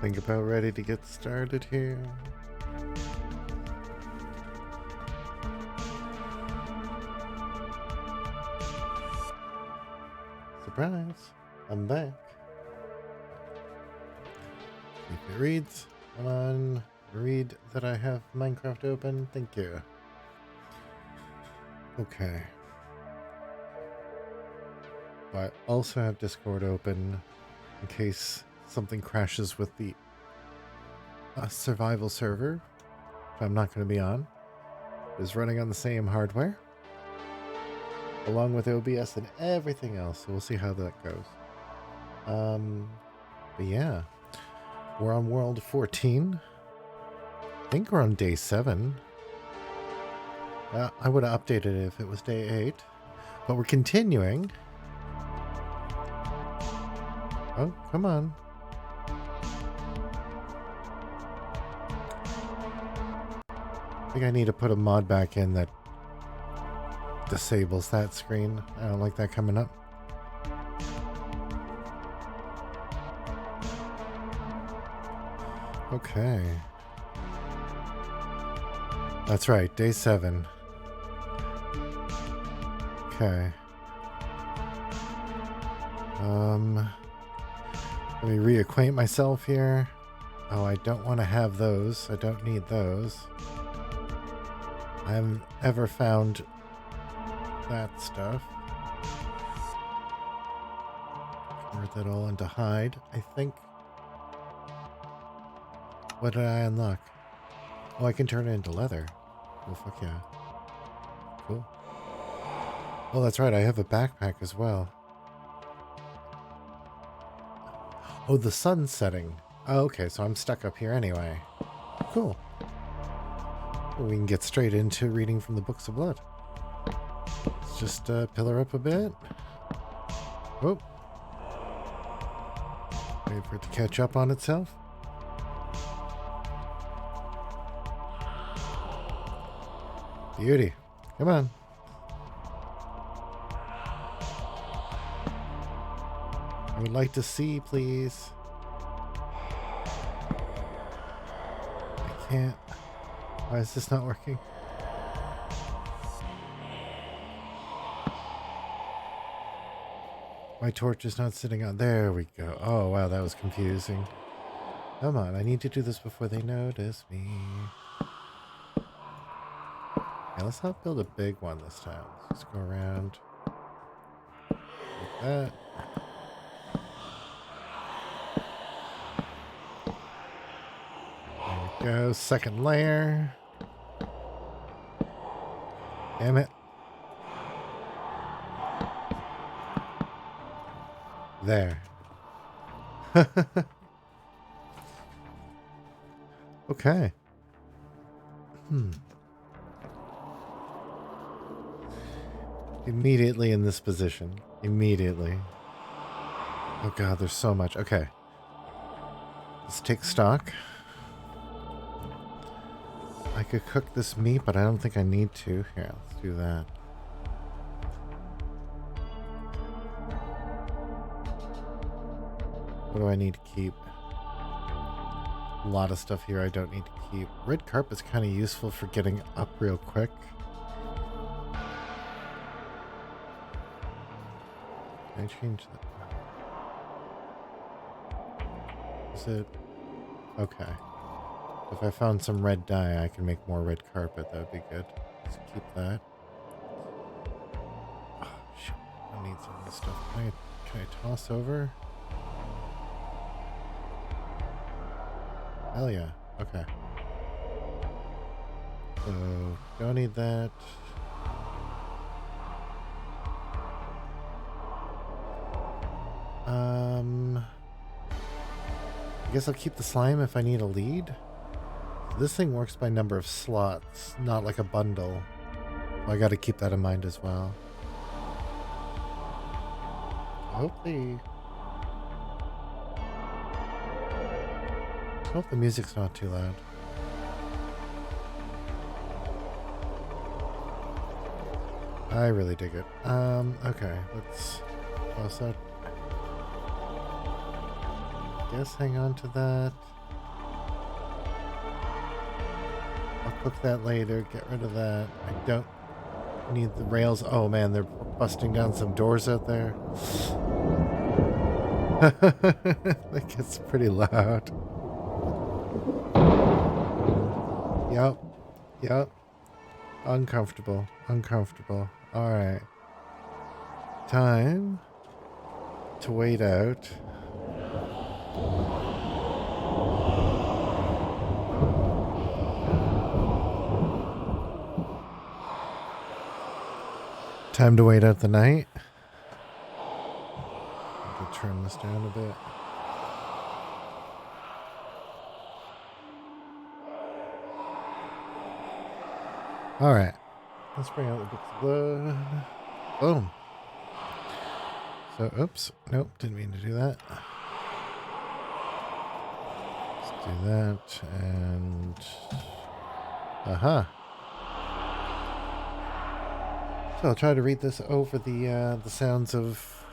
Think about ready to get started here. Surprise! I'm back. If it reads, come on, read that I have Minecraft open. Thank you. Okay. I also have Discord open in case something crashes with the survival server. If I'm not going to be on. It's running on the same hardware, along with OBS and everything else. So we'll see how that goes. But yeah, we're on world 14. I think we're on day 7. I would have updated it if it was day 8, but we're continuing. Oh, come on. I think I need to put a mod back in that disables that screen. I don't like that coming up. Okay. That's right, day 7. Okay. Let me reacquaint myself here. Oh, I don't want to have those. I don't need those. I haven't ever found that stuff. Convert that all into hide, I think. What did I unlock? Oh, I can turn it into leather. Oh, fuck yeah. Cool. Oh, that's right. I have a backpack as well. Oh, the sun's setting. Oh, okay. So I'm stuck up here anyway. Cool. Well, we can get straight into reading from the Books of Blood. Let's just pillar up a bit. Oh. Wait for it to catch up on itself. Beauty. Come on. I would like to see, please. I can't. Why is this not working? My torch is not sitting on. There we go. Oh, wow, that was confusing. Come on, I need to do this before they notice me. Yeah, let's not build a big one this time. Let's just go around like that. There we go. Second layer. Damn it. There. Okay. Immediately in this position. Immediately. Oh god, there's so much. Okay. Let's take stock. I could cook this meat, but I don't think I need to. Here, let's do that. What do I need to keep? A lot of stuff here I don't need to keep. Red carpet's kind of useful for getting up real quick. Can I change that? Is it? Okay. If I found some red dye, I can make more red carpet. That would be good. Let's keep that. Oh, shit. I need some of this stuff. Can I toss over? Hell yeah. Okay. So, don't need that. I guess I'll keep the slime if I need a lead. This thing works by number of slots, not like a bundle. So I gotta keep that in mind as well. I hope the music's not too loud. I really dig it. Okay, let's close that. guess hang on to that. I'll cook that later. Get rid of that. I don't need the rails. Oh man, they're busting down some doors out there. That gets pretty loud. Yep. Yep. Uncomfortable. Uncomfortable. Alright. Time to wait out. Time to wait out the night. I'll turn this down a bit. Alright. Let's bring out the books of blood. Boom. So, oops. Nope, didn't mean to do that. Let's do that, and... Aha. So I'll try to read this over the sounds of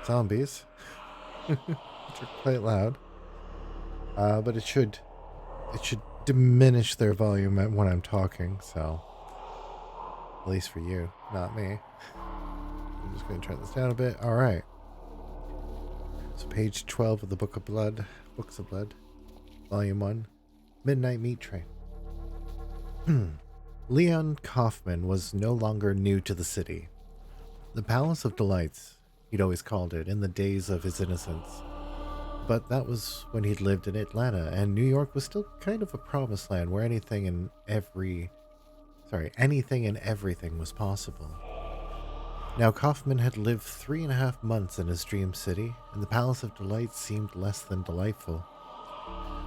zombies, which are quite loud. But it should diminish their volume when I'm talking, so... At least for you, not me. I'm just going to turn this down a bit. All right. So page 12 of the Books of Blood, Volume 1, Midnight Meat Train. Leon Kaufman was no longer new to the city. The Palace of Delights, he'd always called it, in the days of his innocence. But that was when he'd lived in Atlanta, and New York was still kind of a promised land where anything and everything was possible. Now Kaufman had lived 3.5 months in his dream city, and the Palace of Delights seemed less than delightful.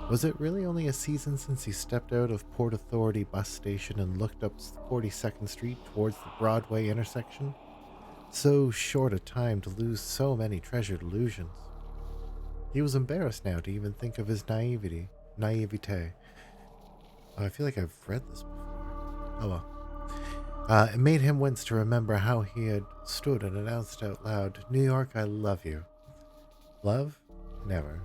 Was it really only a season since he stepped out of Port Authority bus station and looked up 42nd Street towards the Broadway intersection? So short a time to lose so many treasured illusions. He was embarrassed now to even think of his naivete. Oh, I feel like I've read this before. Oh well. It made him wince to remember how he had stood and announced out loud, "New York, I love you." Love? Never.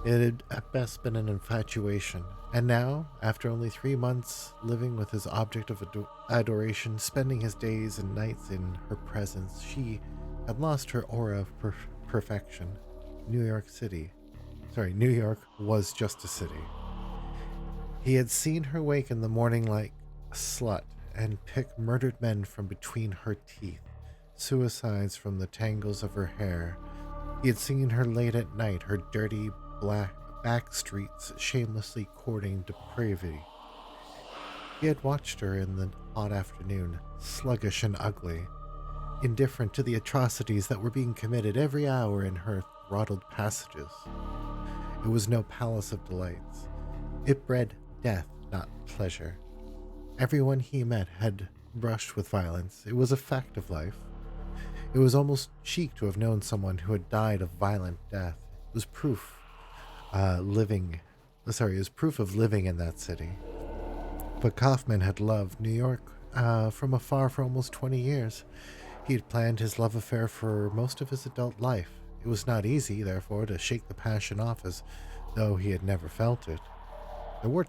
It had at best been an infatuation, and now, after only 3 months living with his object of adoration, spending his days and nights in her presence, she had lost her aura of perfection. New York was just a city. He had seen her wake in the morning like a slut and pick murdered men from between her teeth, suicides from the tangles of her hair. He had seen her late at night, her dirty black back streets shamelessly courting depravity. He had watched her in the hot afternoon, sluggish and ugly, indifferent to the atrocities that were being committed every hour in her throttled passages. It was no palace of delights. It bred death, not pleasure. Everyone he met had brushed with violence. It was a fact of life. It was almost chic to have known someone who had died of violent death. It was proof of living in that city. But Kaufman had loved New York from afar for almost 20 years. He had planned his love affair for most of his adult life. It was not easy, therefore, to shake the passion off as though he had never felt it. There were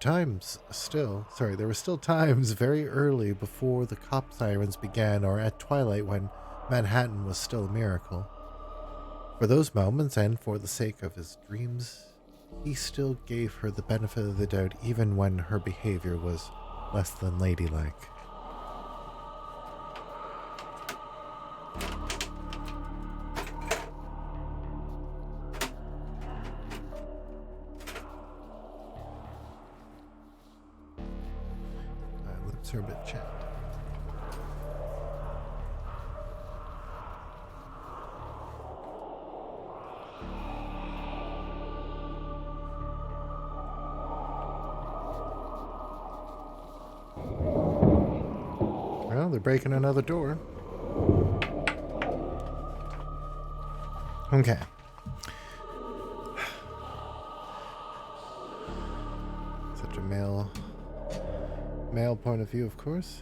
still times very early before the cop sirens began, or at twilight when Manhattan was still a miracle. For those moments, and for the sake of his dreams, he still gave her the benefit of the doubt, even when her behavior was less than ladylike. Lips are a bit chapped. Well, they're breaking another door. Okay. Such a male point of view, of course.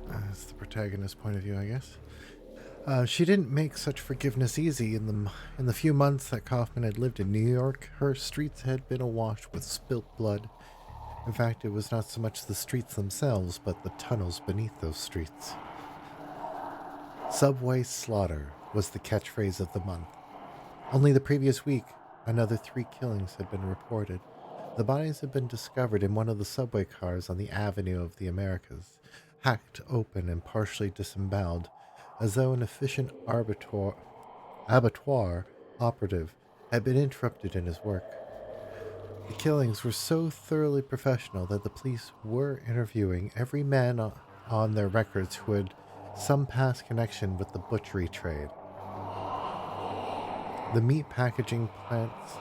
That's the protagonist's point of view, I guess. She didn't make such forgiveness easy. In the few months that Kaufman had lived in New York, her streets had been awash with spilt blood. In fact, it was not so much the streets themselves, but the tunnels beneath those streets. Subway slaughter was the catchphrase of the month. Only the previous week, another 3 killings had been reported. The bodies had been discovered in one of the subway cars on the Avenue of the Americas, hacked open and partially disemboweled, as though an efficient abattoir operative had been interrupted in his work. The killings were so thoroughly professional that the police were interviewing every man on their records who had some past connection with the butchery trade. The meat packaging plants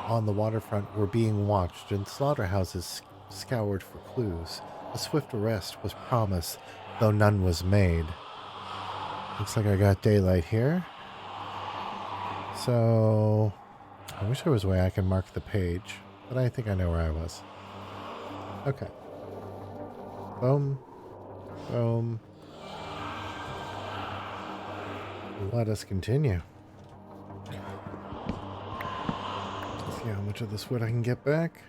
on the waterfront were being watched and slaughterhouses scoured for clues. A swift arrest was promised, though none was made. Looks like I got daylight here. So, I wish there was a way I can mark the page, but I think I know where I was. Okay. Boom. Boom. Let us continue. Let's see how much of this wood I can get back.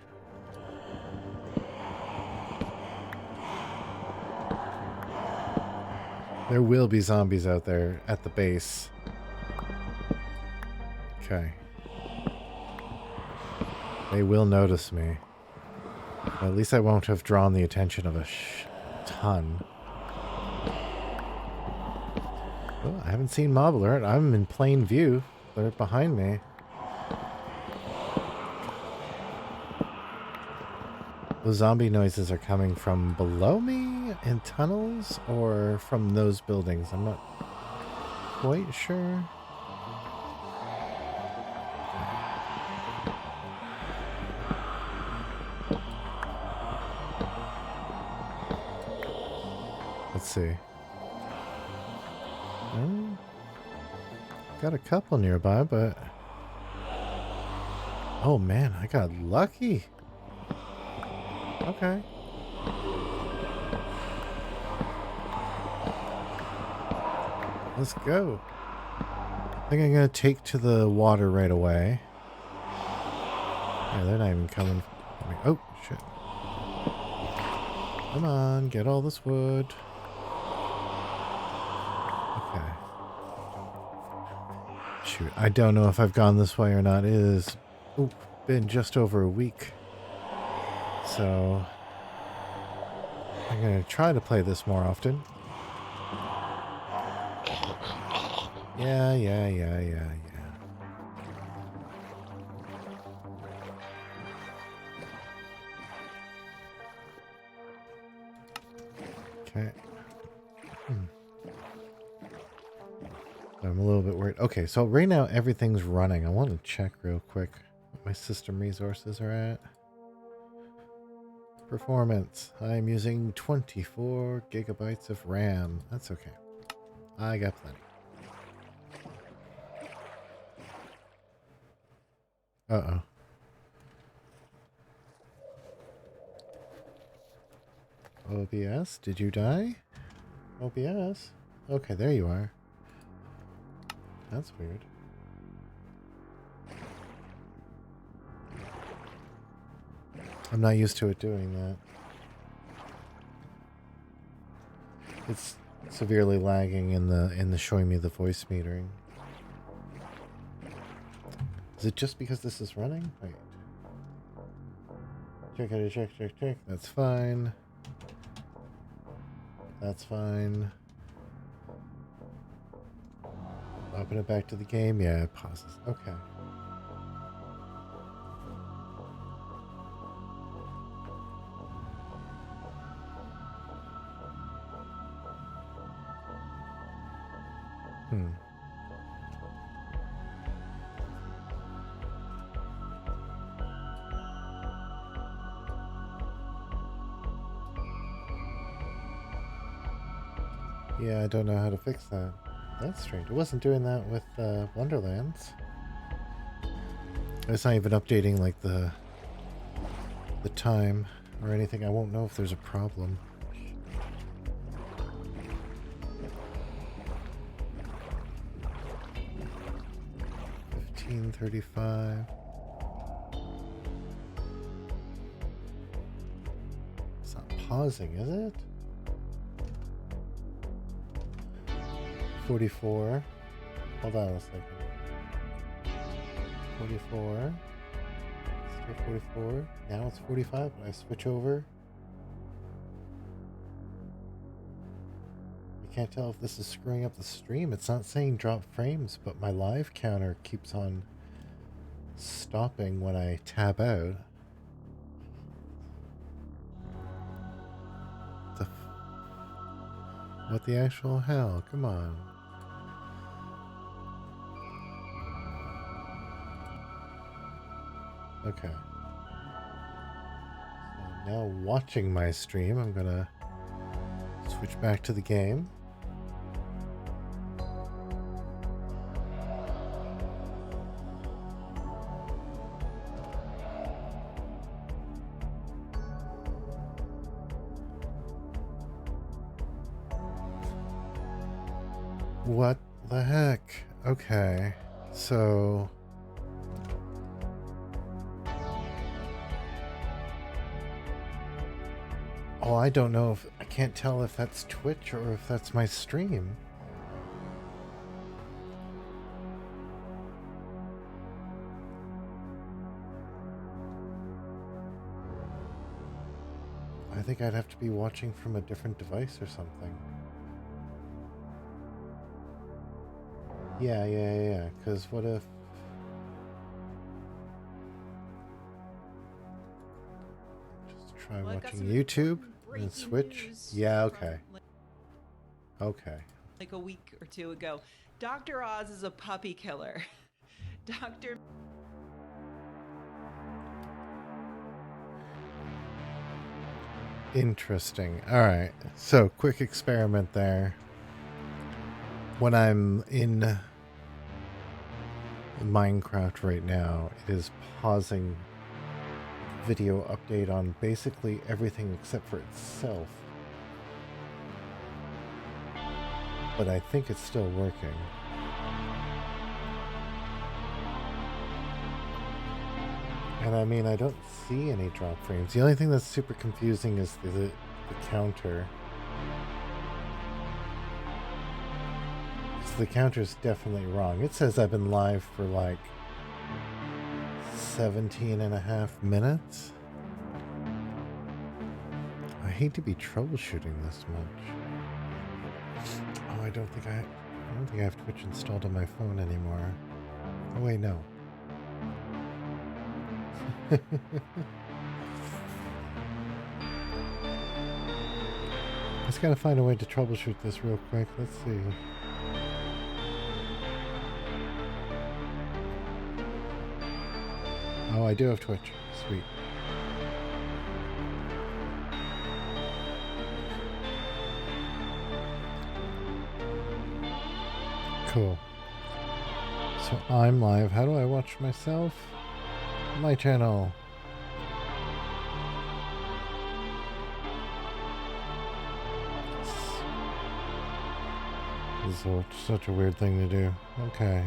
There will be zombies out there at the base. Okay. They will notice me. At least I won't have drawn the attention of a ton. Oh, I haven't seen mob alert. I'm in plain view. They're behind me. The zombie noises are coming from below me in tunnels or from those buildings. I'm not quite sure. Let's see. Got a couple nearby, but... Oh man, I got lucky. Okay. Let's go. I think I'm going to take to the water right away. Yeah, they're not even coming. Oh, shit. Come on, get all this wood. Okay. Shoot, I don't know if I've gone this way or not. It has been just over a week. So, I'm going to try to play this more often. Yeah. Okay. I'm a little bit worried. Okay, so right now everything's running. I want to check real quick what my system resources are at. Performance. I'm using 24 gigabytes of RAM. That's okay. I got plenty. Uh-oh. OBS, did you die? OBS? Okay, there you are. That's weird. I'm not used to it doing that. It's severely lagging in the showing me the voice metering. Is it just because this is running? Wait. Check. That's fine. That's fine. Open it back to the game. Yeah, it pauses. Okay. Yeah, I don't know how to fix that. That's strange. It wasn't doing that with Wonderlands. It's not even updating like the time or anything. I won't know if there's a problem. 19:35. It's not pausing, is it? 44. Hold on a second. 44. Still 44. Now it's 45. When I switch over, I can't tell if this is screwing up the stream. It's not saying drop frames, but my live counter keeps on stopping when I tab out. What the actual hell? Come on. Okay. So now watching my stream, I'm gonna switch back to the game. What the heck? Okay, so oh, I don't know if I can't tell if that's Twitch or if that's my stream. I think I'd have to be watching from a different device or something. Yeah. Because what if... Just try watching YouTube and switch? Yeah, okay. Okay. Like a week or two ago. Dr. Oz is a puppy killer. Dr. Interesting. Alright, so quick experiment there. When I'm in Minecraft right now, it is pausing video update on basically everything except for itself. But I think it's still working. And I mean, I don't see any drop frames. The only thing that's super confusing is the counter. So the counter's definitely wrong. It says I've been live for like 17.5 minutes. I hate to be troubleshooting this much. Oh, I don't think I have Twitch installed on my phone anymore. Oh wait, no. I just gotta find a way to troubleshoot this real quick. Let's see. Oh, I do have Twitch. Sweet. Cool. So I'm live. How do I watch myself? My channel. This is such a weird thing to do. Okay.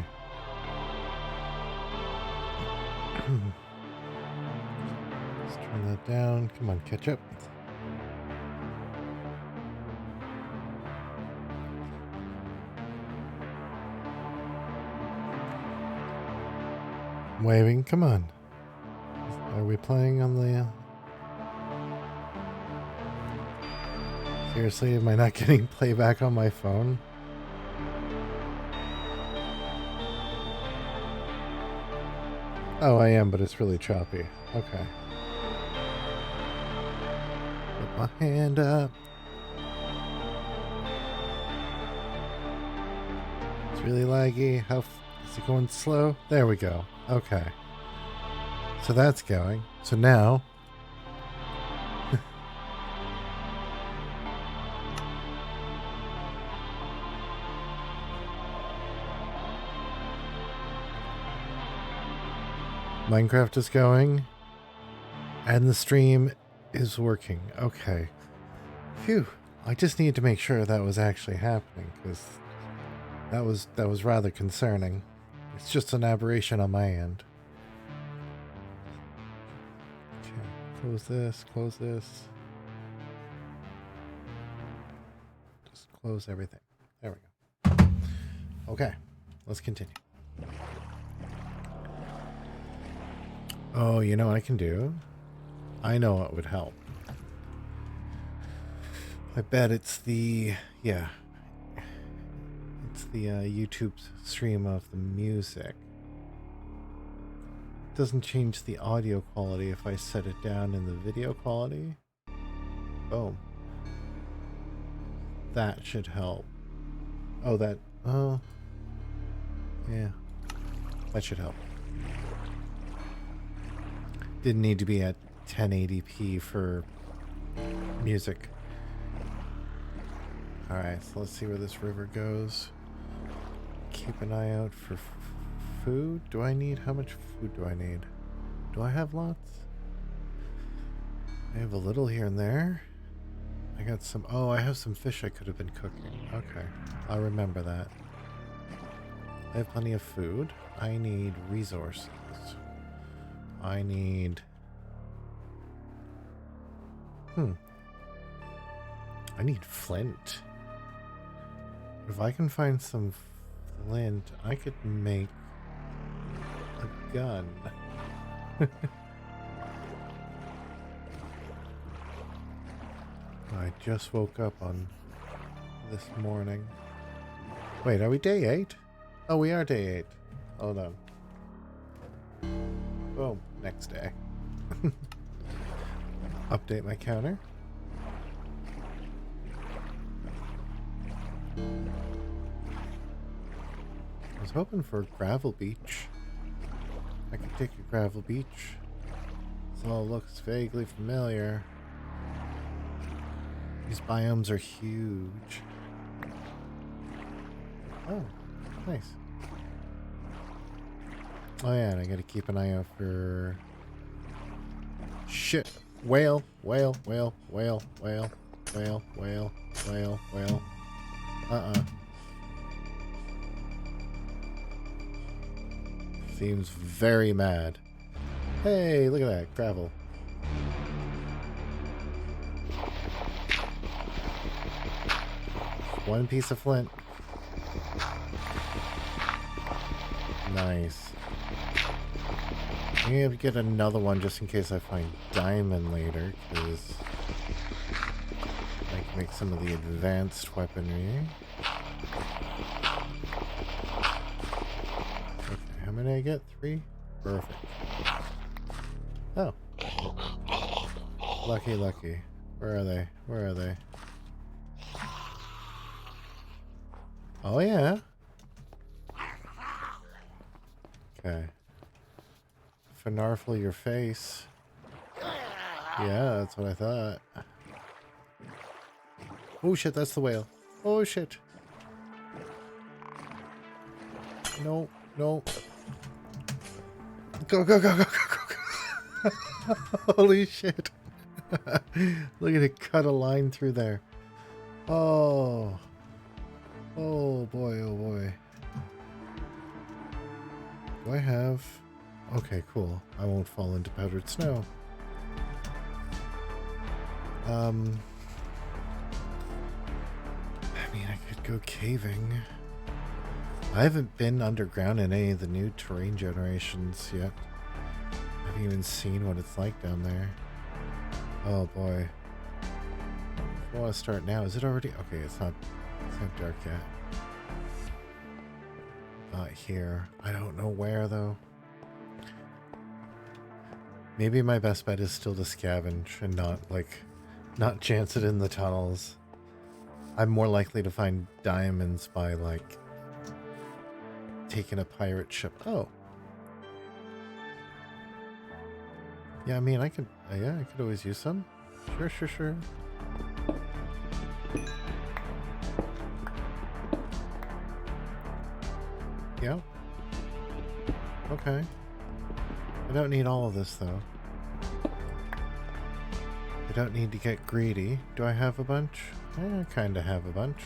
Let's turn that down. Come on, catch up. Waving, come on. Are we playing on the... Seriously, am I not getting playback on my phone? Oh, I am, but it's really choppy. Okay. Put my hand up. It's really laggy. Is it going slow? There we go. Okay. So that's going. So now... Minecraft is going. And the stream is working. Okay. Phew. I just need to make sure that was actually happening, because that was rather concerning. It's just an aberration on my end. Okay, close this, close this. Just close everything. There we go. Okay, let's continue. Oh, you know what I can do? I know what would help. I bet it's the, yeah. It's the YouTube stream of the music. Doesn't change the audio quality if I set it down in the video quality. Boom. That should help. Oh, that, oh. Yeah. That should help. Didn't need to be at 1080p for music. Alright, so let's see where this river goes. Keep an eye out for food. Do I need... How much food do I need? Do I have lots? I have a little here and there. I got some... Oh, I have some fish I could have been cooking. Okay, I'll remember that. I have plenty of food. I need resources. I need... I need flint. If I can find some flint, I could make a gun. I just woke up on this morning. Wait, are we day 8? Oh, we are day 8. Hold on. Boom, next day. Update my counter. I was hoping for a gravel beach. I could take a gravel beach. This all looks vaguely familiar. These biomes are huge. Oh, nice. Oh yeah, and I gotta keep an eye out for... Shit! Whale, whale, whale, whale, whale, whale, whale, whale, whale. Seems very mad. Hey, look at that, gravel. One piece of flint. Nice. I'm gonna have to get another one just in case I find diamond later, because I can make some of the advanced weaponry. Okay, how many I get? 3? Perfect. Oh. Lucky, lucky. Where are they? Where are they? Oh, yeah. Okay. Finarfle your face. Yeah, that's what I thought. Oh shit, that's the whale. Oh shit. No, no. Go, go, go, go, go, go, go. Holy shit. Look at it cut a line through there. Oh. Oh boy, oh boy. Do I have... Okay, cool. I won't fall into powdered snow. I mean, I could go caving. I haven't been underground in any of the new terrain generations yet. I haven't even seen what it's like down there. Oh boy. If I want to start now, is it already? Okay, it's not dark yet. Not here. I don't know where though. Maybe my best bet is still to scavenge and not chance it in the tunnels. I'm more likely to find diamonds by taking a pirate ship. Oh. Yeah, I mean, I could always use some. Sure. Yeah. Okay. I don't need all of this, though. I don't need to get greedy. Do I have a bunch? I kind of have a bunch.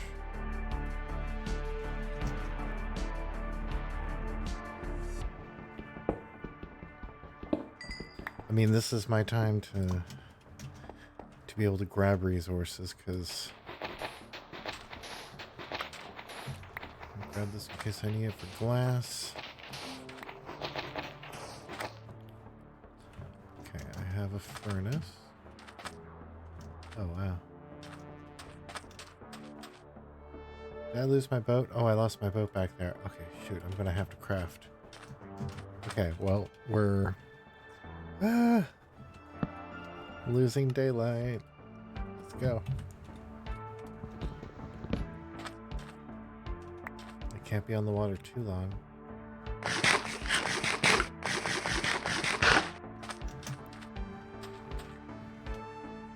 I mean, this is my time to be able to grab resources, because I'll grab this in case I need it for glass. Okay, I have a furnace. Oh, wow. Did I lose my boat? Oh, I lost my boat back there. Okay, shoot, I'm gonna have to craft. Okay, well, we're losing daylight. Let's go. I can't be on the water too long.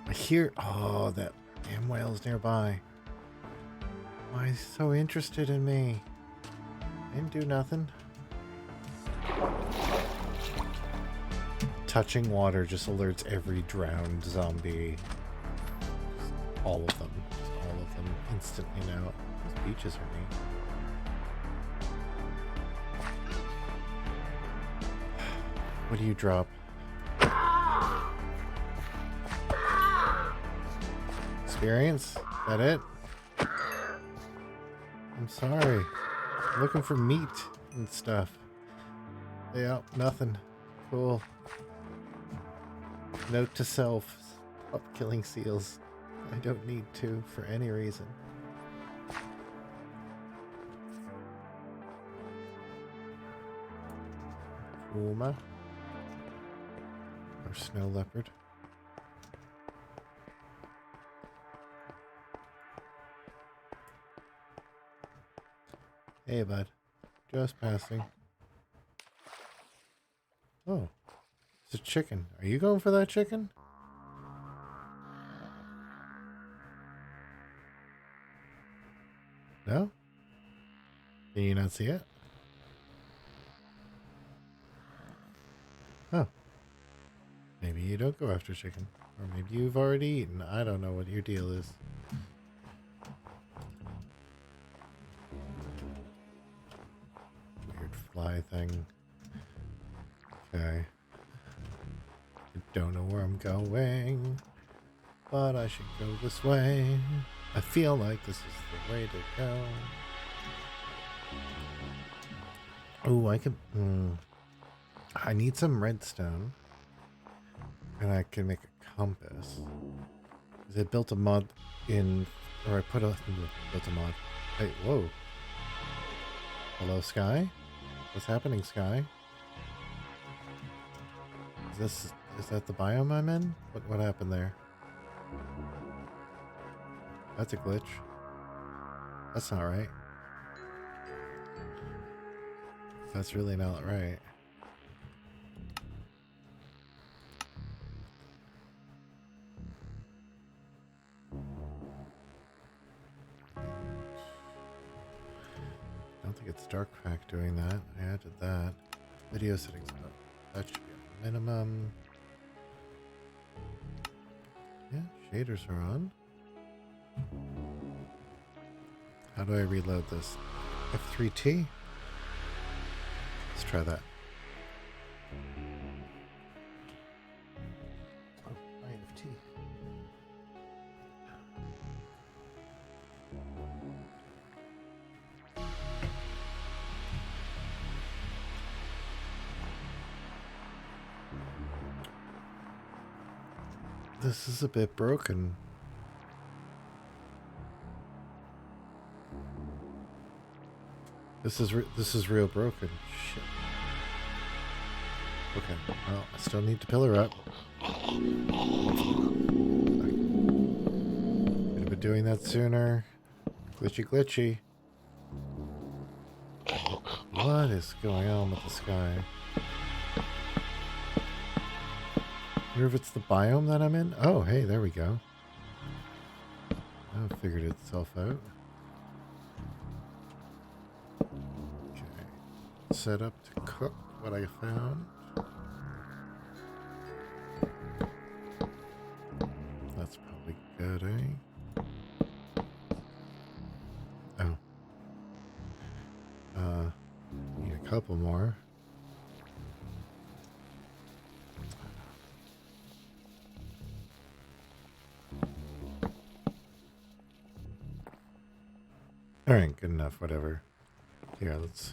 I hear... Oh, that damn whale's nearby. Why is he so interested in me? I didn't do nothing. Touching water just alerts every drowned zombie. All of them. Just all of them instantly now. Those beaches are neat. What do you drop? Experience? Is that it? I'm sorry. I'm looking for meat and stuff. Yeah, nothing. Cool. Note to self. Stop killing seals. I don't need to for any reason. Puma. Or snow leopard. Hey, bud. Just passing. Oh. It's a chicken. Are you going for that chicken? No? Can you not see it? Oh. Maybe you don't go after chicken. Or maybe you've already eaten. I don't know what your deal is. Weird fly thing. Okay. I don't know where I'm going, but I should go this way. I feel like this is the way to go. Oh, I can... I need some redstone. And I can make a compass. I built a mod in... Or I built a mod. Hey, whoa. Hello, Sky? What's happening, Sky? Is that the biome I'm in? What happened there? That's a glitch. That's not right. That's really not right. I don't think it's dark pack doing that. I added that. Video settings. That should be on minimum. Yeah, shaders are on. How do I reload this? F3T? Let's try that. Oh, IFT. This is a bit broken. This is real broken. Shit. Okay, well, I still need to pillar up. Could have been doing that sooner. Glitchy, glitchy. What is going on with the sky? I wonder if it's the biome that I'm in? Oh, hey, there we go. That figured itself out. Okay. Set up to cook what I found. That's probably good, eh? Oh. Need a couple more. Alright, good enough, whatever. Here, let's...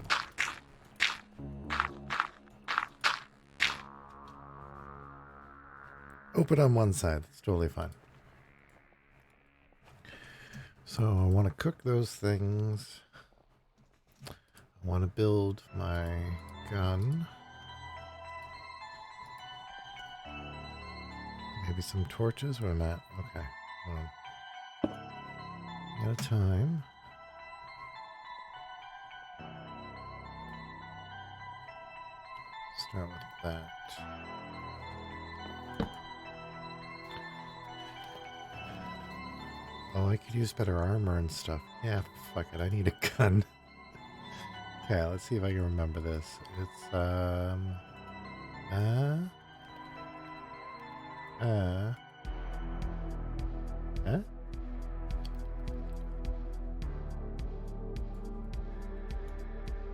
open on one side. It's totally fine. So I want to cook those things. I want to build my gun. Maybe some torches. Where am I at? Okay. Hold on. At a time. Start with that. Oh, I could use better armor and stuff. Yeah, fuck it. I need a gun. Okay, let's see if I can remember this. It's, huh?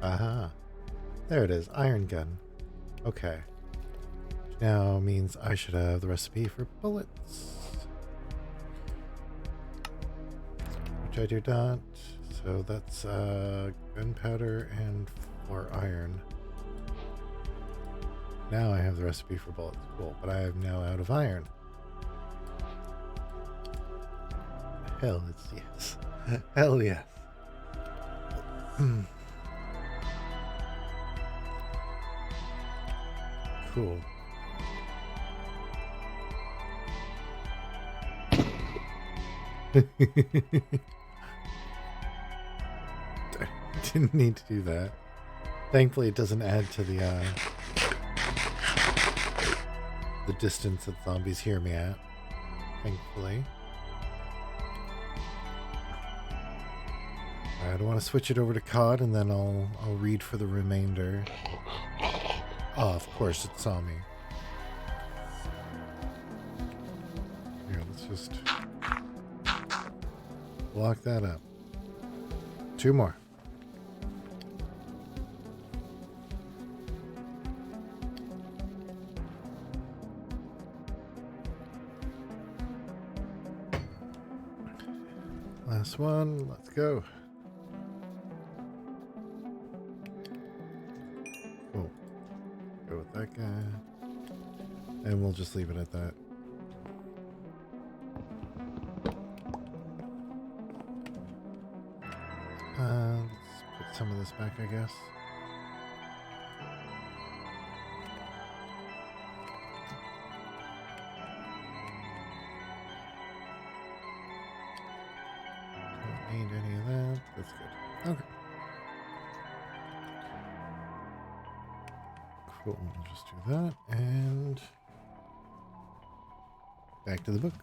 Aha. There it is. Iron gun. Okay. Which now means I should have the recipe for bullets. Which I do not. So that's gunpowder and 4 iron. Now I have the recipe for bullets. Cool. But I am now out of iron. Hell, it's yes. Hell yes. Cool. Didn't need to do that. Thankfully, it doesn't add to the distance that zombies hear me at. Thankfully. I don't want to switch it over to COD, and then I'll read for the remainder. Oh, of course, it saw me. Here, let's just block that up. 2 more. Last one. Let's go. Cool. Go with that guy. And we'll just leave it at that. Let's put some of this back, I guess. Don't need any of that. That's good. Okay. Cool. We'll just do that. And back to the book.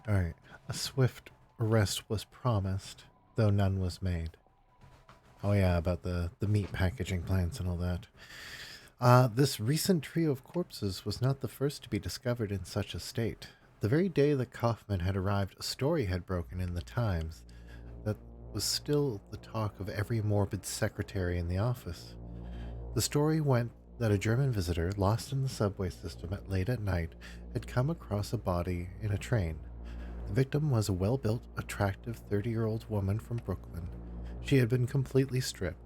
Alright. A swift arrest was promised, though none was made. Oh yeah, about the meat packaging plants and all that. This recent trio of corpses was not the first to be discovered in such a state. The very day that Kaufman had arrived, a story had broken in the Times that was still the talk of every morbid secretary in the office. The story went that a German visitor, lost in the subway system late at night, had come across a body in a train. The victim was a well-built, attractive 30-year-old woman from Brooklyn. She had been completely stripped.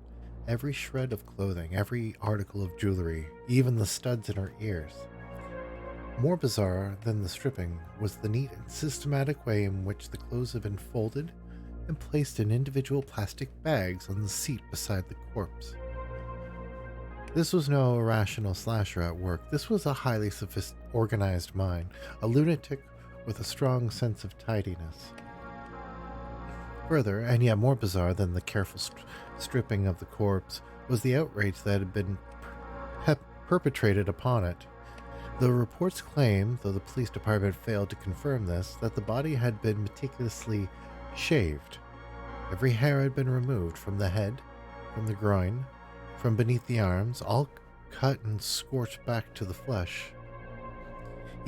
Every shred of clothing, every article of jewelry, even the studs in her ears. More bizarre than the stripping was the neat and systematic way in which the clothes had been folded and placed in individual plastic bags on the seat beside the corpse. This was no irrational slasher at work. This was a highly organized mind, a lunatic with a strong sense of tidiness. Further, and yet more bizarre than the careful stripping of the corpse, was the outrage that had been perpetrated upon it. The reports claim, though the police department failed to confirm this, that the body had been meticulously shaved. Every hair had been removed from the head, from the groin, from beneath the arms, all cut and scorched back to the flesh.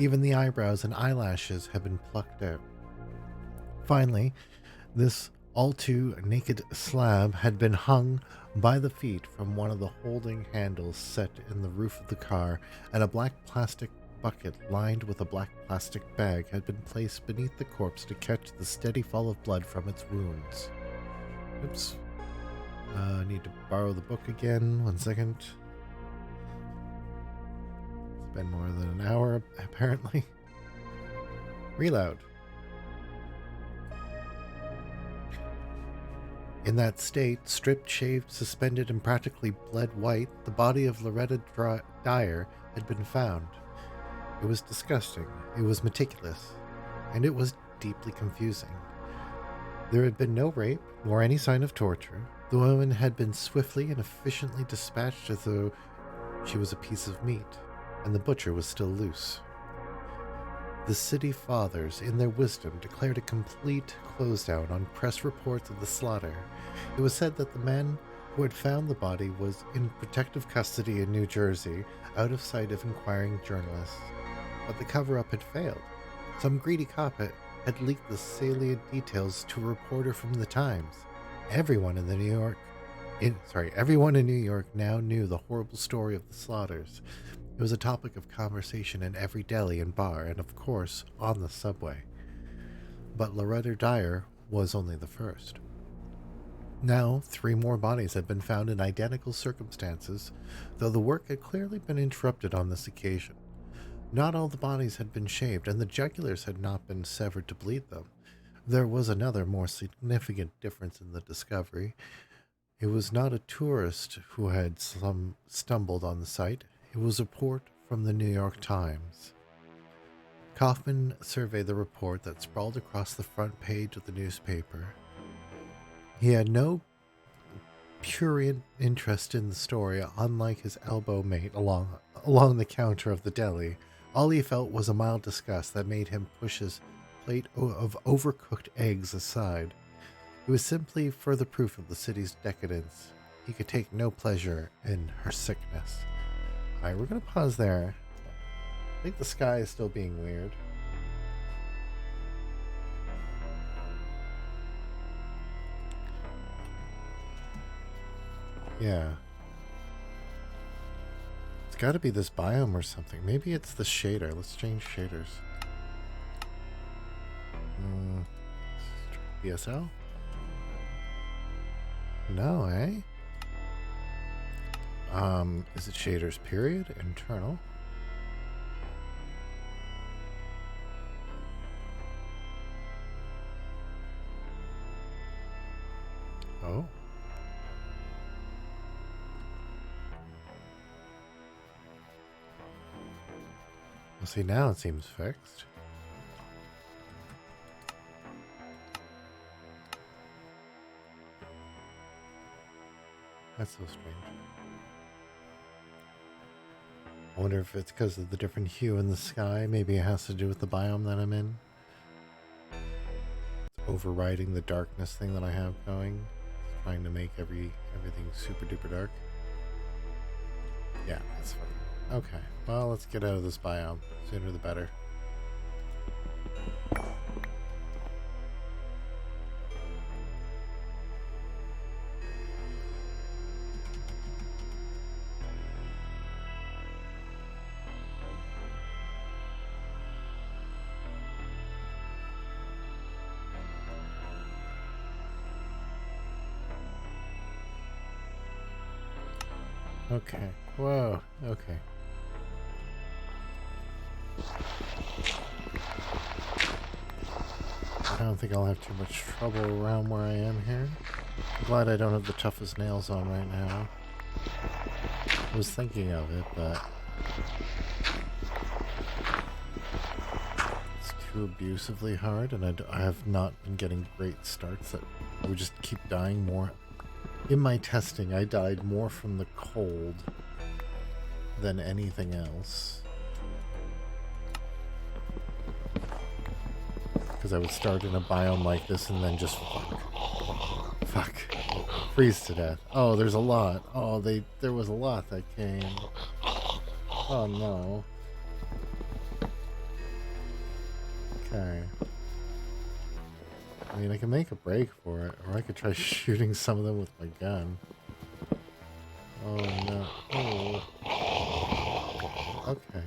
Even the eyebrows and eyelashes had been plucked out. Finally, this all too naked slab had been hung by the feet from one of the holding handles set in the roof of the car, and a black plastic bucket lined with a black plastic bag had been placed beneath the corpse to catch the steady fall of blood from its wounds. Oops. I need to borrow the book again. 1 second. It's been more than an hour, apparently. Reload. In that state, stripped, shaved, suspended, and practically bled white, the body of Loretta Dyer had been found. It was disgusting, it was meticulous, and it was deeply confusing. There had been no rape, nor any sign of torture. The woman had been swiftly and efficiently dispatched as though she was a piece of meat, and the butcher was still loose. The city fathers, in their wisdom, declared a complete closedown on press reports of the slaughter. It was said that the man who had found the body was in protective custody in New Jersey, out of sight of inquiring journalists. But the cover-up had failed. Some greedy cop had leaked the salient details to a reporter from the Times. Everyone in New York now knew the horrible story of the slaughters. It was a topic of conversation in every deli and bar, and of course, on the subway. But Loretta Dyer was only the first. Now, 3 more bodies had been found in identical circumstances, though the work had clearly been interrupted on this occasion. Not all the bodies had been shaved, and the jugulars had not been severed to bleed them. There was another, more significant difference in the discovery. It was not a tourist who had stumbled on the site. It was a report from the New York Times. Kaufman surveyed the report that sprawled across the front page of the newspaper. He had no prurient interest in the story, unlike his elbow mate along the counter of the deli. All he felt was a mild disgust that made him push his plate of overcooked eggs aside. It was simply further proof of the city's decadence. He could take no pleasure in her sickness. Alright, we're going to pause there. I think the sky is still being weird. Yeah. It's got to be this biome or something. Maybe it's the shader. Let's change shaders. BSL? No, eh? Is it shaders period? Internal? Oh. Well, see, now it seems fixed. That's so strange. I wonder if it's because of the different hue in the sky. Maybe it has to do with the biome that I'm in. It's overriding the darkness thing that I have going. It's trying to make everything super duper dark. Yeah, that's fine. Okay, well, let's get out of this biome. Sooner the better. Okay. Whoa. Okay. I don't think I'll have too much trouble around where I am here. I'm glad I don't have the toughest nails on right now. I was thinking of it, but it's too abusively hard, and I have not been getting great starts that I would just keep dying more. In my testing, I died more from the cold than anything else. Because I would start in a biome like this and then just fuck, freeze to death. Oh, there's a lot. Oh, there was a lot that came. Oh no. Okay. I mean, I can make a break for it, or I could try shooting some of them with my gun. Oh no. Oh. Okay.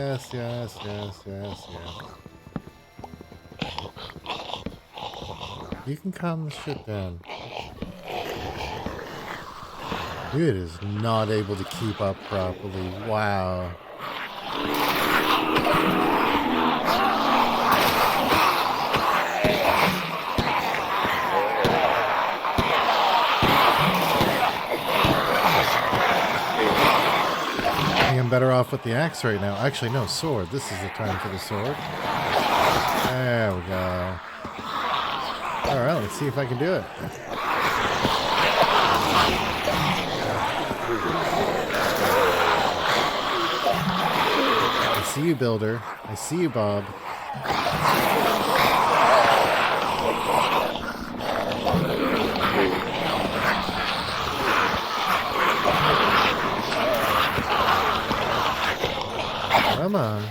Yes, yes, yes, yes, yes. You can calm the shit down. It is not able to keep up properly. Wow. I think I'm better off with the axe right now. Actually, no, sword. This is the time for the sword. There we go. Alright, let's see if I can do it. I see you, Builder. I see you, Bob. Come on.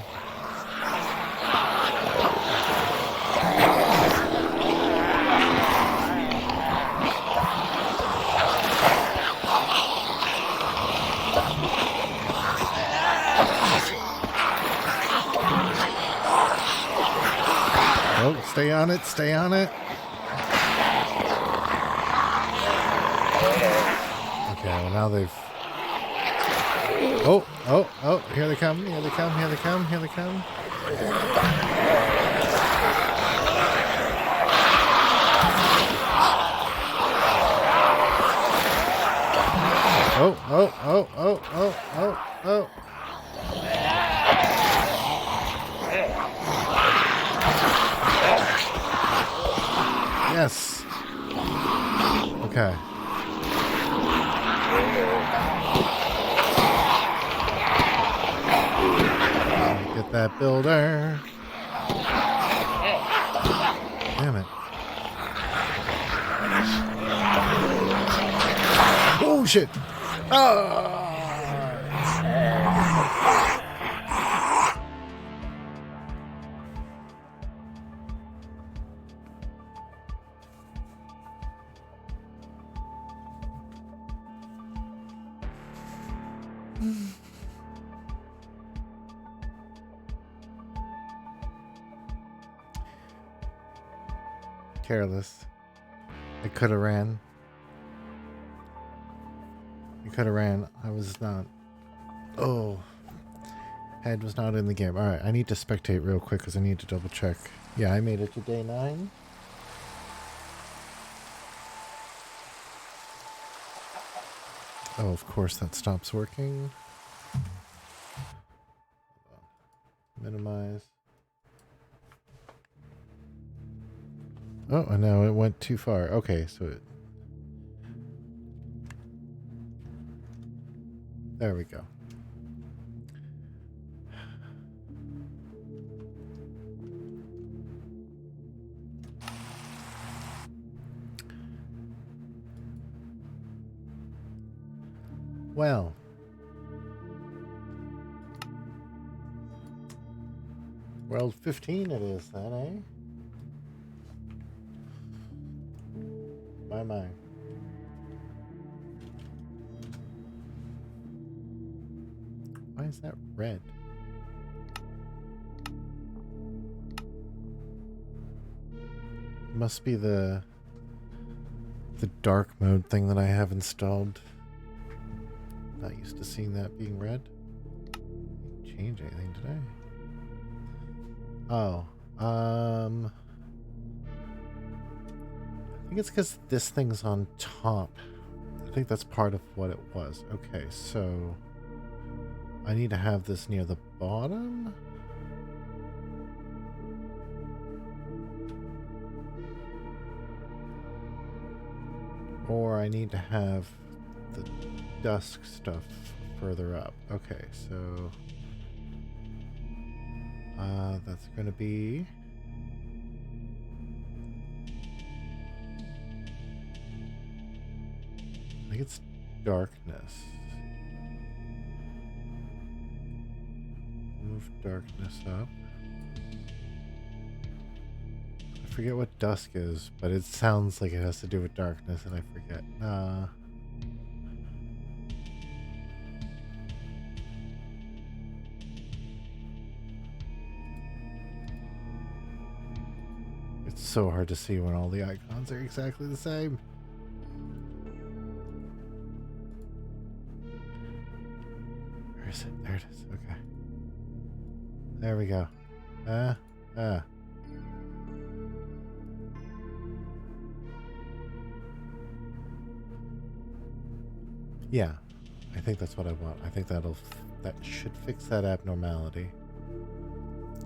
Oh, stay on it, stay on it. Okay, well now they've... Oh, oh, oh, here they come, here they come, here they come, here they come. Oh, oh, oh, oh, oh, oh, oh. Yes. Okay. Get that builder. Damn it. Oh, shit. Oh. Careless. I could have ran. I could have ran. I was not. Oh. Head was not in the game. Alright, I need to spectate real quick because I need to double check. Yeah, I made it to day 9. Oh, of course that stops working. Minimize. Oh, no, it went too far. Okay, so it... There we go. Well. World 15 it is then, eh? My. Why is that red? Must be the dark mode thing that I have installed. Not used to seeing that being red. Didn't change anything today. Oh, I think it's because this thing's on top. I think that's part of what it was. Okay, so I need to have this near the bottom. Or I need to have the dusk stuff further up. Okay, so that's going to be... I think it's darkness. Move darkness up. I forget what dusk is, but it sounds like it has to do with darkness, and I forget. It's so hard to see when all the icons are exactly the same. Where is it? There it is. Okay. There we go. Yeah, I think that's what I want. I think that should fix that abnormality.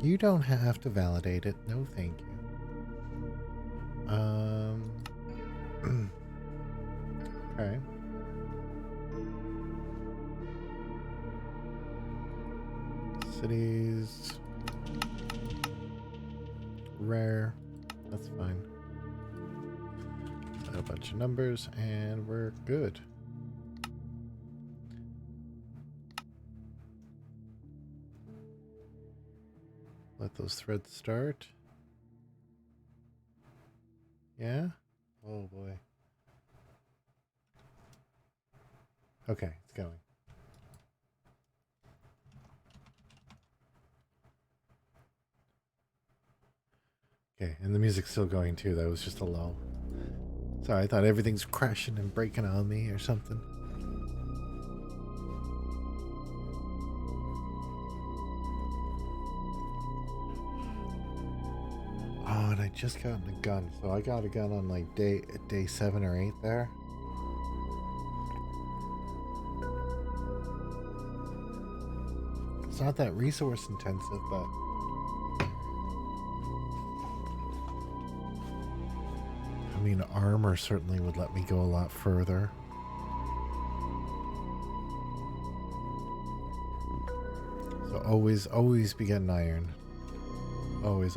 You don't have to validate it. No, thank you. Okay. Cities. Rare. That's fine. Add a bunch of numbers and we're good. Let those threads start. Yeah? Oh boy. Okay, it's going. Okay, and the music's still going too. That was just a lull. Sorry, I thought everything's crashing and breaking on me or something. Oh, and I just got a gun. So I got a gun on like day 7 or 8 there. It's not that resource intensive, but I mean, armor certainly would let me go a lot further. So always be getting iron. Always.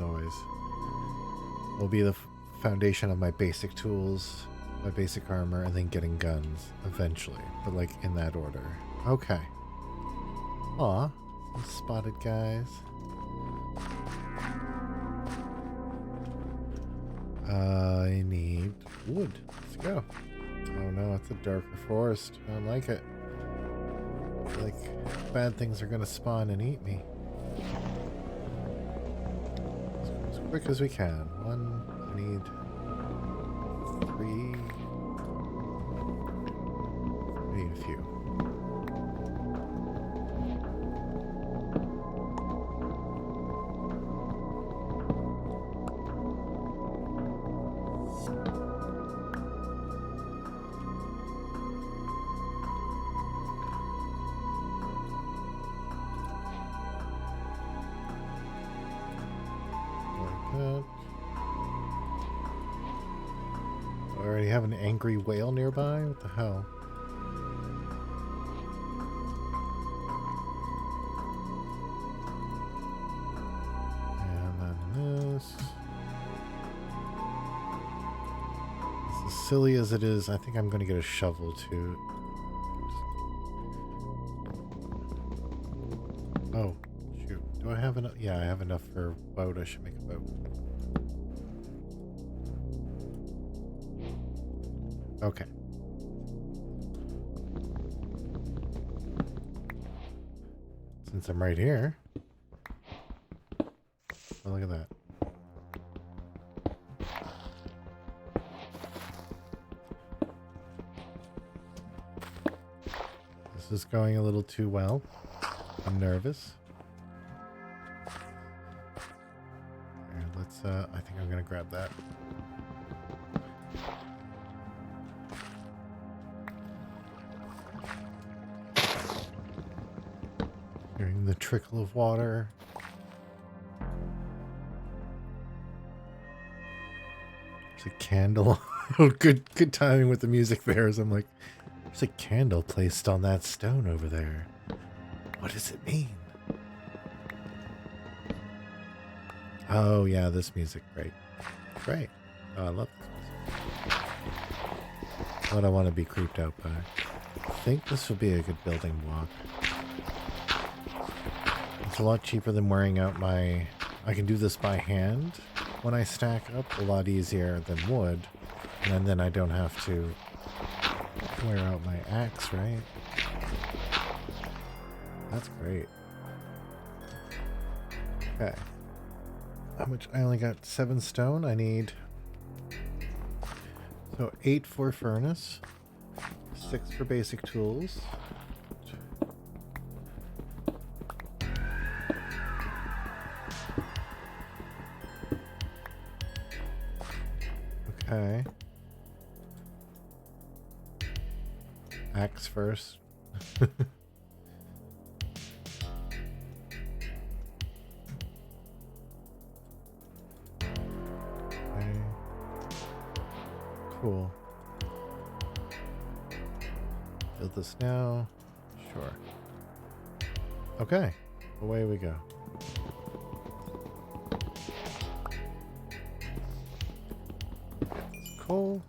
Will be the foundation of my basic tools, my basic armor, and then getting guns eventually. But like in that order. Okay. Aw, some spotted guys. I need wood. Let's go. Oh no, it's a darker forest. I don't like it. I feel like bad things are gonna spawn and eat me. As quick as we can. One, I need 3. I need a few. I already have an angry whale nearby? What the hell? And then this. As silly as it is, I think I'm going to get a shovel too. Oh, shoot. Do I have enough? Yeah, I have enough for a boat. I should make a boat. Okay. Since I'm right here. Oh, look at that. This is going a little too well. I'm nervous. Here, let's, I think I'm gonna grab that. Hearing the trickle of water. There's a candle. Oh, good timing with the music there as I'm like, there's a candle placed on that stone over there. What does it mean? Oh yeah, this music, great. Great. Oh, I love this music. What I want to be creeped out by. I think this would be a good building block. It's a lot cheaper than wearing out my... I can do this by hand when I stack up, a lot easier than wood. And then I don't have to wear out my axe, right? That's great. Okay. How much? I only got 7 stone. I need... So 8 for furnace. 6 for basic tools. Okay. Axe first. Okay. Cool. Build this now. Sure. Okay. Away we go. Get this coal.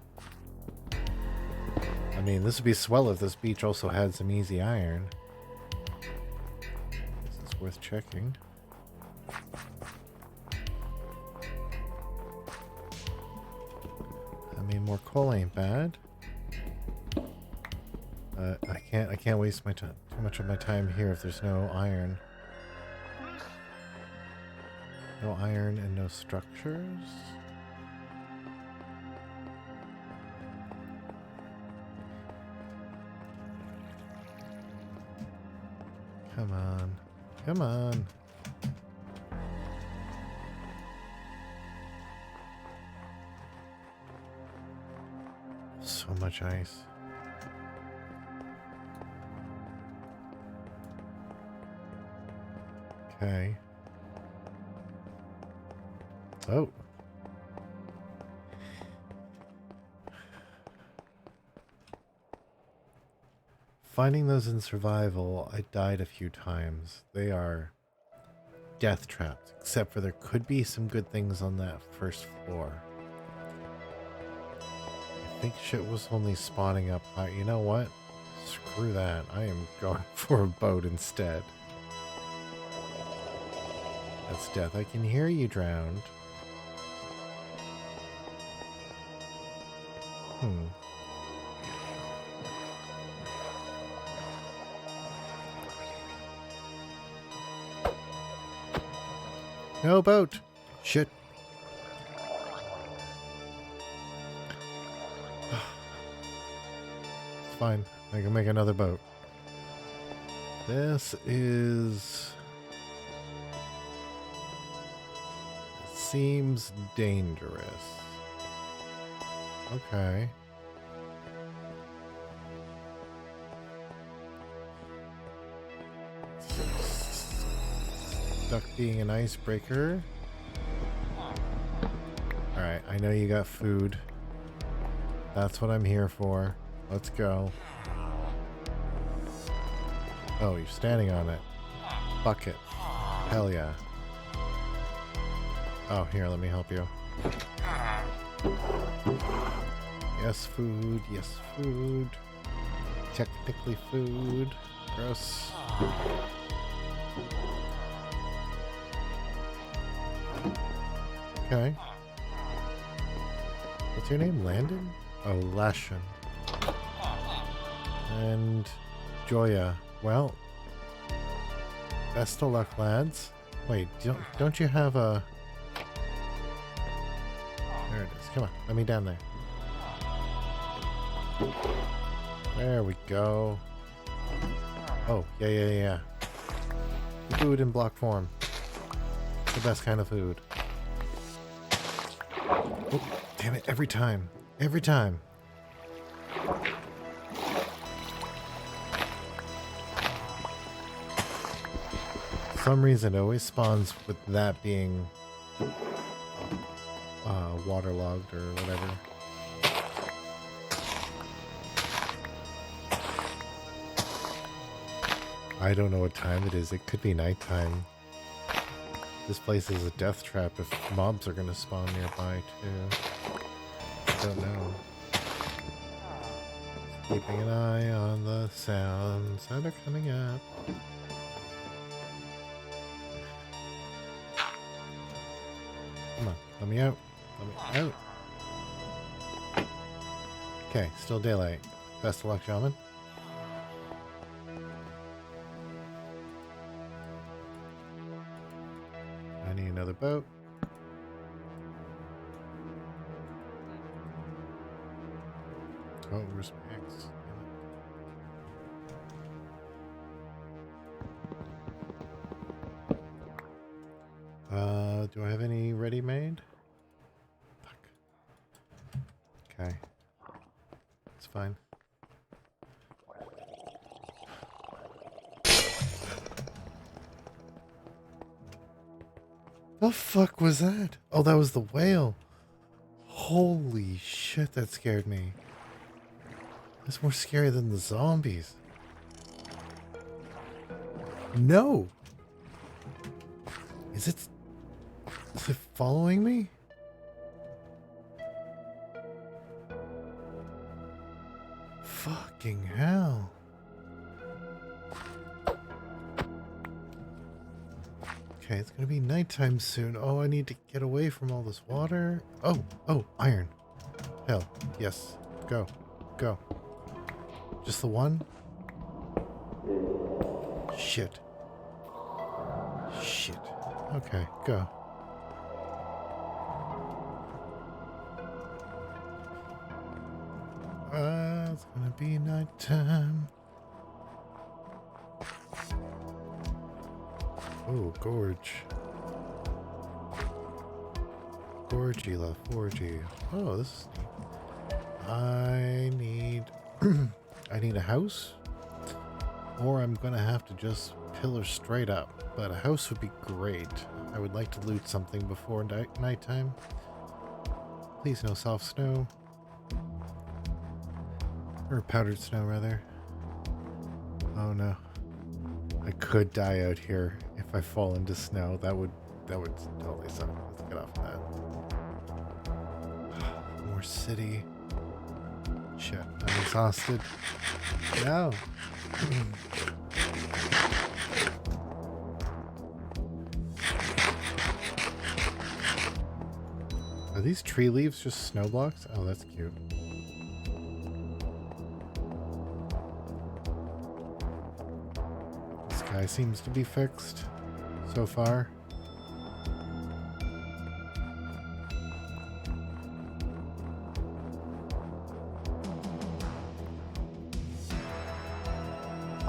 I mean, this would be swell if this beach also had some easy iron. This is worth checking. I mean, more coal ain't bad. I can't waste my time, too much of my time here if there's no iron. No iron and no structures. Come on. Come on. So much ice. Okay. Oh. Finding those in survival, I died a few times. They are death traps, except for there could be some good things on that first floor. I think shit was only spawning up high. You know what? Screw that. I am going for a boat instead. That's death. I can hear you drowned. No boat. Shit. It's fine. I can make another boat. This is... seems dangerous. Okay. Stuck being an icebreaker. Alright, I know you got food. That's what I'm here for. Let's go. Oh, you're standing on it. Bucket. Hell yeah. Oh, here, let me help you. Yes, food. Yes, food. Technically food. Gross. Okay. What's your name? Landon? Oh, Lashin. And Joya. Well, best of luck, lads. Wait, don't you have a... There it is. Come on, let me down there. There we go. Oh, yeah. Food in block form. The best kind of food. Oh, damn it, every time. Every time. For some reason, it always spawns with that being waterlogged or whatever. I don't know what time it is. It could be nighttime. This place is a death trap if mobs are gonna spawn nearby too. I don't know. Keeping an eye on the sounds that are coming up. Come on, let me out. Let me out. Okay, still daylight. Best of luck, shaman. I need another boat. Oh, where's my axe? Do I have any ready-made? Fuck. Okay. It's fine. The fuck was that? Oh, that was the whale. Holy shit, that scared me. That's more scary than the zombies. No! Is it following me? Fucking hell. Okay, it's gonna be nighttime soon. Oh, I need to get away from all this water. Oh, iron. Hell, yes. Go. Go. Just the one? Shit. Shit. Okay, go. It's gonna be nighttime. Oh, gorge. Gorgy La Forgy. Oh, this is neat. I need I need a house, or I'm gonna have to just pillar straight up, but a house would be great. I would like to loot something before nighttime. Please no soft snow. Or powdered snow, rather. Oh no. I could die out here if I fall into snow. That would totally suck. Let's get off that. More city. Shit, I'm exhausted. No. Are these tree leaves just snow blocks? Oh, that's cute. This guy seems to be fixed so far.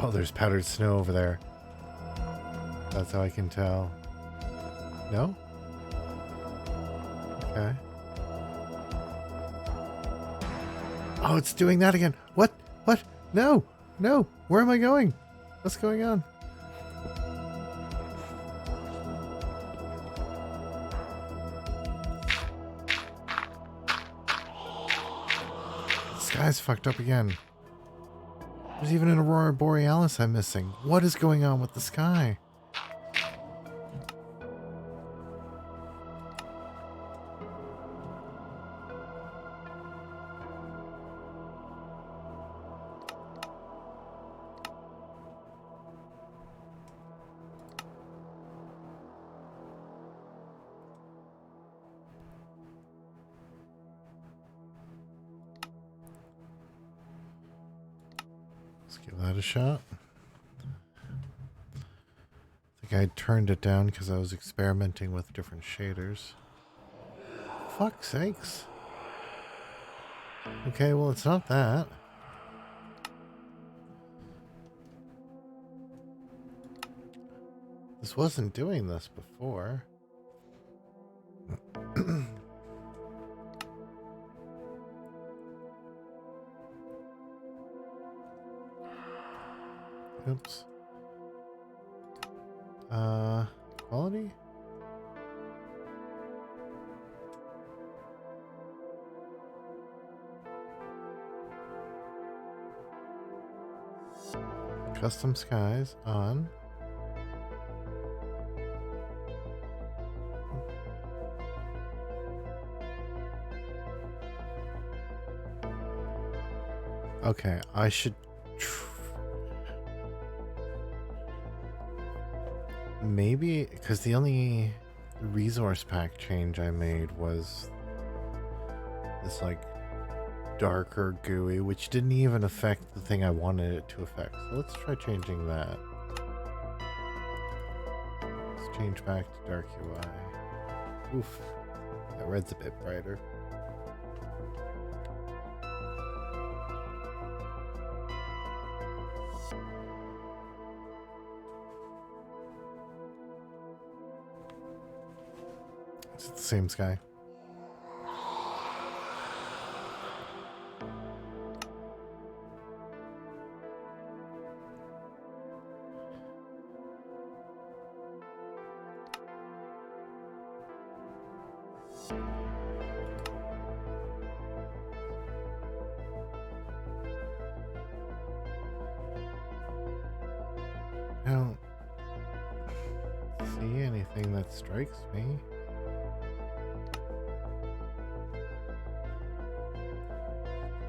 Oh, there's powdered snow over there. That's how I can tell. No? Okay. Oh, it's doing that again. What? What? No! No! Where am I going? What's going on? The sky's fucked up again. There's even an Aurora Borealis I'm missing. What is going on with the sky? Let's give that a shot. I think I turned it down because I was experimenting with different shaders. Fuck's sakes. Okay, well, it's not that. This wasn't doing this before. Oops. Quality? Custom skies on. Okay, I should maybe, because the only resource pack change I made was this like darker gooey, which didn't even affect the thing I wanted it to affect. So let's try changing that. Let's change back to dark UI. Oof, that red's a bit brighter. same sky. I don't see anything that strikes me.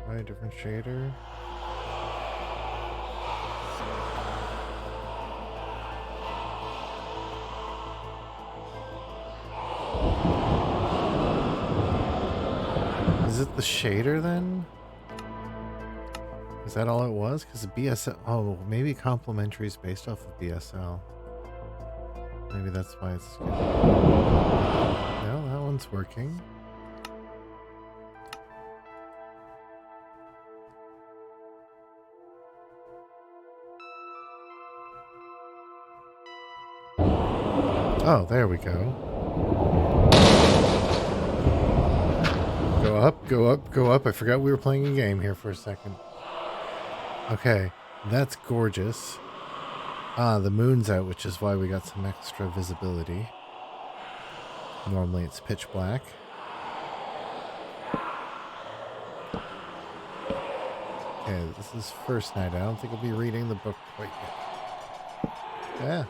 Try a different shader. Is it the shader then? Is that all it was? Because the BSL... Oh, maybe complementary is based off of BSL. Maybe that's why it's... No, that one's working. Oh, there we go. Go up, go up, go up. I forgot we were playing a game here for a second. Okay, that's gorgeous. Ah, the moon's out, which is why we got some extra visibility. Normally it's pitch black. Okay, this is first night. I don't think I'll be reading the book quite yet. Yeah.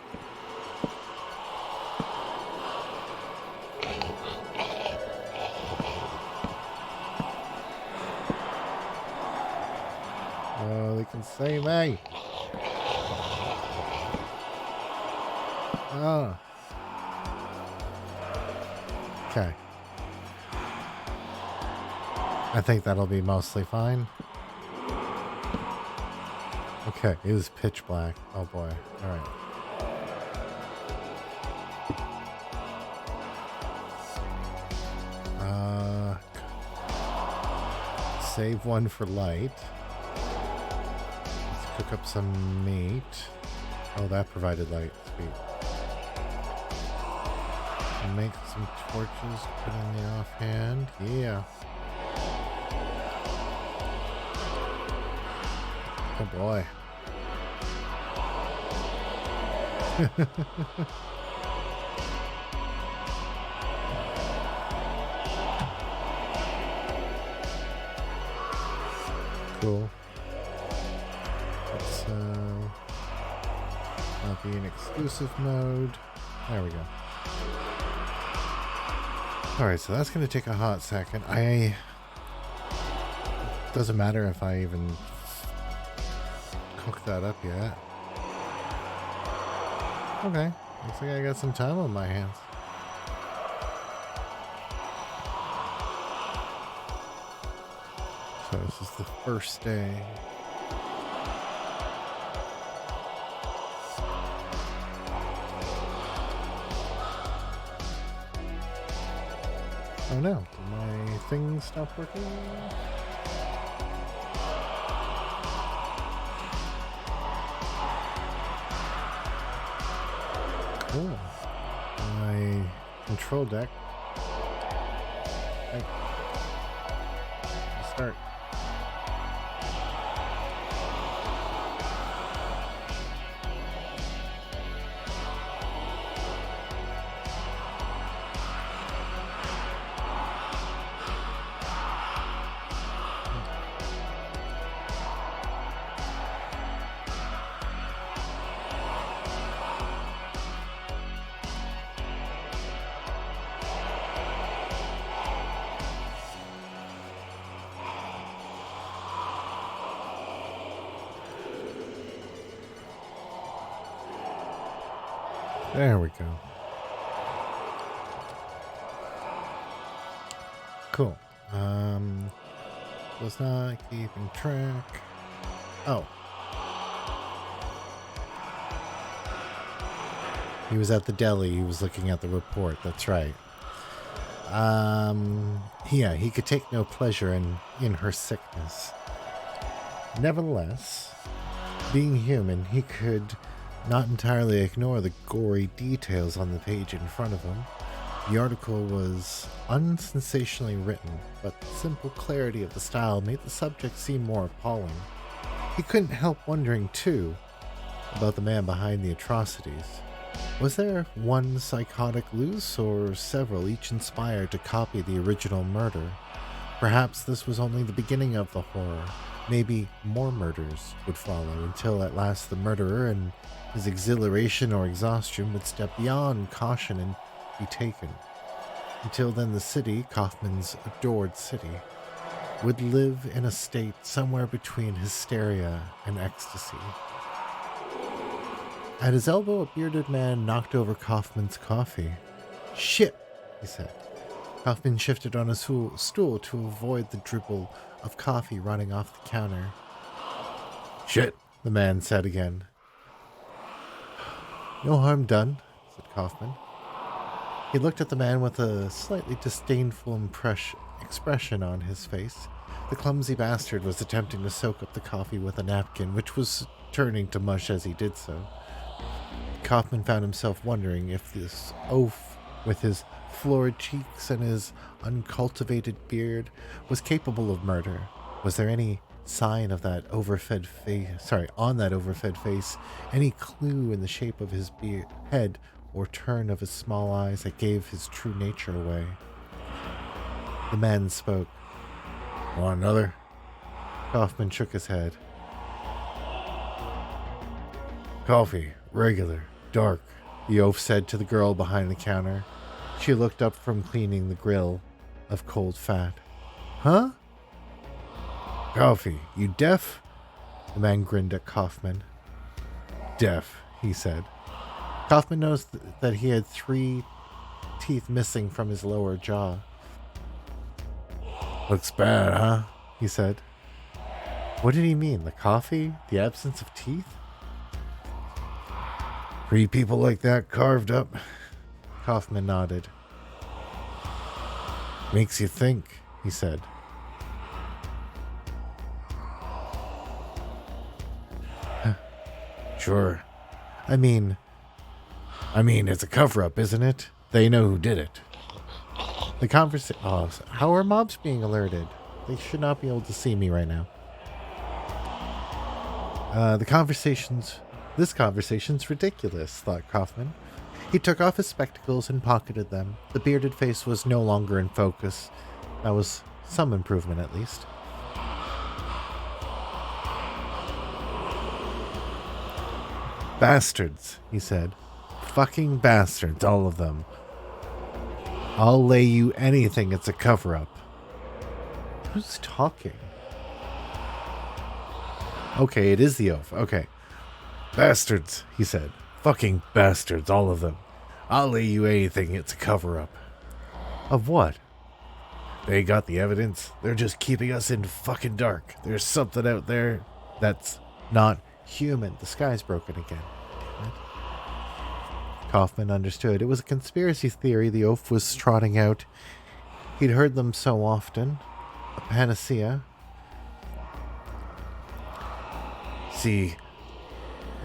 Oh, they can see me. Oh. Okay. I think that'll be mostly fine. Okay, it was pitch black. Oh boy. Alright. Save one for light. Let's cook up some meat. Oh, that provided light. Sweet. Make some torches, put in the offhand. Yeah. Oh boy. Cool. Let's not be in exclusive mode. There we go. Alright, so that's going to take a hot second. Doesn't matter if I even cook that up yet. Okay, looks like I got some time on my hands. So this is the first day. Oh no, did my thing stop working? Cool. My control deck. Hey. Start. There we go. Cool. Was not keeping track. Oh. He was at the deli. He was looking at the report. That's right. Yeah, he could take no pleasure in her sickness. Nevertheless, being human, he could not entirely ignore the gory details on the page in front of him. The article was unsensationally written, but the simple clarity of the style made the subject seem more appalling. He couldn't help wondering, too, about the man behind the atrocities. Was there one psychotic loose, or several, each inspired to copy the original murder? Perhaps this was only the beginning of the horror. Maybe more murders would follow, until at last the murderer, in his exhilaration or exhaustion, would step beyond caution and be taken. Until then, the city, Kaufman's adored city, would live in a state somewhere between hysteria and ecstasy. At his elbow, a bearded man knocked over Kaufman's coffee. "Shit," he said. Kaufman shifted on his stool to avoid the dribble of coffee running off the counter. "Shit," the man said again. "No harm done," said Kaufman. He looked at the man with a slightly disdainful expression on his face. The clumsy bastard was attempting to soak up the coffee with a napkin, which was turning to mush as he did so. Kaufman found himself wondering if this oaf, with his florid cheeks and his uncultivated beard, was capable of murder. Was there any sign of that overfed face, on that overfed face, any clue in the shape of his head or turn of his small eyes that gave his true nature away? The man spoke. "Want another?" Kaufman shook his head. "Coffee, regular, dark," the oaf said to the girl behind the counter. She looked up from cleaning the grill of cold fat. "Huh?" "Coffee, you deaf?" The man grinned at Kaufman. "Deaf," he said. Kaufman noticed that he had 3 teeth missing from his lower jaw. "Looks bad, huh?" he said. What did he mean? The coffee? The absence of teeth? 3 people like that carved up. Kaufman nodded. "Makes you think," he said. "Sure. I mean, it's a cover-up, isn't it? They know who did it." The conversation... Oh, how are mobs being alerted? They should not be able to see me right now. This conversation's ridiculous, thought Kaufman. He took off his spectacles and pocketed them. The bearded face was no longer in focus. That was some improvement, at least. "Bastards," he said. "Fucking bastards, all of them. I'll lay you anything it's a cover-up." Who's talking? Okay, it is the oaf. Okay. "Bastards," he said. "Fucking bastards, all of them. I'll lay you anything it's a cover-up." Of what? "They got the evidence. They're just keeping us in fucking dark. There's something out there that's not human." The sky's broken again. Damn it. Kaufman understood. It was a conspiracy theory the oaf was trotting out. He'd heard them so often. A panacea. "See,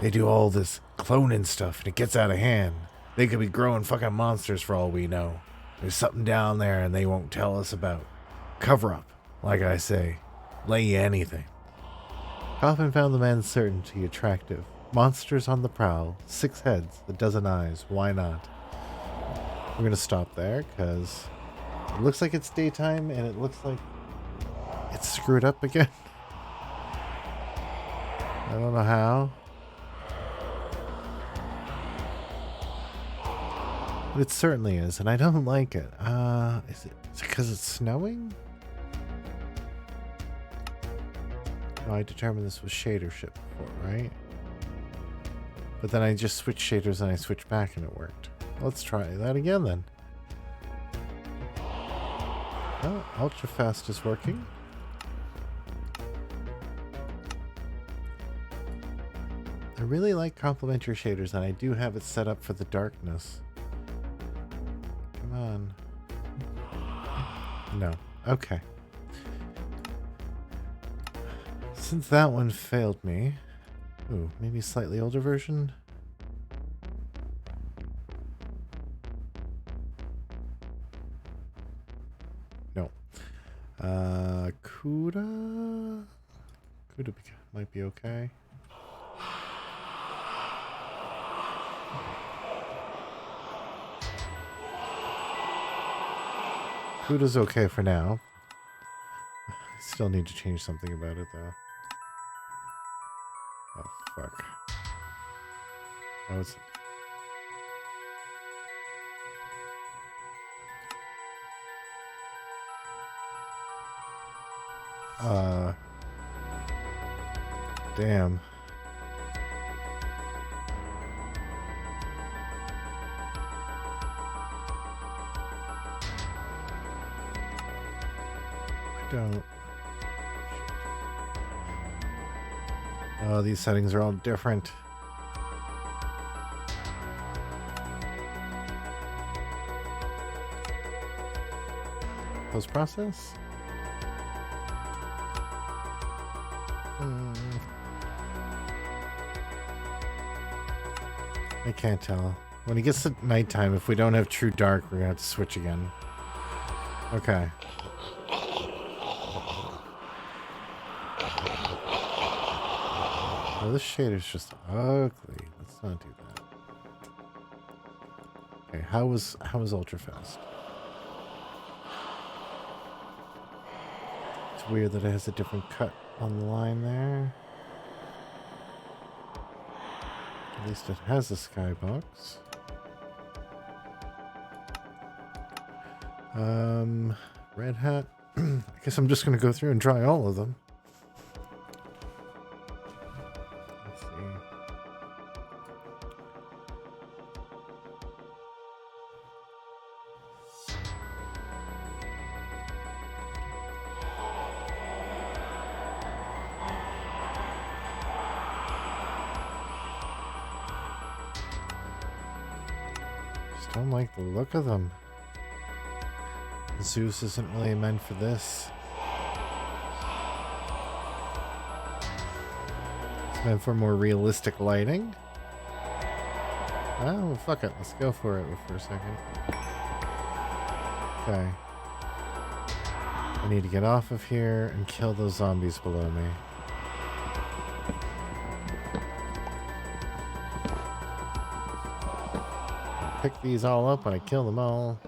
they do all this cloning stuff and it gets out of hand. They could be growing fucking monsters for all we know. There's something down there and they won't tell us about. Cover up, like I say. Lay you anything." Kaufman found the man's certainty attractive. Monsters on the prowl, 6 heads, a dozen eyes. Why not? We're going to stop there because it looks like it's daytime and it looks like it's screwed up again. I don't know how. But it certainly is, and I don't like it. Is it because it's snowing? No, I determined this was shader ship before, right? But then I just switched shaders and I switched back and it worked. Let's try that again then. Oh, ultra fast is working. I really like complementary shaders and I do have it set up for the darkness. Come on. No. Okay. Since that one failed me... Ooh, maybe a slightly older version? No. Kuda? Kuda might be okay. Kuda's okay for now. I still need to change something about it, though. Oh, fuck. Oh, it's... Damn. I don't... Oh, these settings are all different. Post-process? I can't tell. When it gets to nighttime, if we don't have true dark, we're gonna have to switch again. Okay. Oh, this shader's just ugly. Let's not do that. Okay, how was Ultrafast? It's weird that it has a different cut on the line there. At least it has a skybox. Red hat. I guess I'm just gonna go through and try all of them. Let's see. Just don't like the look of them. Zeus isn't really meant for this. It's meant for more realistic lighting. Oh, fuck it. Let's go for it for a second. Okay. I need to get off of here and kill those zombies below me. I pick these all up and I kill them all.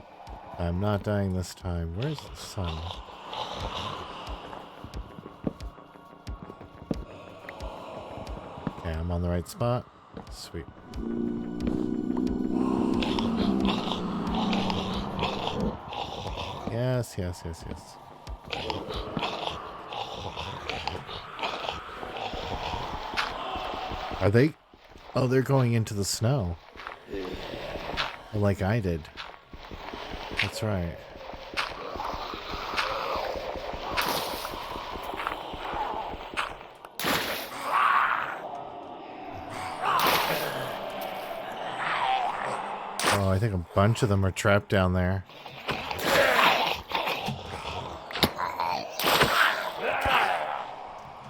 I'm not dying this time. Where's the sun? Okay, I'm on the right spot. Sweet. Yes, yes, yes, yes. Are they? Oh, they're going into the snow. Like I did. That's right. Oh, I think a bunch of them are trapped down there.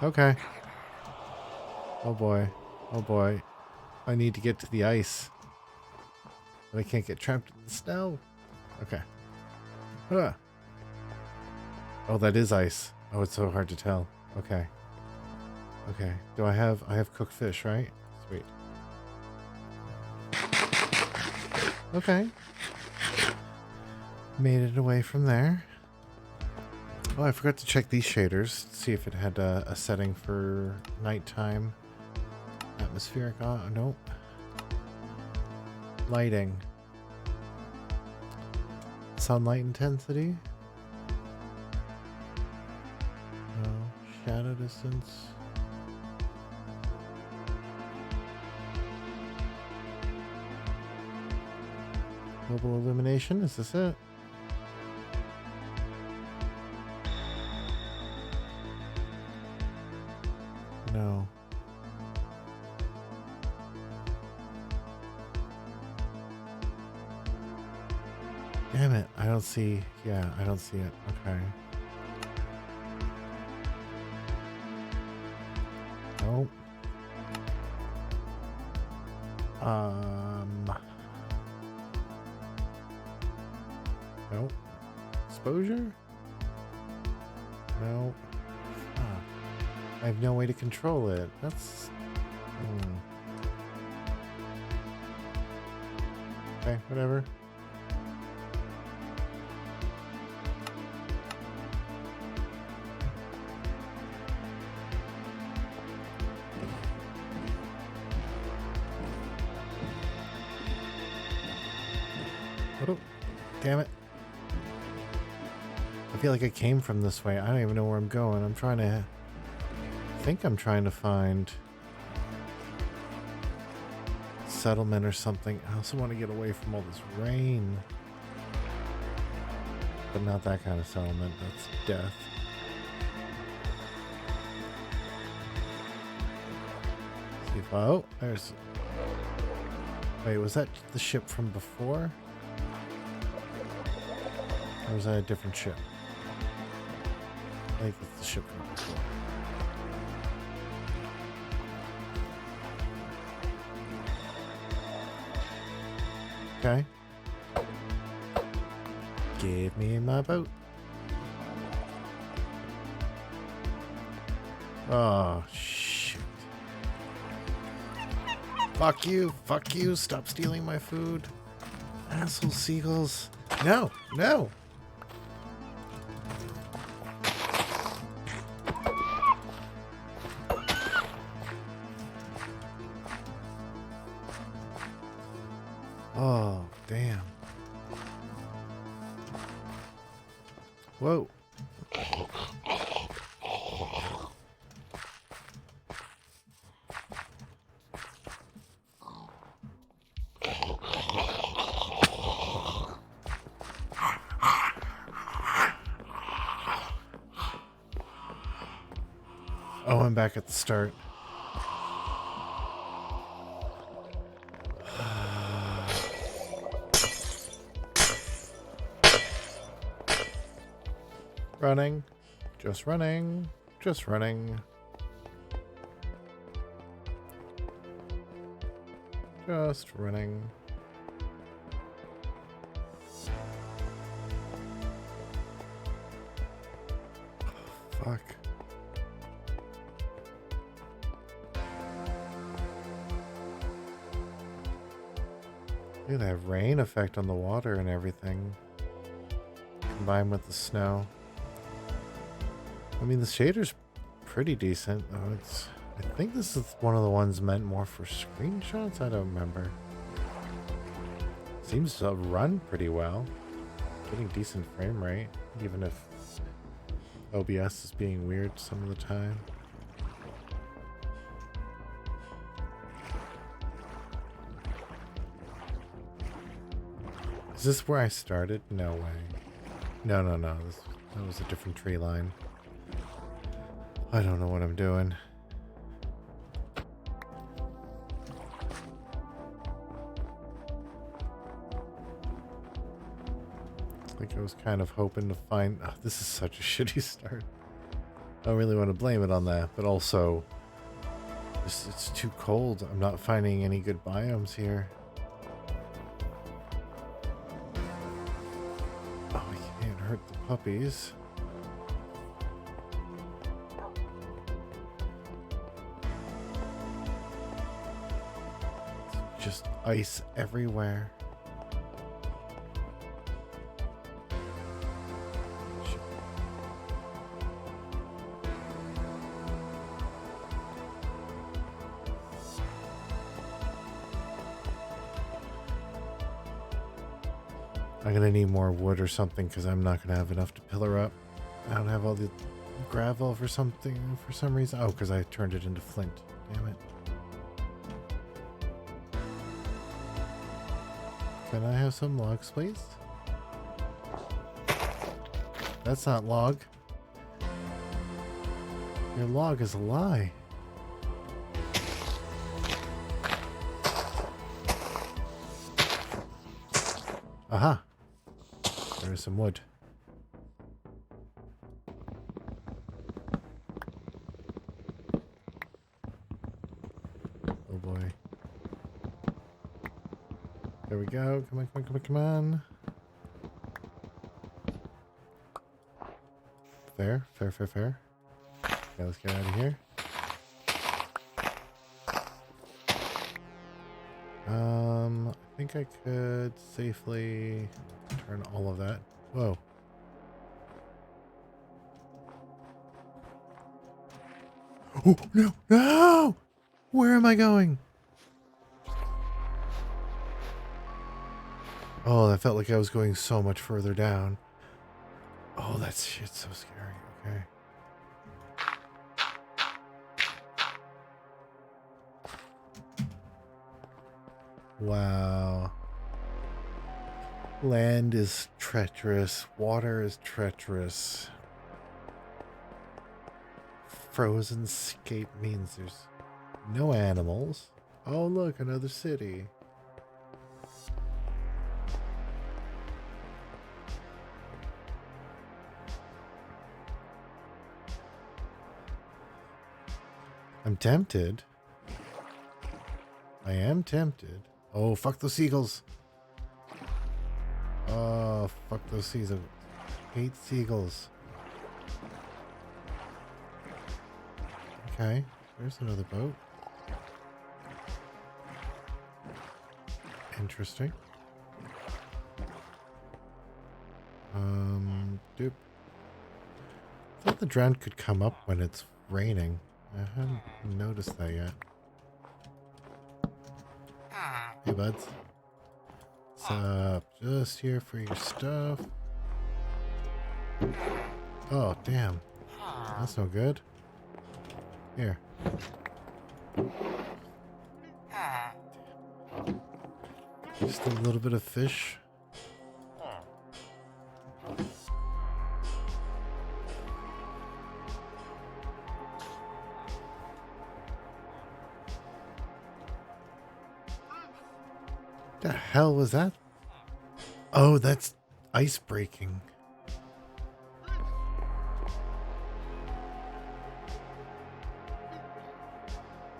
Okay. Oh boy. Oh boy. I need to get to the ice. But I can't get trapped in the snow. Okay. Ah. Oh, that is ice. Oh, it's so hard to tell. Okay. Okay. Do I have cooked fish, right? Sweet. Okay. Made it away from there. Oh, I forgot to check these shaders. See if it had a setting for nighttime. Atmospheric. Oh, nope. Lighting. Sunlight intensity. No. Shadow distance. Global illumination. Is this it? No. Damn it, I don't see, yeah, I don't see it, okay. Nope. Nope. Exposure? No. Ah, I have no way to control it. That's... Okay, whatever. Oh, damn it. I feel like I came from this way. I don't even know where I'm going. I'm trying to... I think I'm trying to find... settlement or something. I also want to get away from all this rain. But not that kind of settlement. That's death. See if oh, there's... Wait, was that the ship from before? Or was that a different ship? I think it's the ship from before. Okay. Give me my boat. Oh, shit. Fuck you. Fuck you. Stop stealing my food. Asshole seagulls. No. No. Oh, damn. Whoa. Oh, I'm back at the start. Running. Just running. Just running. Just running. Oh, fuck. Look at that rain effect on the water and everything. Combined with the snow. I mean, the shader's pretty decent. Oh, it's... I think this is one of the ones meant more for screenshots. I don't remember. Seems to run pretty well. Getting decent frame rate, even if OBS is being weird some of the time. Is this where I started? No way. No, no, no. That was a different tree line. I don't know what I'm doing. Like I was kind of hoping to find... Oh, this is such a shitty start. I don't really want to blame it on that, but also... It's too cold. I'm not finding any good biomes here. Oh, I can't hurt the puppies. It's just ice everywhere. I'm gonna need more wood or something because I'm not gonna have enough to pillar up. I don't have all the gravel for something for some reason. Oh, because I turned it into flint. Damn it. Can I have some logs, please? That's not log. Your log is a lie. Aha. There's some wood. Oh boy. There we go. Come on, come on, come on, come on. Fair. Okay, let's get out of here. I think I could safely turn all of that. Whoa. Oh, no! No! Where am I going? Oh, that felt like I was going so much further down. Oh, that shit's so scary. Okay. Wow. Land is treacherous. Water is treacherous. Frozen scape means there's no animals. Oh, look, another city. I'm tempted. I am tempted. Oh, fuck those seagulls. Oh, fuck those seagulls. Hate seagulls. Okay, there's another boat. Interesting. Doop. I thought the drown could come up when it's raining. I haven't noticed that yet. Hey, buds. What's up? Just here for your stuff. Oh, damn. That's no good. Here. Just a little bit of fish. The hell was that? Oh, that's ice breaking.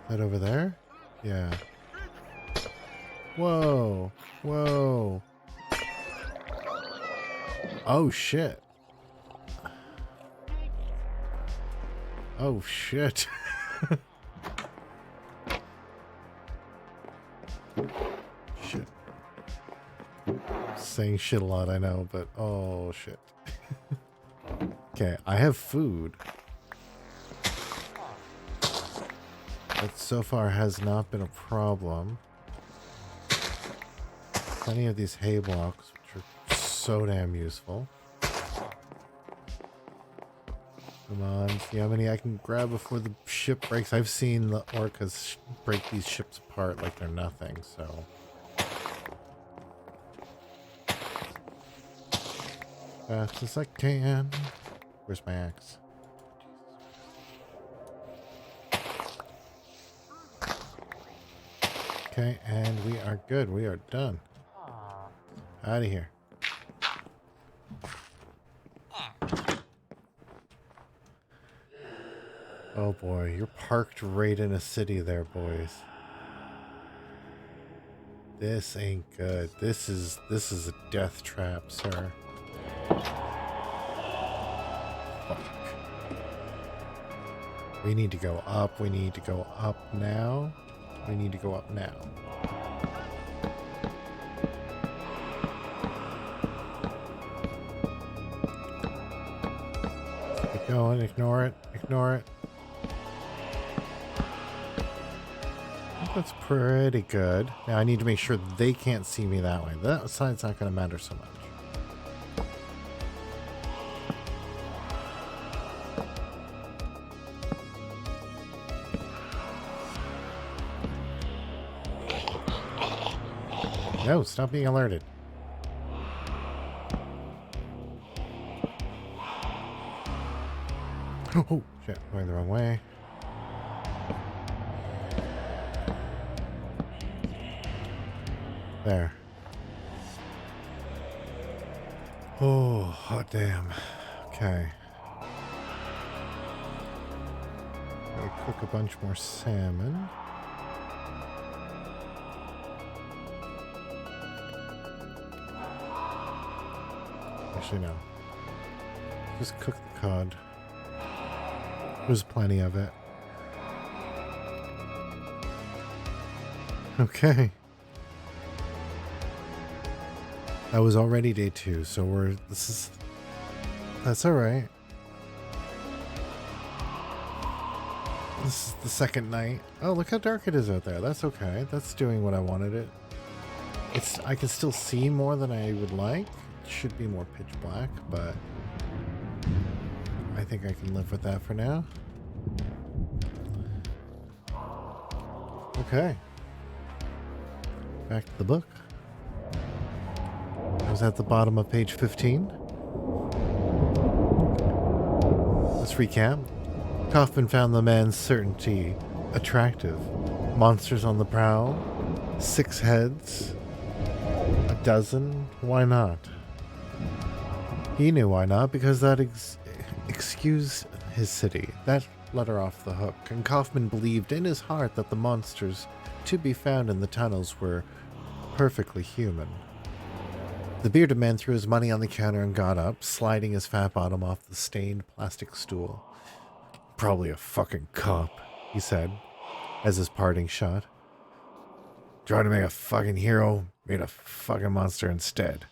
Is that over there? Yeah. Whoa. Whoa. Oh, shit. Oh, shit. Shit. Saying shit a lot, I know, but oh, shit. Okay, I have food. That so far has not been a problem. Plenty of these hay blocks, which are so damn useful. Come on, see how many I can grab before the ship breaks. I've seen the orcas break these ships apart like they're nothing, so. Fast as I can. Where's my axe? Okay, and we are good. We are done. Out of here. Oh boy, you're parked right in a city there, boys. This ain't good. This is a death trap, sir. Fuck. We need to go up. We need to go up now. We need to go up now. Keep going. Ignore it. Ignore it. That's pretty good. Now I need to make sure they can't see me that way. That side's not going to matter so much. No, stop being alerted. Oh, shit. Going the wrong way. There. Oh, hot damn. Okay. Gotta cook a bunch more salmon. Actually, no. Just cook the cod. There's plenty of it. Okay. That was already day 2, so that's alright. This is the second night. Oh, look how dark it is out there. That's okay. That's doing what I wanted it. I can still see more than I would like. It should be more pitch black, but I think I can live with that for now. Okay. Back to the book. I was at the bottom of page 15. Let's recap. Kaufman found the man's certainty attractive. Monsters on the prowl. 6 heads. A dozen. Why not? He knew why not, because that excused his city. That let her off the hook, and Kaufman believed in his heart that the monsters to be found in the tunnels were perfectly human. The bearded man threw his money on the counter and got up, sliding his fat bottom off the stained plastic stool. Probably a fucking cop, he said, as his parting shot. Trying to make a fucking hero, made a fucking monster instead.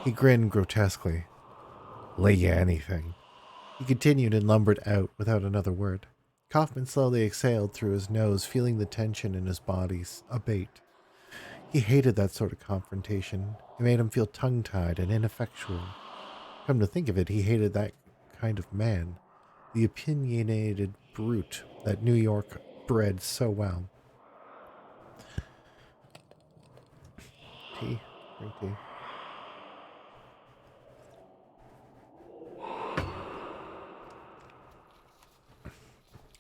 He grinned grotesquely. Lay you anything. He continued and lumbered out without another word. Kaufman slowly exhaled through his nose, feeling the tension in his body abate. He hated that sort of confrontation. It made him feel tongue-tied and ineffectual. Come to think of it, he hated that kind of man. The opinionated brute that New York bred so well. Tea. Drink tea.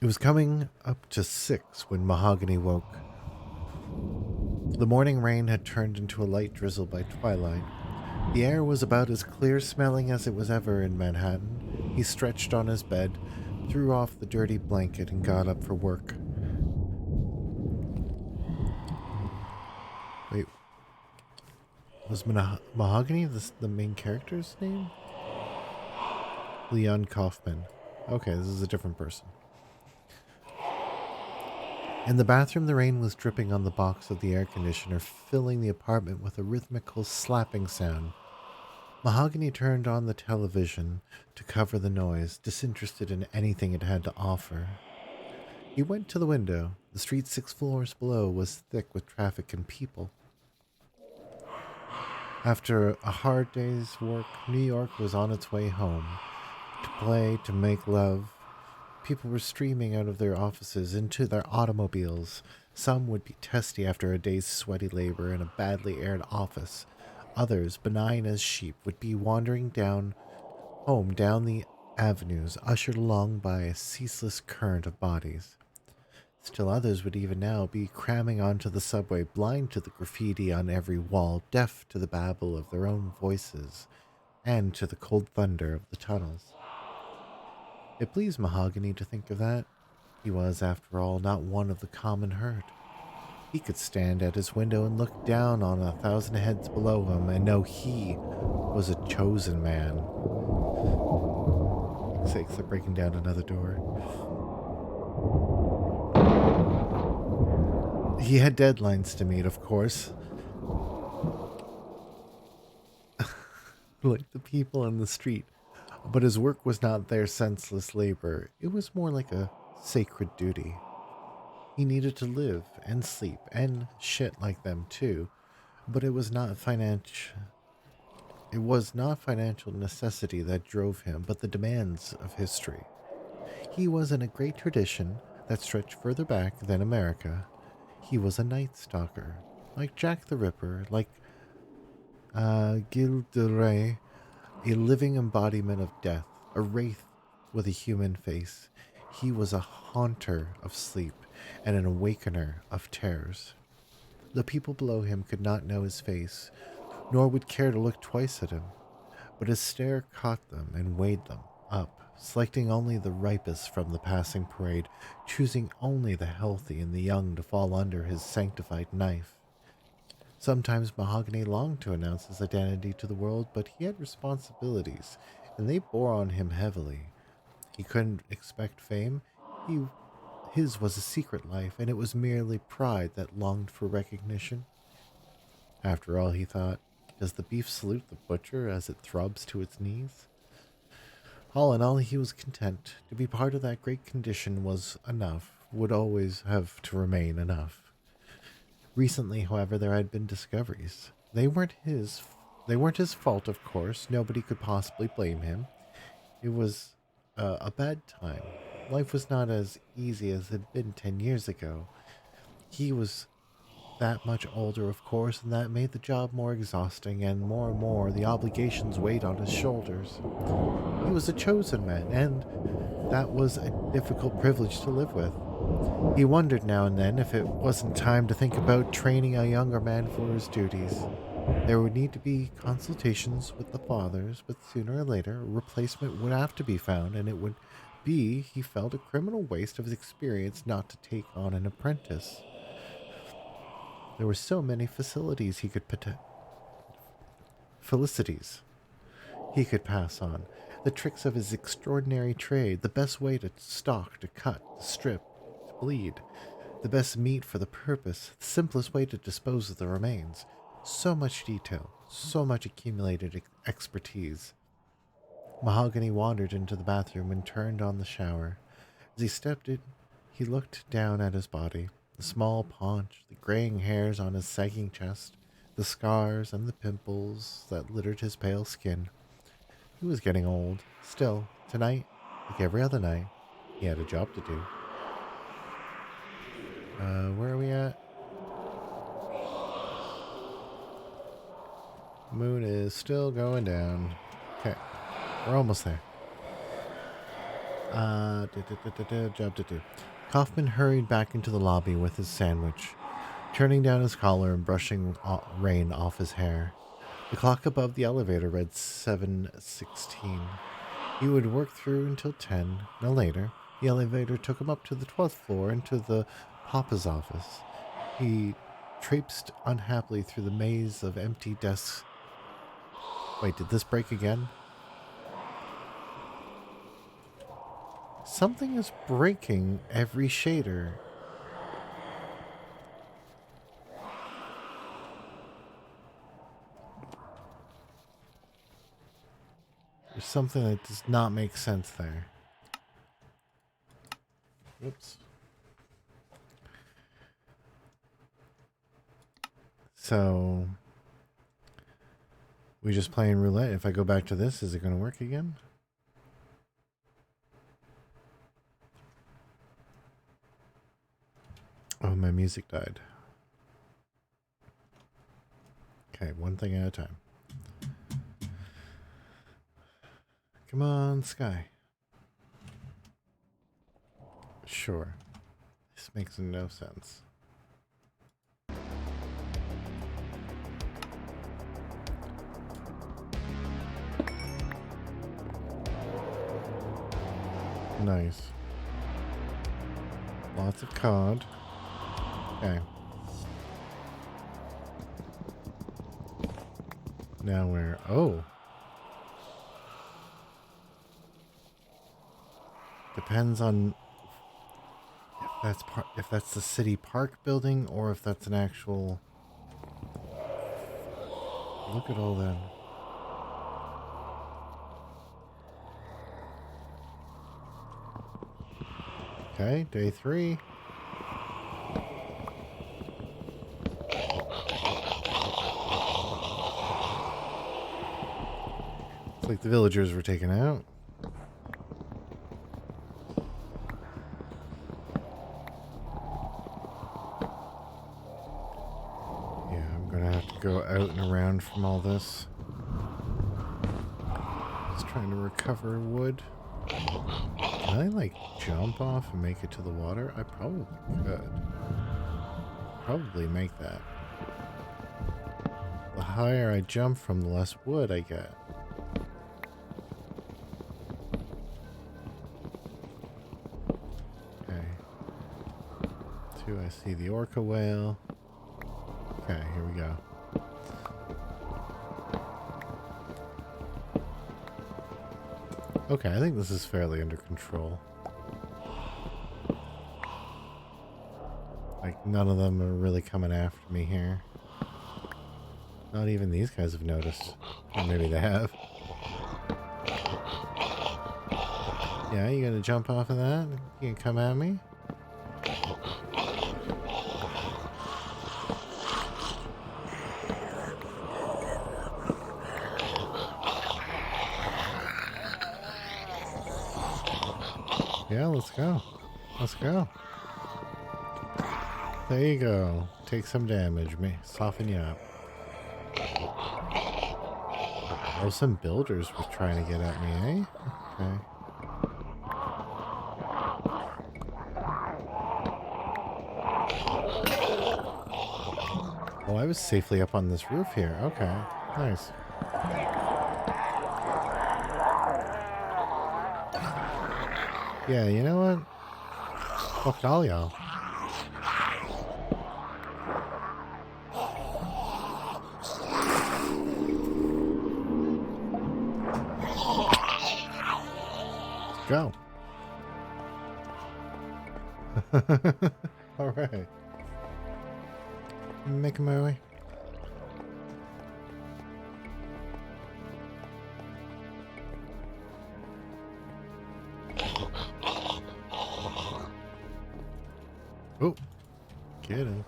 It was coming up to 6 when Mahogany woke. The morning rain had turned into a light drizzle by twilight. The air was about as clear-smelling as it was ever in Manhattan. He stretched on his bed, threw off the dirty blanket, and got up for work. Wait. Was Mahogany the main character's name? Leon Kaufman. Okay, this is a different person. In the bathroom, the rain was dripping on the box of the air conditioner, filling the apartment with a rhythmical slapping sound. Mahogany turned on the television to cover the noise, disinterested in anything it had to offer. He went to the window. The street 6 floors below was thick with traffic and people. After a hard day's work, New York was on its way home. To play, to make love. People were streaming out of their offices into their automobiles. Some would be testy after a day's sweaty labor in a badly aired office. Others, benign as sheep, would be wandering down the avenues, ushered along by a ceaseless current of bodies. Still others would even now be cramming onto the subway, blind to the graffiti on every wall, deaf to the babble of their own voices, and to the cold thunder of the tunnels. It pleased Mahogany to think of that. He was, after all, not one of the common herd. He could stand at his window and look down on 1,000 heads below him and know he was a chosen man. For sakes, they're breaking down another door. He had deadlines to meet, of course. Like the people in the street. But his work was not their senseless labor. It was more like a sacred duty. He needed to live and sleep and shit like them too, but it was not financial necessity that drove him, but the demands of history. He was in a great tradition that stretched further back than America. He was a night stalker, like Jack the Ripper, like Gilles de Rais, a living embodiment of death, a wraith with a human face. He was a haunter of sleep and an awakener of terrors. The people below him could not know his face, nor would care to look twice at him, but his stare caught them and weighed them up, selecting only the ripest from the passing parade, choosing only the healthy and the young to fall under his sanctified knife. Sometimes Mahogany longed to announce his identity to the world, but he had responsibilities, and they bore on him heavily. He couldn't expect fame. He, his was a secret life, and it was merely pride that longed for recognition. After all, he thought, does the beef salute the butcher as it throbs to its knees? All in all, he was content. To be part of that great condition was enough, would always have to remain enough. Recently, however, there had been discoveries. They weren't his fault, of course. Nobody could possibly blame him. It was a bad time. Life was not as easy as it had been 10 years ago. He was that much older, of course, and that made the job more exhausting, and more the obligations weighed on his shoulders. He was a chosen man, and that was a difficult privilege to live with. He wondered now and then if it wasn't time to think about training a younger man for his duties. There would need to be consultations with the fathers, but sooner or later a replacement would have to be found, and it would be, he felt, a criminal waste of his experience not to take on an apprentice. There were so many felicities he could pass on. The tricks of his extraordinary trade, the best way to stalk, to cut, to strip, to bleed, the best meat for the purpose, the simplest way to dispose of the remains. So much detail, so much accumulated expertise. Mahogany wandered into the bathroom and turned on the shower. As he stepped in, he looked down at his body, the small paunch, the graying hairs on his sagging chest, the scars and the pimples that littered his pale skin. He was getting old. Still, tonight, like every other night, he had a job to do. Where are we at? Moon is still going down. Okay, we're almost there. Job to do. Kaufman hurried back into the lobby with his sandwich, turning down his collar and brushing rain off his hair. The clock above the elevator read 7:16. He would work through until 10, no later. The elevator took him up to the 12th floor into the Papa's office. He traipsed unhappily through the maze of empty desks. Wait, did this break again? Something is breaking every shader. There's something that does not make sense there. Whoops. So, we just playing roulette. If I go back to this, is it going to work again? Oh, my music died. Okay, one thing at a time. Come on, Sky. Sure. This makes no sense. Nice. Lots of cod. Okay. Now we're... Oh. Depends on if that's the city park building or if that's an actual... Look at all them. Okay, day 3. Looks like the villagers were taken out. Yeah, I'm gonna have to go out and around from all this. Just trying to recover wood. Can I, like, jump off and make it to the water? I probably could. Probably make that. The higher I jump from, the less wood I get. Okay. 2, I see the orca whale. Okay, here we go. Okay, I think this is fairly under control. Like, none of them are really coming after me here. Not even these guys have noticed. Or maybe they have. Yeah, you gonna jump off of that? You gonna come at me? Yeah, let's go. Let's go. There you go. Take some damage. Soften you up. Oh, some builders were trying to get at me, eh? Okay. Oh, I was safely up on this roof here. Okay. Nice. Yeah, you know what? Fuck all y'all. Go. Alright. Making my way. Oh. Get him.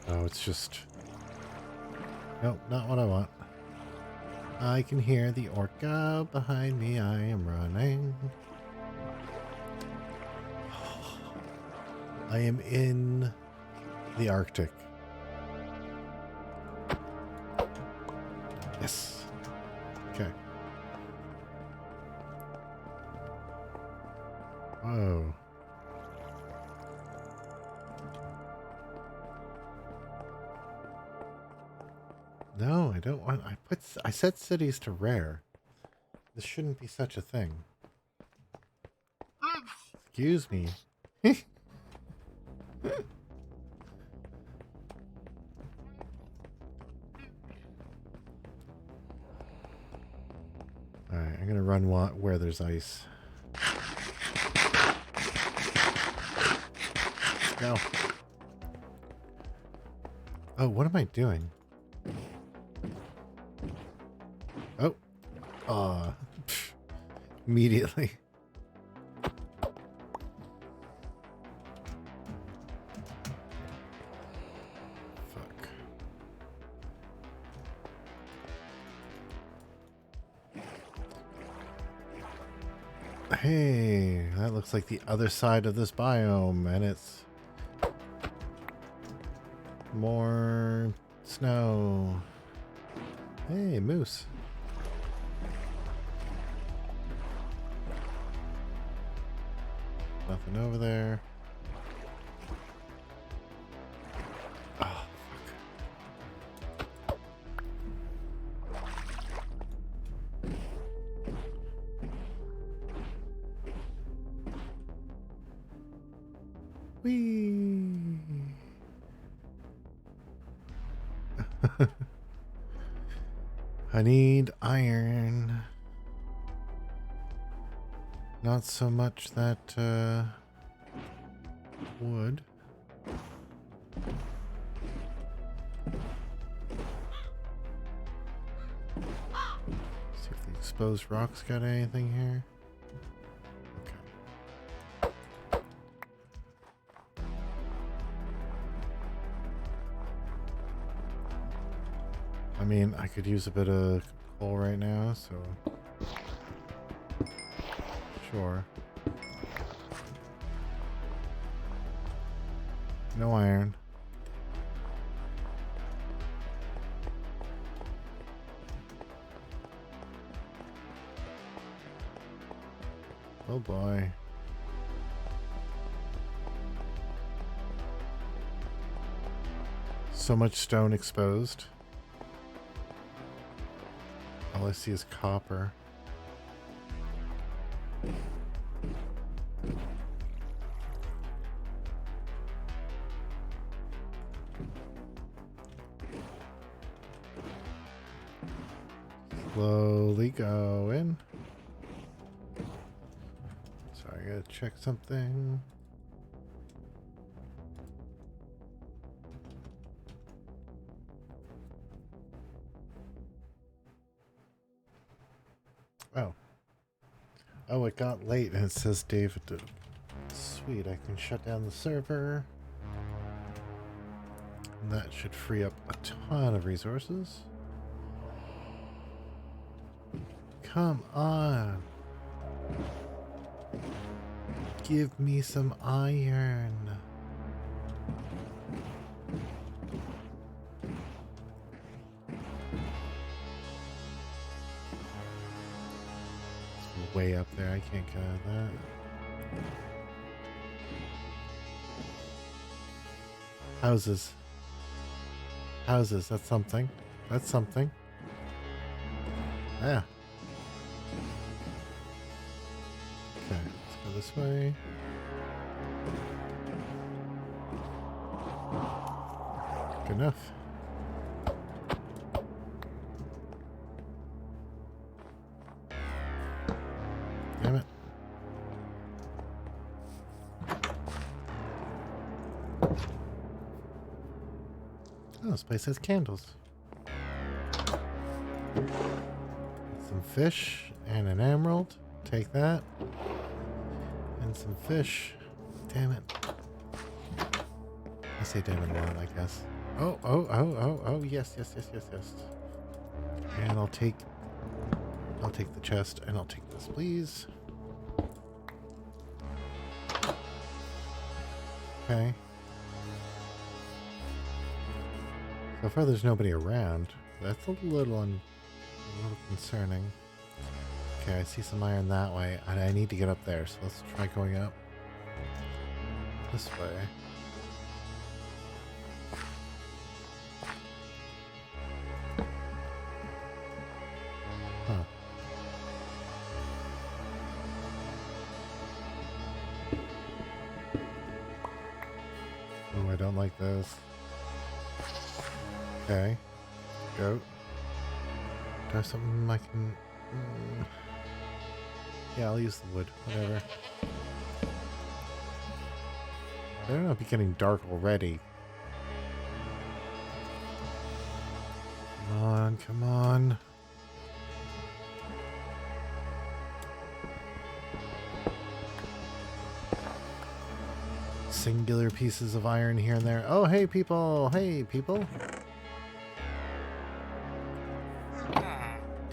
Oh, it's just... Nope, not what I want. I can hear the orca behind me. I am running. I am in the Arctic. Yes. Okay. Whoa. No, I don't want... I set cities to rare. This shouldn't be such a thing. Excuse me. Alright, I'm gonna run where there's ice. Let's go. Oh, what am I doing? Oh. Immediately. Fuck. Hey, that looks like the other side of this biome, and it's more snow. Hey, moose. Nothing over there. Oh, fuck. Whee! I need iron. Not so much that wood. See if the exposed rocks got anything here. Okay. I mean, I could use a bit of coal right now, so sure. No iron. Oh boy. So much stone exposed. All I see is copper. Slowly going. Sorry, I gotta check something. Oh. Oh, it got late and it says David did. Sweet, I can shut down the server. And that should free up a ton of resources. Come on. Give me some iron. It's way up there. I can't get out of that. Houses. Houses. That's something. That's something. Yeah. Okay, let's go this way. Good enough. Damn it. Oh, this place has candles. Some fish and an emerald. Take that. And some fish. Damn it. I say damn it a lot, I guess. Oh, yes. And I'll take the chest and I'll take this, please. Okay. So far there's nobody around. That's a little concerning. Okay, I see some iron that way, and I need to get up there, so let's try going up this way. Huh. Oh, I don't like this. Okay. Go. Do I have something I can... Yeah, I'll use the wood. Whatever. Better not be getting dark already. Come on, come on. Singular pieces of iron here and there. Oh, hey, people. Hey, people.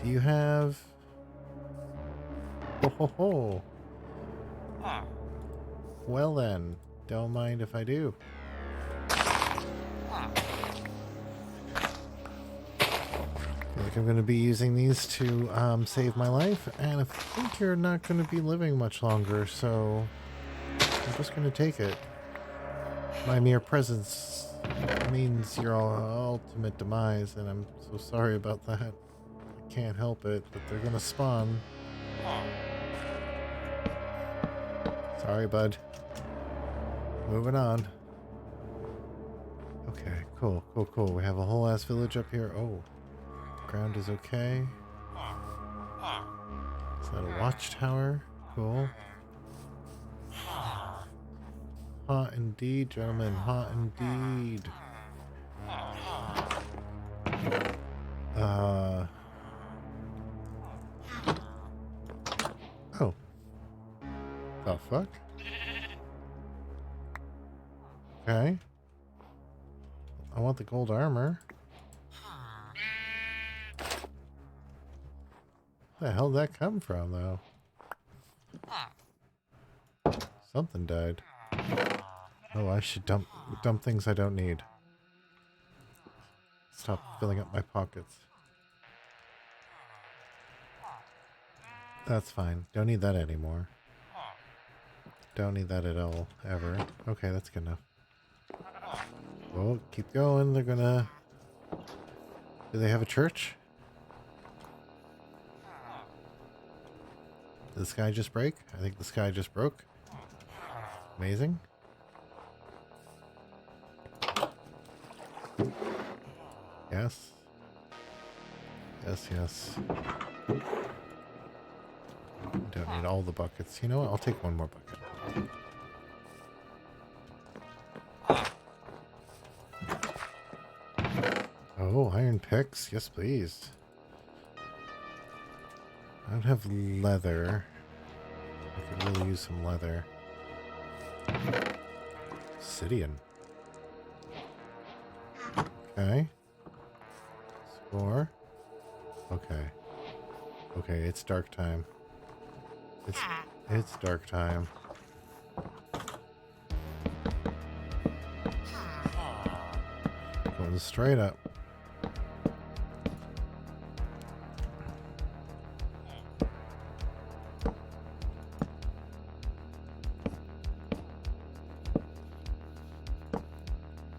Do you have... Ho ho ho. Well then, don't mind if I do. Like I'm going to be using these to save my life, and I think you're not going to be living much longer, so I'm just going to take it. My mere presence means your ultimate demise, and I'm so sorry about that. I can't help it, but they're going to spawn. Sorry, bud. Moving on. Okay, cool. We have a whole ass village up here. Oh, ground is okay. Is that a watchtower? Cool. Hot indeed, gentlemen. Hot indeed. Oh. The fuck? Okay. I want the gold armor. Where the hell did that come from, though? Something died. Oh, I should dump things I don't need. Stop filling up my pockets. That's fine. Don't need that anymore. Don't need that at all, ever. Okay, that's good enough. Well, keep going. They're gonna... Do they have a church? Did the sky just break? I think the sky just broke. Amazing. Yes. Yes, yes. Don't need all the buckets. You know what? I'll take one more bucket. Oh, iron picks. Yes, please. I don't have leather. I could really use some leather. Obsidian. Okay. Score. Okay. Okay, it's dark time. It's dark time. Going straight up.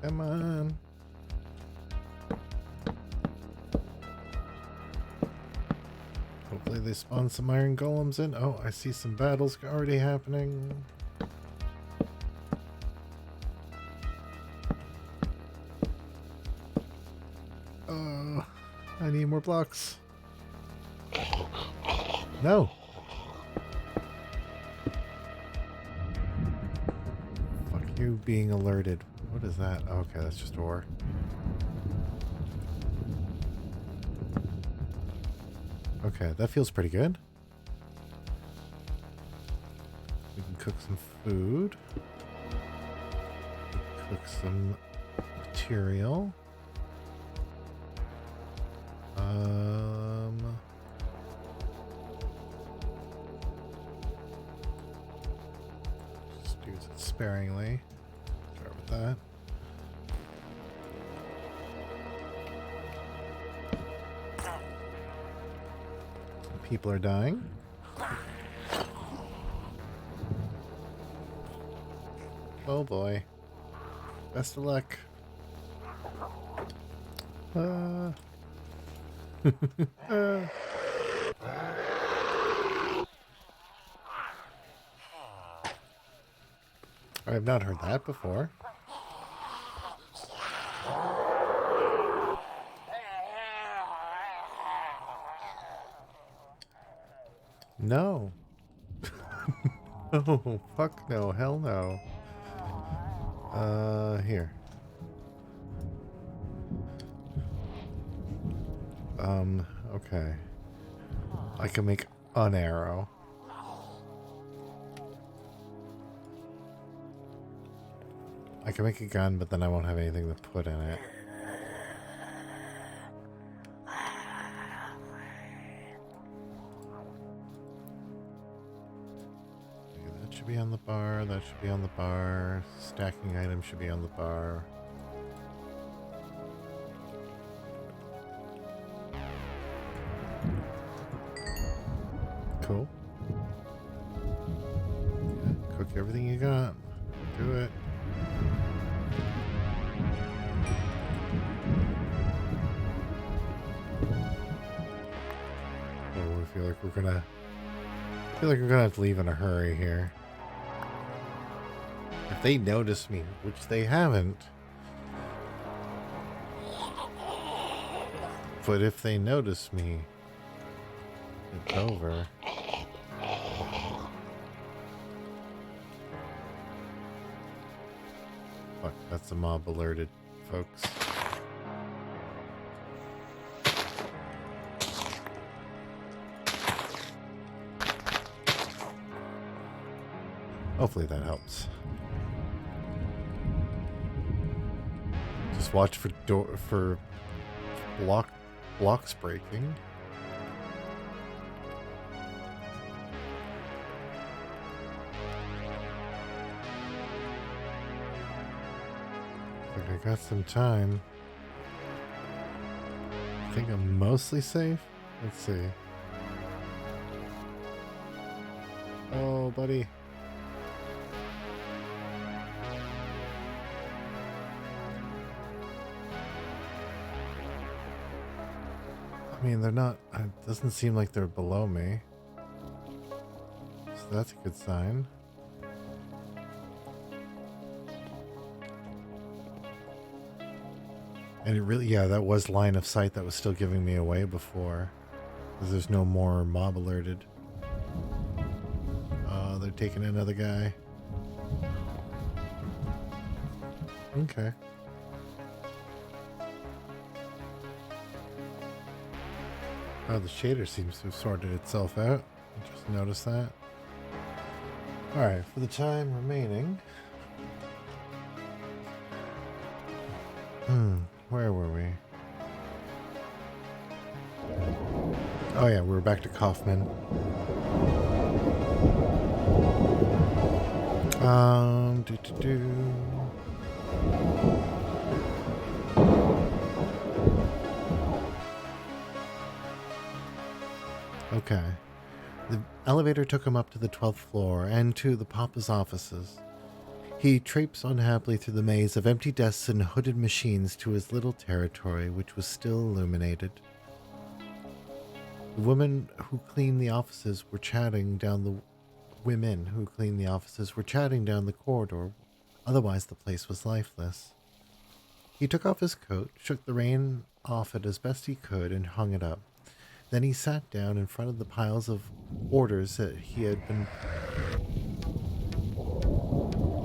Come on. Hopefully they spawn some iron golems in. Oh, I see some battles already happening. I need more blocks. No. Fuck you being alerted. What is that? Oh, okay, that's just ore. Okay, that feels pretty good. We can cook some food. Cook some material. Just use it sparingly. Start with that. People are dying. Oh boy. Best of luck. I have not heard that before. No. Oh, fuck no. Hell no. Here. Okay. I can make an arrow. I can make a gun, but then I won't have anything to put in it. Okay, that should be on the bar. That should be on the bar. Stacking item should be on the bar. Cool. Yeah, cook everything you got. Do it. Oh, I feel like we're gonna have to leave in a hurry here. If they notice me, which they haven't. But if they notice me, it's over. Fuck, that's a mob alerted, folks. Hopefully that helps. Just watch for blocks breaking. Like I got some time. I think I'm mostly safe. Let's see. Oh, buddy. I mean, they're not, it doesn't seem like they're below me. So that's a good sign. And it really, yeah, that was line of sight that was still giving me away before. Because there's no more mob alerted. They're taking another guy. Okay. Oh, the shader seems to have sorted itself out. I just noticed that. Alright, for the time remaining. Where were we? Oh yeah, we're back to Kaufman. Okay. The elevator took him up to the 12th floor and to the Papa's offices. He traipsed unhappily through the maze of empty desks and hooded machines to his little territory, which was still illuminated. The women who cleaned the offices were chatting down the corridor. Otherwise, the place was lifeless. He took off his coat, shook the rain off it as best he could, and hung it up. Then he sat down in front of the piles of orders that he had been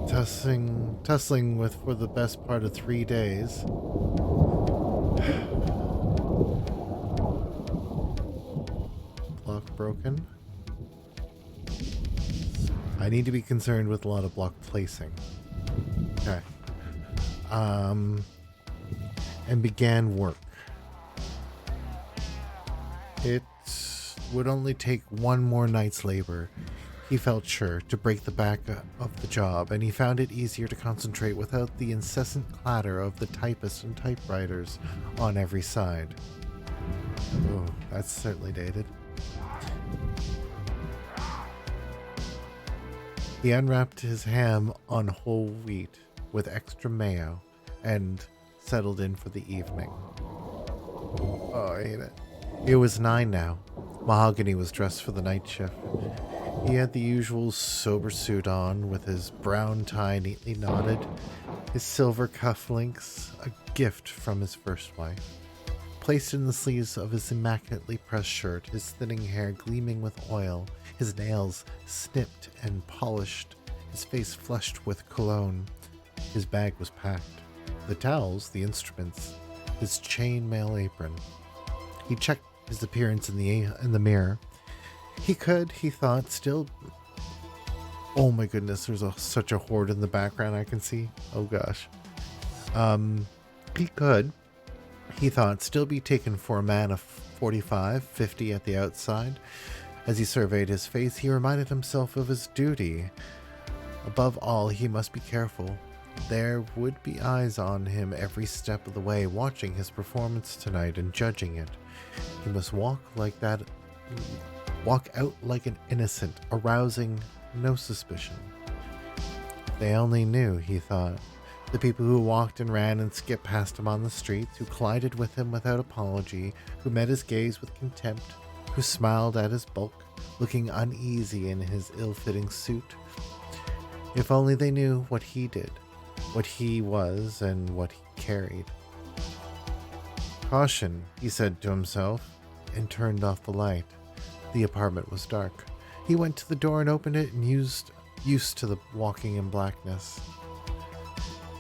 tussling with for the best part of 3 days. Block broken. I need to be concerned with a lot of block placing. Okay. And began work. It would only take one more night's labor, he felt sure, to break the back of the job, and he found it easier to concentrate without the incessant clatter of the typists and typewriters on every side. Oh, that's certainly dated. He unwrapped his ham on whole wheat with extra mayo and settled in for the evening. Oh, I hate it. It was 9 now. Mahogany was dressed for the night shift. He had the usual sober suit on, with his brown tie neatly knotted, his silver cufflinks, a gift from his first wife, placed in the sleeves of his immaculately pressed shirt, his thinning hair gleaming with oil, his nails snipped and polished, his face flushed with cologne. His bag was packed. The towels, the instruments, his chainmail apron. He checked his appearance in the mirror. He thought, still... Oh my goodness, there's such a horde in the background I can see. Oh gosh. He thought, still be taken for a man of 45, 50 at the outside. As he surveyed his face, he reminded himself of his duty. Above all, he must be careful. There would be eyes on him every step of the way, watching his performance tonight and judging it. He must walk out like an innocent, arousing no suspicion. If they only knew, he thought. The people who walked and ran and skipped past him on the streets, who collided with him without apology, who met his gaze with contempt, who smiled at his bulk, looking uneasy in his ill-fitting suit. If only they knew what he did, what he was, and what he carried. Caution, he said to himself, and turned off the light. The apartment was dark. He went to the door and opened it, and used to the walking in blackness.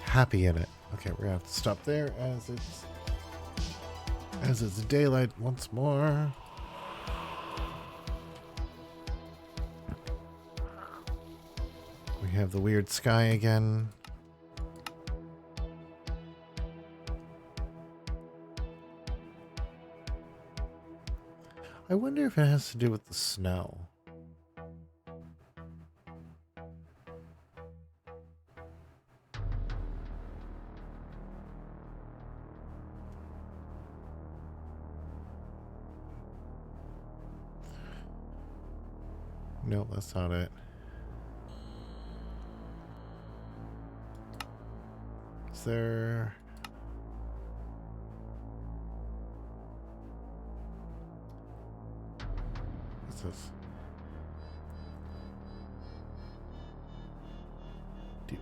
Happy in it. Okay, we're gonna have to stop there as it's daylight once more. We have the weird sky again. I wonder if it has to do with the snow. No, that's not it. Is there... What's this?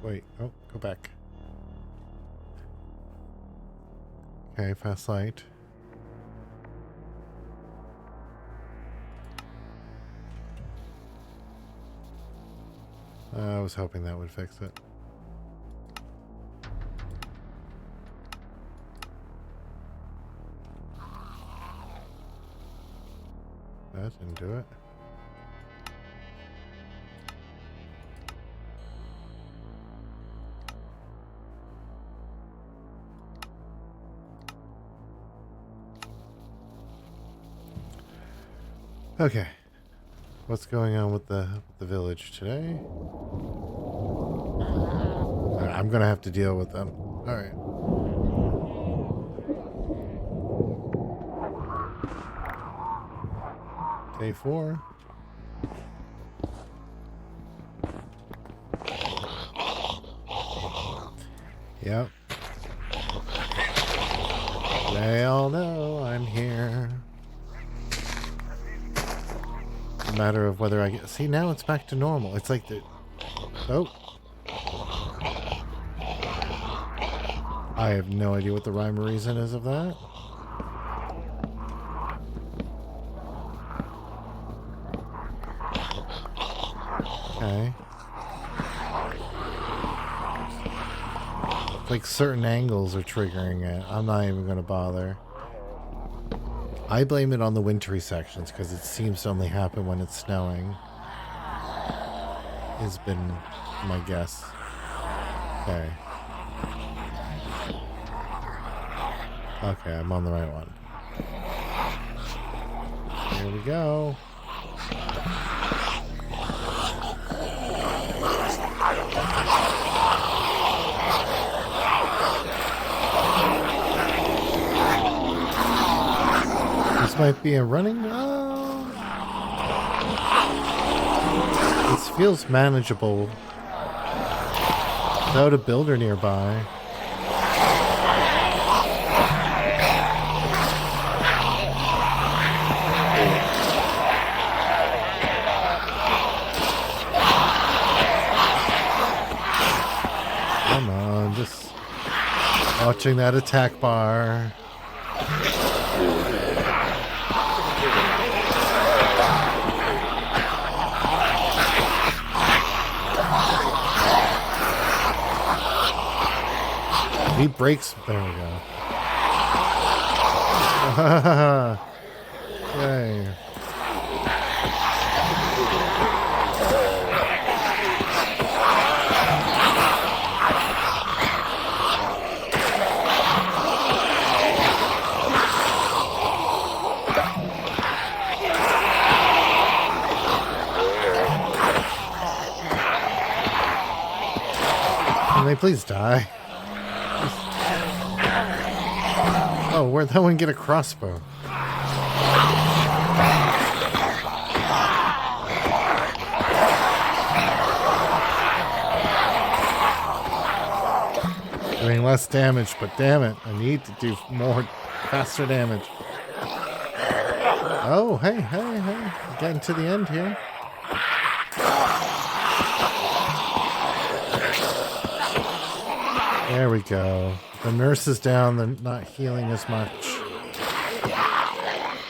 Wait, oh, go back. Okay, fast light. I was hoping that would fix it. That didn't do it. Okay. What's going on with the village today? I'm gonna have to deal with them. Alright. Day 4. Yep. They all know I'm here. It's a matter of whether I get... See, now it's back to normal. It's like the... Oh. I have no idea what the rhyme or reason is of that. Okay. It's like certain angles are triggering it. I'm not even going to bother. I blame it on the wintry sections because it seems to only happen when it's snowing. Has been my guess. Okay. Okay, I'm on the right one. Here we go. This might be a running... This feels manageable without a builder nearby. Come on, just watching that attack bar. He breaks. There we go. Yay. Can they please die? Oh, where'd that one get a crossbow? Doing less damage, but damn it, I need to do more, faster damage. Oh, hey, hey, hey, getting to the end here. There we go. The nurse is down, they're not healing as much.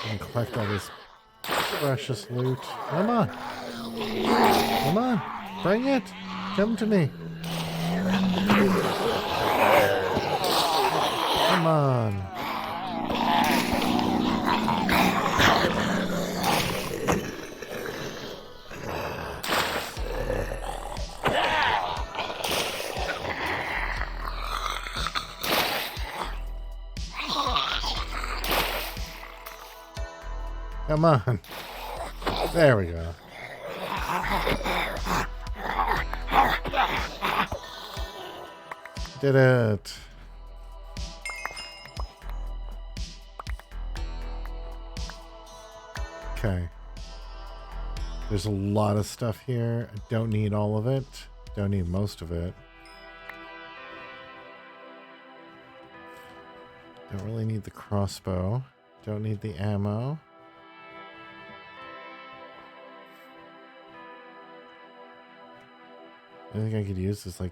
And collect all this precious loot. Come on. Come on. Bring it. Come to me. Come on. Come on. There we go. Did it. Okay. There's a lot of stuff here. I don't need all of it. Don't need most of it. Don't really need the crossbow. Don't need the ammo. I think I could use this, like,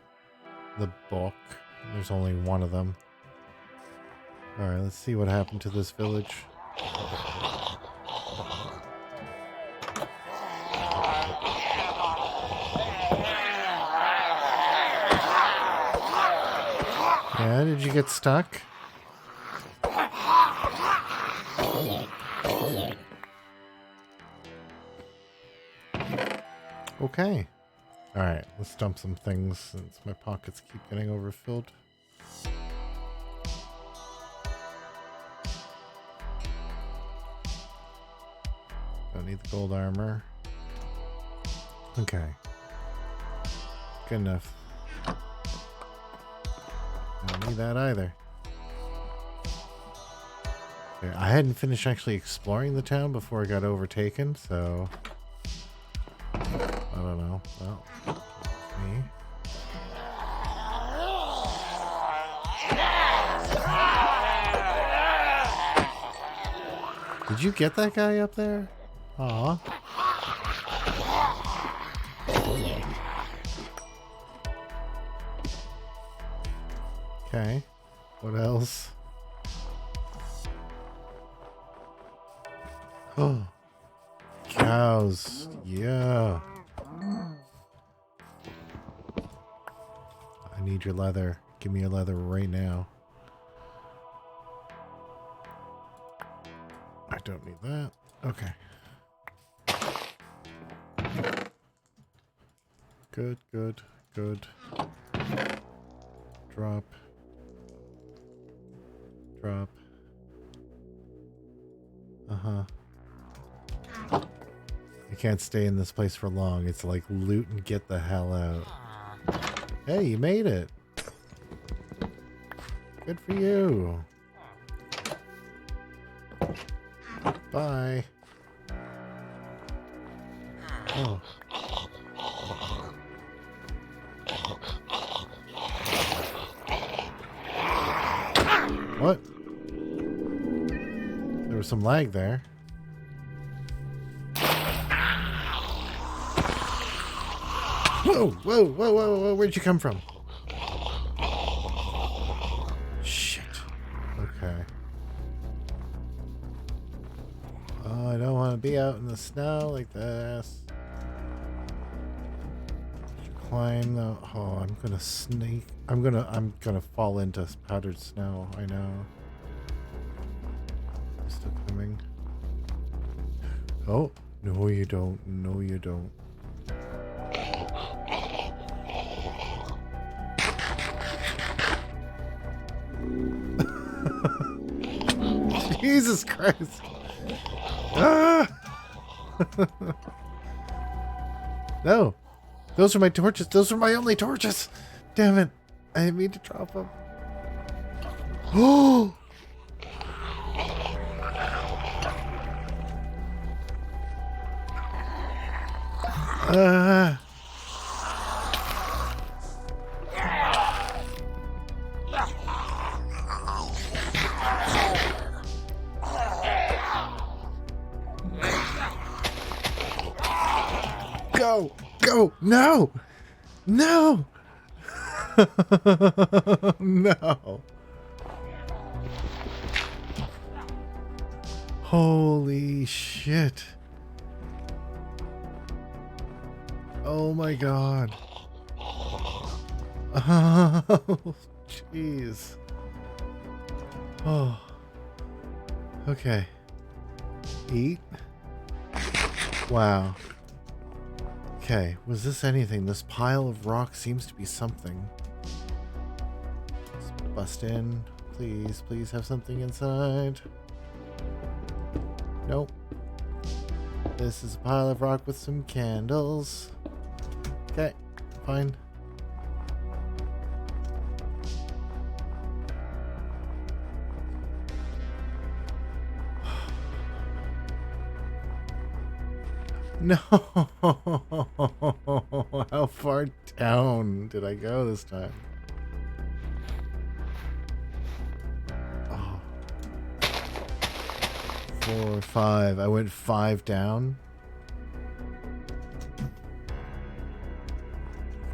the book. There's only one of them. Alright, let's see what happened to this village. Yeah, did you get stuck? Okay. Alright, let's dump some things since my pockets keep getting overfilled. Don't need the gold armor. Okay. Good enough. Don't need that either. Okay, I hadn't finished actually exploring the town before I got overtaken, so... I don't know. Well, me. Did you get that guy up there? Aw. Okay. What else? Oh. Cows. Yeah. I need your leather. Give me your leather right now. I don't need that. Okay. Good, good, good. Drop. Drop. Uh-huh. I can't stay in this place for long. It's like loot and get the hell out. Hey, you made it. Good for you. Bye. Oh. What? There was some lag there. Whoa, whoa, whoa, whoa, whoa, where'd you come from? Shit. Okay. Oh, I don't want to be out in the snow like this. Climb the... Oh, I'm gonna sneak. I'm gonna fall into powdered snow. I know. Still coming. Oh, no you don't. No you don't. Jesus Christ. Ah! No. Those are my torches. Those are my only torches. Damn it. I didn't mean to drop them. Oh! Go! Go! No! No! No! Holy shit. Oh my god. Oh, jeez. Oh. Okay. Eat. Wow. Okay, was this anything? This pile of rock seems to be something. Let's bust in. Please, please have something inside. Nope. This is a pile of rock with some candles. Okay, fine. No! How far down did I go this time? Oh. 4, 5. I went 5 down.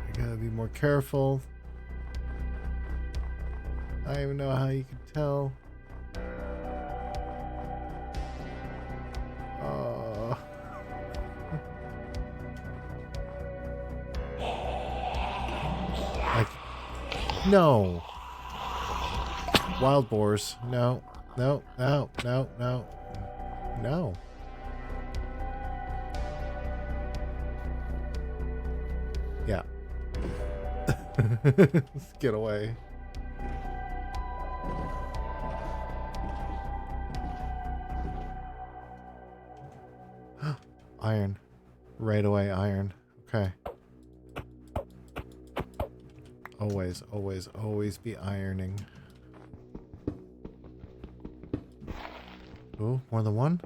I gotta be more careful. I don't even know how you can tell. No. Wild boars. No. No. No. No. No. No. Yeah. Let's get away. Iron. Right away, iron. Okay. Always, always, always be ironing. Oh, more than one?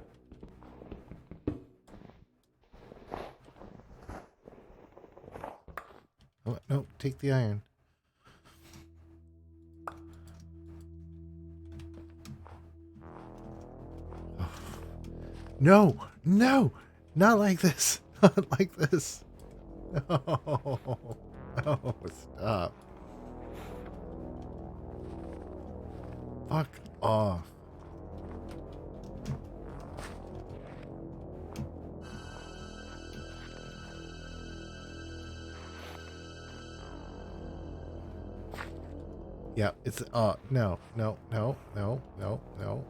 Oh, no, take the iron. Oh. No, no, not like this. Not like this. No, no, stop. Fuck off. Yeah, it's, no, no, no, no, no, no.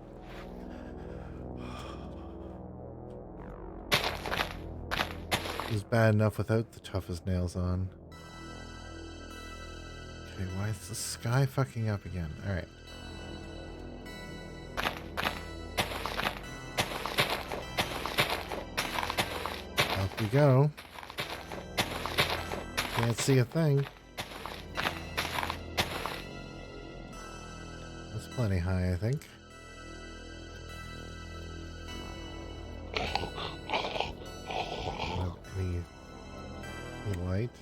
It was bad enough without the toughest nails on. Okay, why is the sky fucking up again? Alright. Up we go. Can't see a thing. That's plenty high, I think. Any light?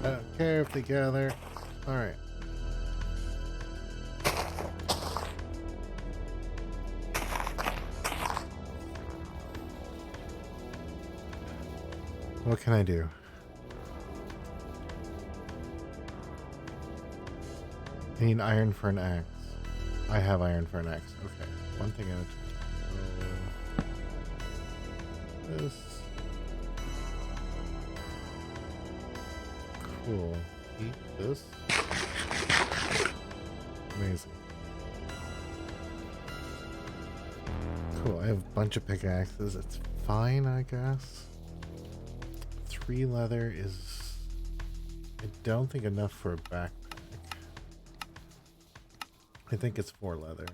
I don't care if they gather. Alright. What can I do? I need iron for an axe. I have iron for an axe. Okay. One thing at a time. So this. Cool. Eat this. Amazing. Cool. I have a bunch of pickaxes. It's fine, I guess. 3 leather is, I don't think, enough for a backpack. I think it's 4 leather.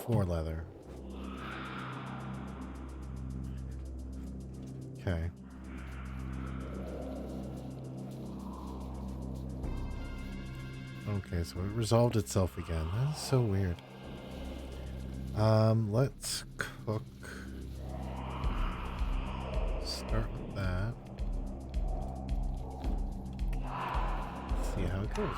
Four leather. Okay. Okay, so it resolved itself again. That's so weird. Let's cook. Start with that. See how it goes.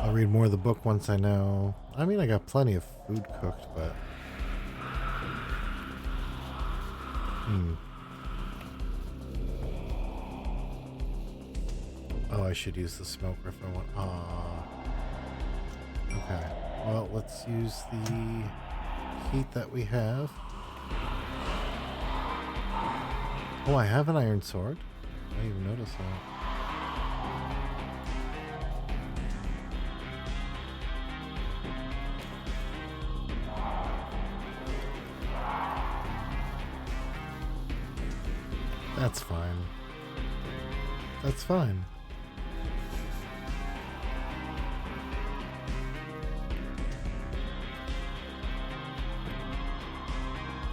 I'll read more of the book once I know. I mean, I got plenty of food cooked, but... Oh, I should use the smoker if I want... Okay. Well, let's use the heat that we have. Oh, I have an iron sword. I didn't even notice that. That's fine. That's fine.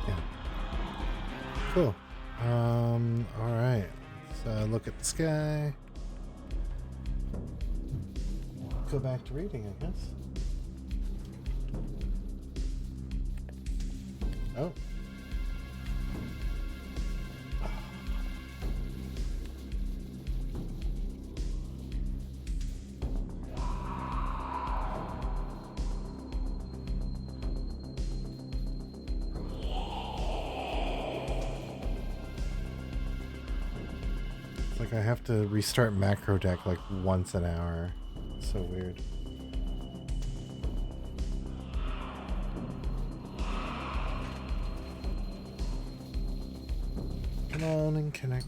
Yeah. Cool. Alright. Let's look at the sky. Go back to reading, I guess. Oh. I have to restart macro deck like once an hour. It's so weird. Come on and connect.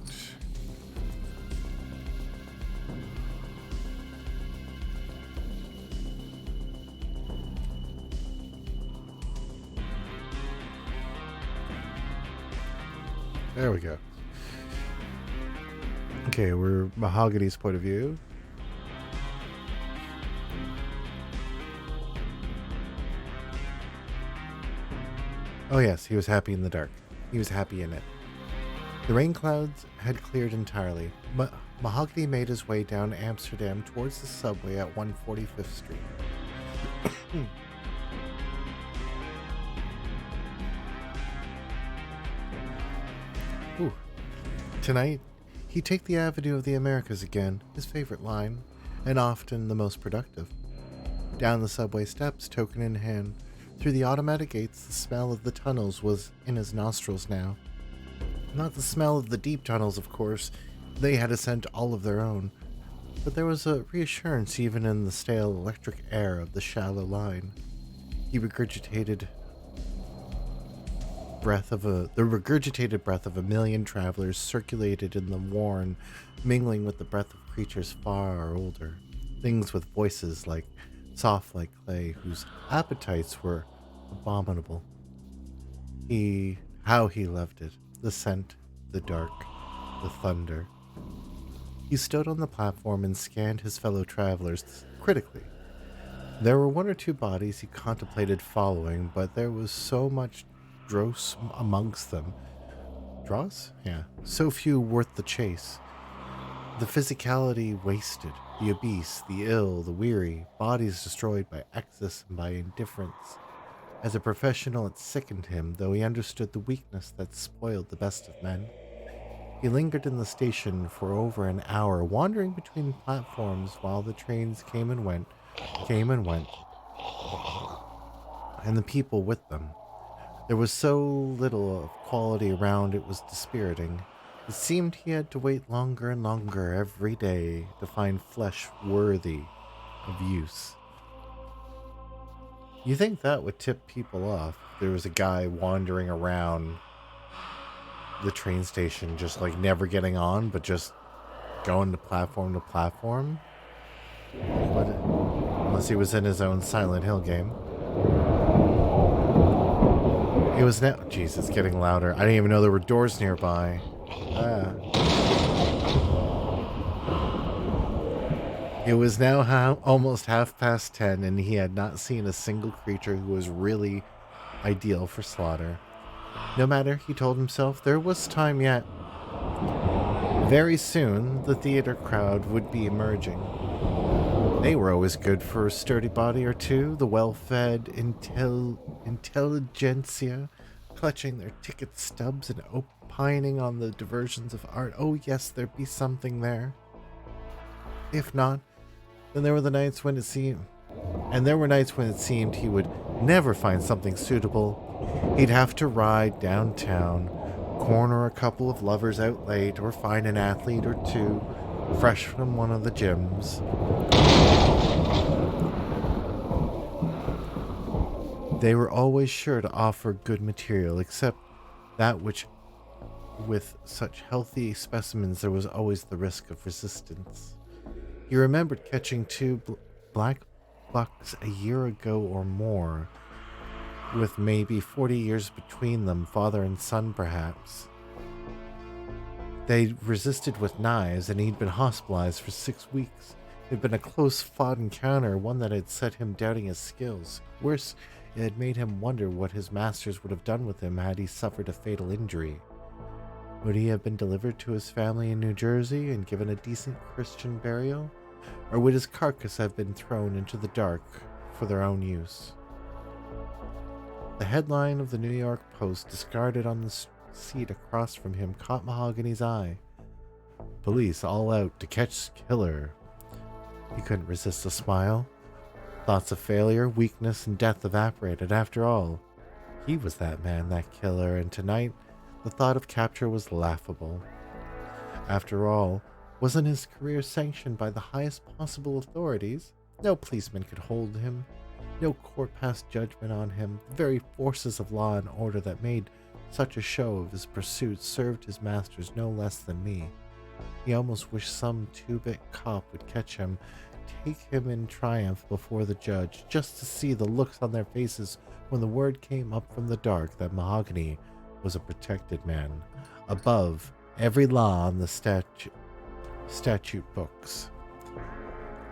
There we go. Okay, we're Mahogany's point of view. Oh yes, he was happy in the dark. He was happy in it. The rain clouds had cleared entirely, but Mahogany made his way down Amsterdam towards the subway at 145th Street. Ooh. Tonight, he'd take the Avenue of the Americas again, his favorite line, and often the most productive. Down the subway steps, token in hand, through the automatic gates, the smell of the tunnels was in his nostrils now. Not the smell of the deep tunnels, of course. They had a scent all of their own. But there was a reassurance even in the stale electric air of the shallow line. The regurgitated breath of a million travelers circulated in the warren, mingling with the breath of creatures far older. Things with voices soft like clay, whose appetites were abominable. How he loved it. The scent, the dark, the thunder. He stood on the platform and scanned his fellow travelers critically. There were one or two bodies he contemplated following, but there was so much dross amongst them. Dross? Yeah. So few worth the chase. The physicality wasted, the obese, the ill, the weary, bodies destroyed by excess and by indifference. As a professional, it sickened him, though he understood the weakness that spoiled the best of men. He lingered in the station for over an hour, wandering between platforms while the trains came and went, and the people with them. There was so little of quality around, it was dispiriting. It seemed he had to wait longer and longer every day to find flesh worthy of use. You think that would tip people off? There was a guy wandering around the train station, just never getting on, but just going to platform. But unless he was in his own Silent Hill game. It was now. Jeez, it's getting louder. I didn't even know there were doors nearby. It was now almost 10:30, and he had not seen a single creature who was really ideal for slaughter. No matter, he told himself, there was time yet. Very soon, the theater crowd would be emerging. They were always good for a sturdy body or two, the well-fed intelligentsia, clutching their ticket stubs and opining on the diversions of art. Oh yes, there'd be something there. If not, then there were nights when it seemed he would never find something suitable. He'd have to ride downtown, corner a couple of lovers out late, or find an athlete or two fresh from one of the gyms. They were always sure to offer good material, except that which, with such healthy specimens, there was always the risk of resistance. He remembered catching two black bucks a year ago or more, with maybe 40 years between them, father and son perhaps. They resisted with knives, and he'd been hospitalized for 6 weeks. It had been a close-fought encounter, one that had set him doubting his skills. Worse, it had made him wonder what his masters would have done with him had he suffered a fatal injury. Would he have been delivered to his family in New Jersey and given a decent Christian burial? Or would his carcass have been thrown into the dark for their own use? The headline of the New York Post, discarded on the seat across from him, caught Mahogany's eye. Police all out to catch killer. He couldn't resist a smile. Thoughts of failure, weakness, and death evaporated. After all, he was that man, that killer, and tonight the thought of capture was laughable. After all, Wasn't his career sanctioned by the highest possible authorities? No policeman could hold him. No court passed judgment on him. The very forces of law and order that made such a show of his pursuit served his masters no less than me. He almost wished some two-bit cop would catch him, take him in triumph before the judge, just to see the looks on their faces when the word came up from the dark that Mahogany was a protected man, above every law on the statute books.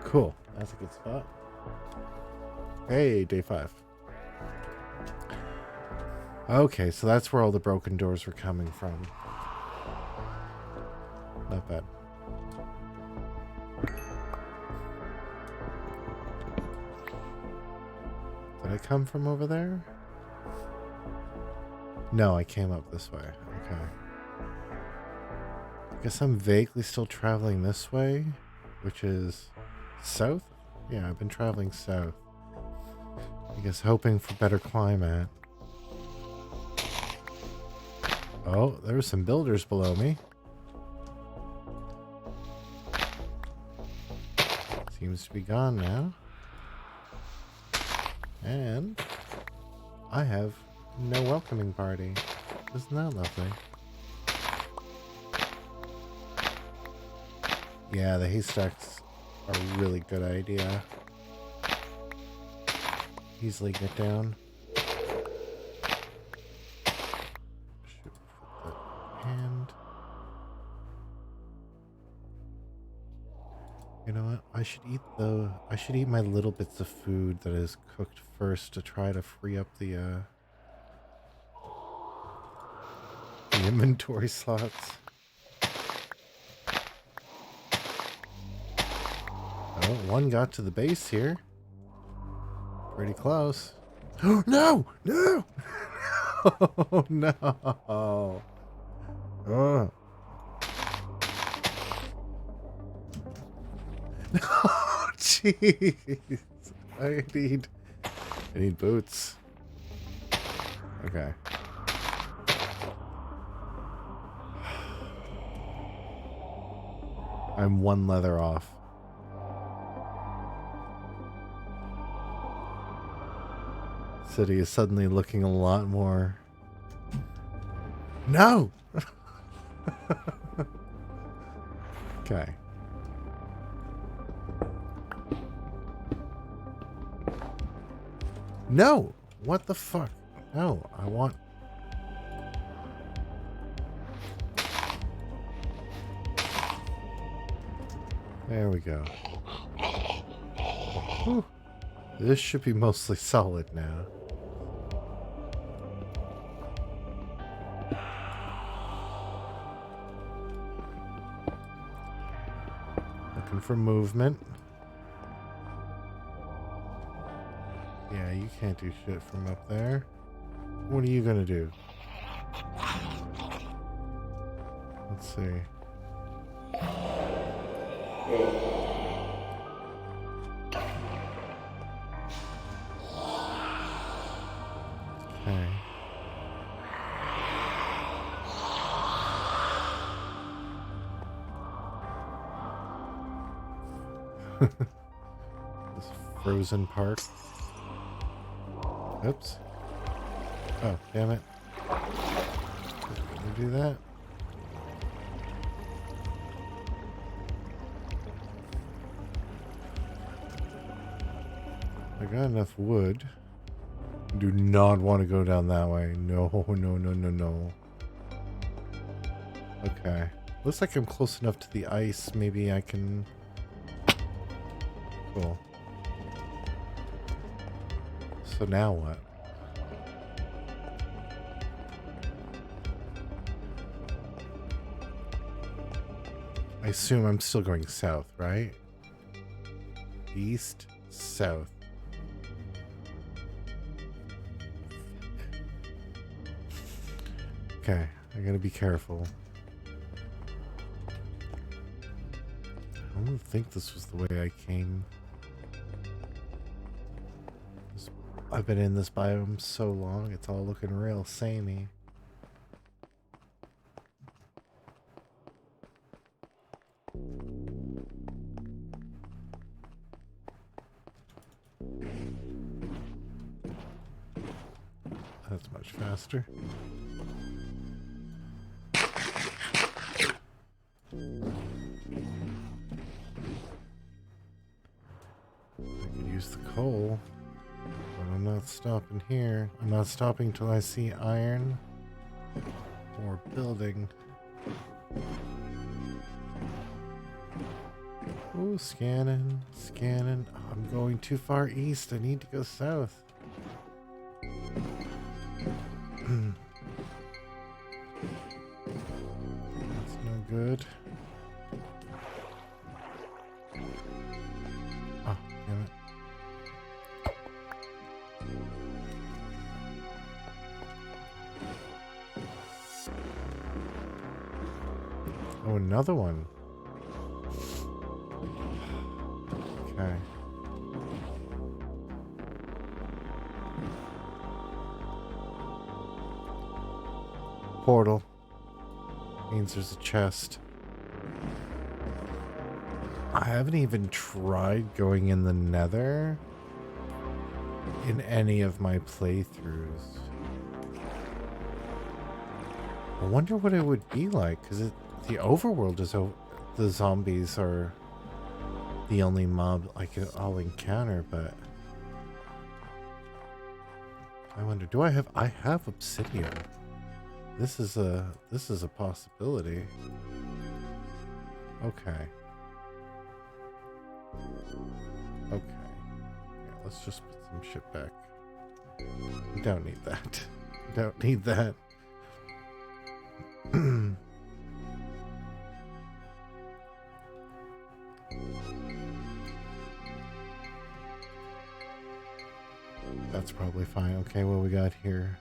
Cool. That's a good spot. Hey, day 5. Okay, so that's where all the broken doors were coming from. Not bad. Did I come from over there? No, I came up this way. Okay. I guess I'm vaguely still traveling this way, which is south? Yeah, I've been traveling south. I guess hoping for better climate. Oh, there's some builders below me. Seems to be gone now. And I have no welcoming party. Isn't that lovely? Yeah, the haystacks are a really good idea. Easily get down. Should put that hand. You know what? I should eat my little bits of food that is cooked first to try to free up the inventory slots. Oh, one got to the base here. Pretty close. Oh, no! No! Oh, no. Oh. Oh, jeez. I need boots. Okay. I'm one leather off. City is suddenly looking a lot more... No! Okay. No! What the fuck? No, I want... There we go. Whew. This should be mostly solid now. Looking for movement. Yeah, you can't do shit from up there. What are you gonna do? Let's see. Okay. This frozen park. Oops. Oh, damn it. Can we do that? I got enough wood. Do not want to go down that way. No, no, no, no, no. Okay. Looks like I'm close enough to the ice. Maybe I can... Cool. So now what? I assume I'm still going south, right? East, south. Okay, I gotta be careful. I don't think this was the way I came. I've been in this biome so long, it's all looking real samey. That's much faster. I could use the coal, but I'm not stopping here. I'm not stopping till I see iron or building. Ooh, scanning, scanning. Oh, I'm going too far east. I need to go south. That's no good. Oh, damn it. Oh, another one. Okay. Portal. Means there's a chest. I haven't even tried going in the Nether in any of my playthroughs. I wonder what it would be like, because the overworld is the zombies are the only mob I'll encounter, but I wonder, do I have obsidian? This is a possibility. Okay. Okay. Yeah, let's just put some shit back. We don't need that. Don't need that. That's probably fine. Okay, what we got here?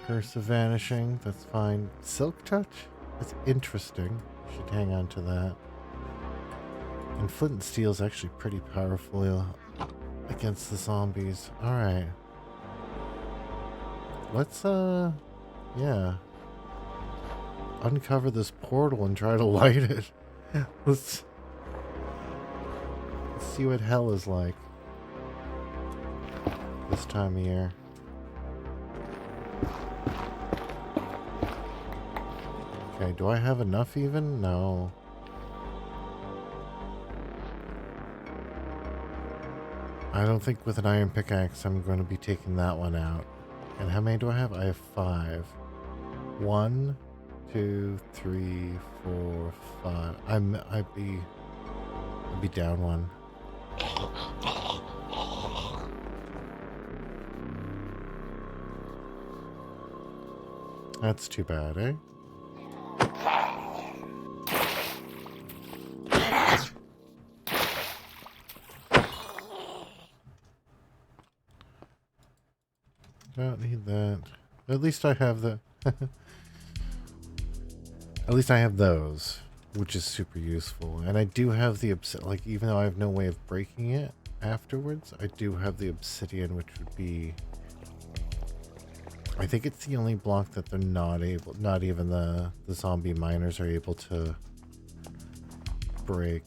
Curse of Vanishing. That's fine. Silk Touch? That's interesting. Should hang on to that. And Flint and Steel is actually pretty powerful against the zombies. Alright. Let's, yeah. Uncover this portal and try to light it. Let's see what hell is like this time of year. Okay, do I have enough even? No. I don't think with an iron pickaxe I'm going to be taking that one out. And how many do I have? I have 5. 1, 2, 3, 4, 5. I'd be down 1. That's too bad, eh? Don't need that. At least I have the... At least I have those, which is super useful. And I do have the like, even though I have no way of breaking it afterwards, I do have the obsidian, which would be... I think it's the only block that they're not even the zombie miners are able to break.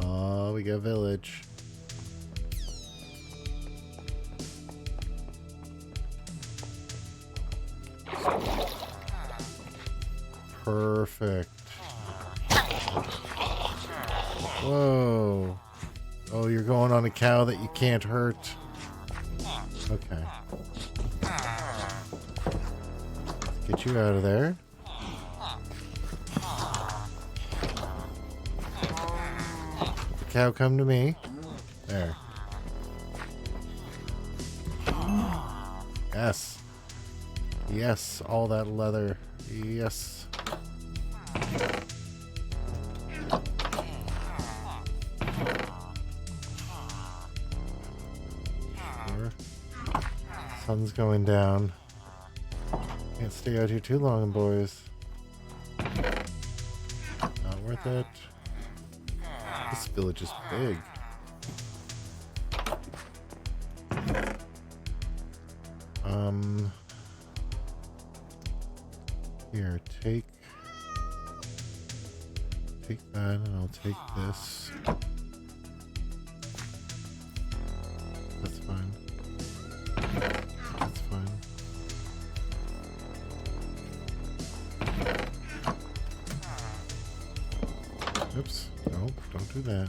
Oh, we got a village. Perfect. Whoa. Oh, you're going on a cow that you can't hurt. Okay. Let's get you out of there. The cow come to me. There. Yes. Yes, all that leather. Yes. Sure. Sun's going down. Can't stay out here too long, boys. Not worth it. This village is big. Here, take that, and I'll take this. That's fine. Yeah.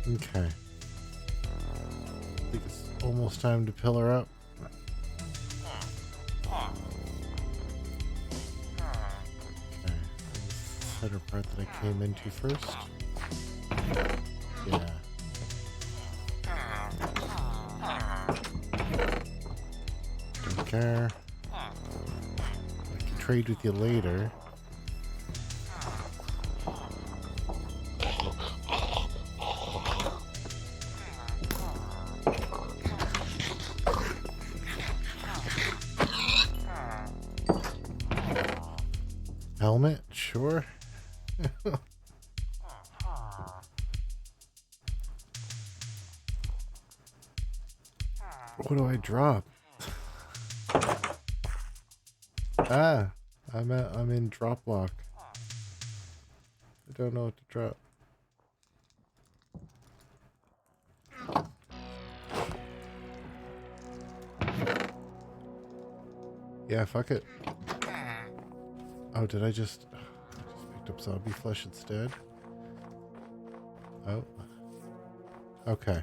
Okay. I think it's almost time to pill her up. Okay. Center part that I came into first. Yeah. Don't care. I can trade with you later. Helmet? Sure. What do I drop? Ah, I'm in drop lock. I don't know what to drop. Yeah, fuck it. Oh, did I just picked up zombie flesh instead? Oh. Okay.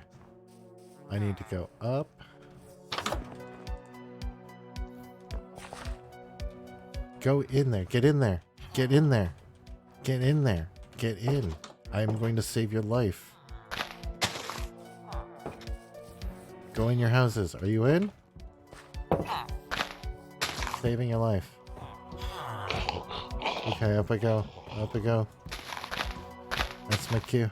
I need to go up. Go in there. Get in there. Get in there. Get in there. Get in. I'm going to save your life. Go in your houses. Are you in? Saving your life. Okay, up I go. Up I go. That's my cue.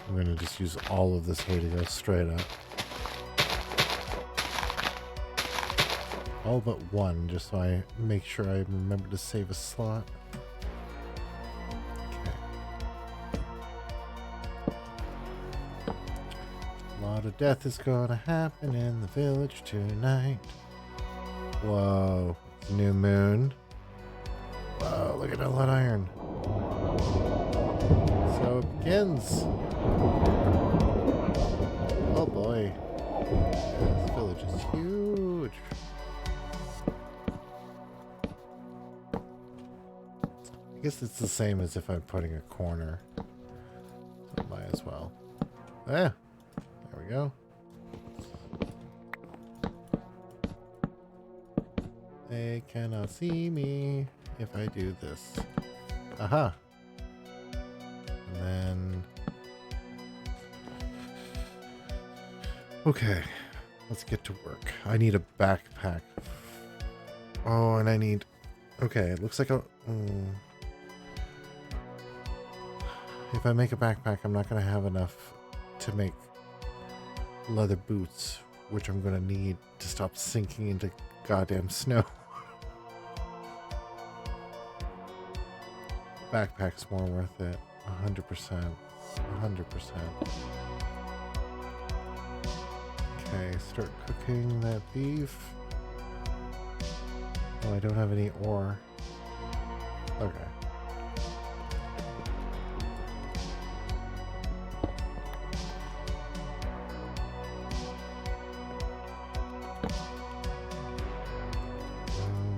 I'm gonna just use all of this hay to go straight up. All but one, just so I make sure I remember to save a slot. Okay. A lot of death is gonna happen in the village tonight. Whoa, new moon. Whoa, look at all that iron. So it begins. Oh boy. This village is huge. I guess it's the same as if I'm putting a corner. So might as well. There we go. They cannot see me if I do this. Aha. And then... Okay, let's get to work. I need a backpack. Oh, and I need... Okay, it looks like a... If I make a backpack, I'm not going to have enough to make leather boots, which I'm going to need to stop sinking into goddamn snow. Backpack's more worth it. 100%. 100%. Okay, start cooking that beef. Oh, I don't have any ore. Okay.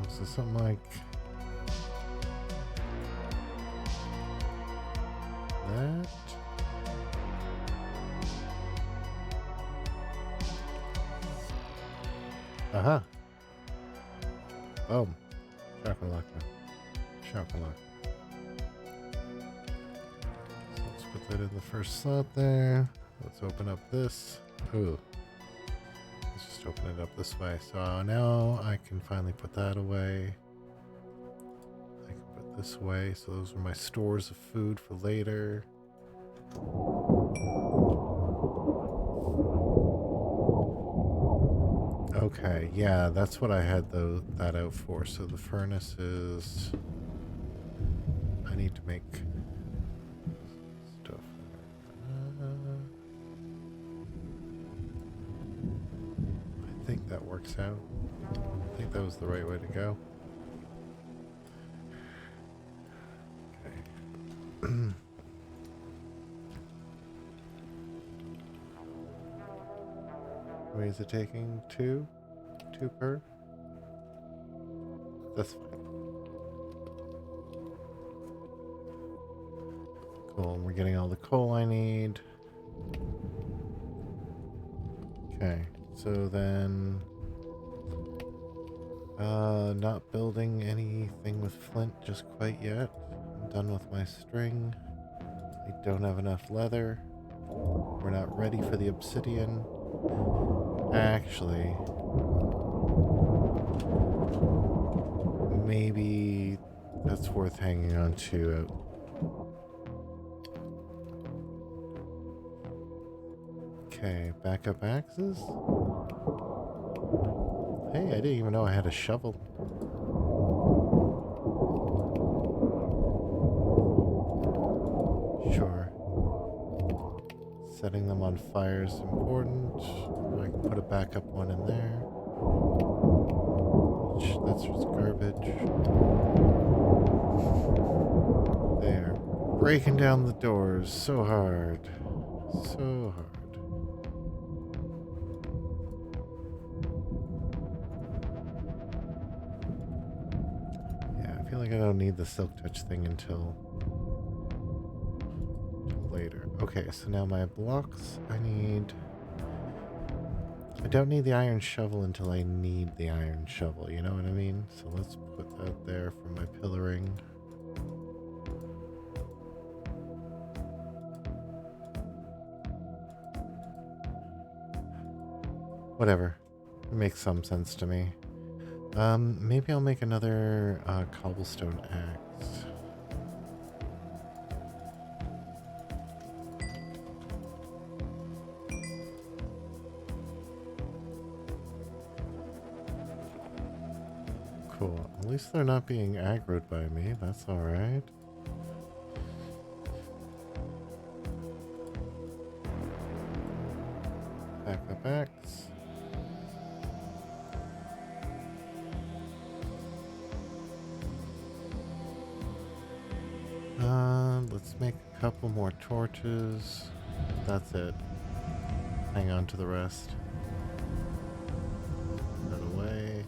So something like that. Aha. Boom. Shakalaka. Shakalaka. So let's put that in the first slot there. Let's open up this. Ooh. Let's just open it up this way. So now I can finally put that away. I can put this away. So those are my stores of food for later. Okay, yeah, that's what I had that out for. So the furnace is... I need to make stuff. I think that works out. I think that was the right way to go. Okay. many is it taking? Two? Two per? That's fine. Cool, we're getting all the coal I need. Okay, so then... not building anything with flint just quite yet. I'm done with my string. I don't have enough leather. We're not ready for the obsidian. Actually, maybe that's worth hanging on to. Okay, backup axes. Hey, I didn't even know I had a shovel. Sure. Setting them on fire is important. I can put a backup one in there. That's just garbage. There. Breaking down the doors so hard. So hard. Yeah, I feel like I don't need the silk touch thing until later. Okay, so now my blocks, I don't need the iron shovel until I need the iron shovel, you know what I mean? So let's put that there for my pillaring. Whatever. It makes some sense to me. Maybe I'll make another cobblestone axe. Cool. At least they're not being aggroed by me. That's alright. Backup axe. Let's make a couple more torches. That's it. Hang on to the rest. Put that away.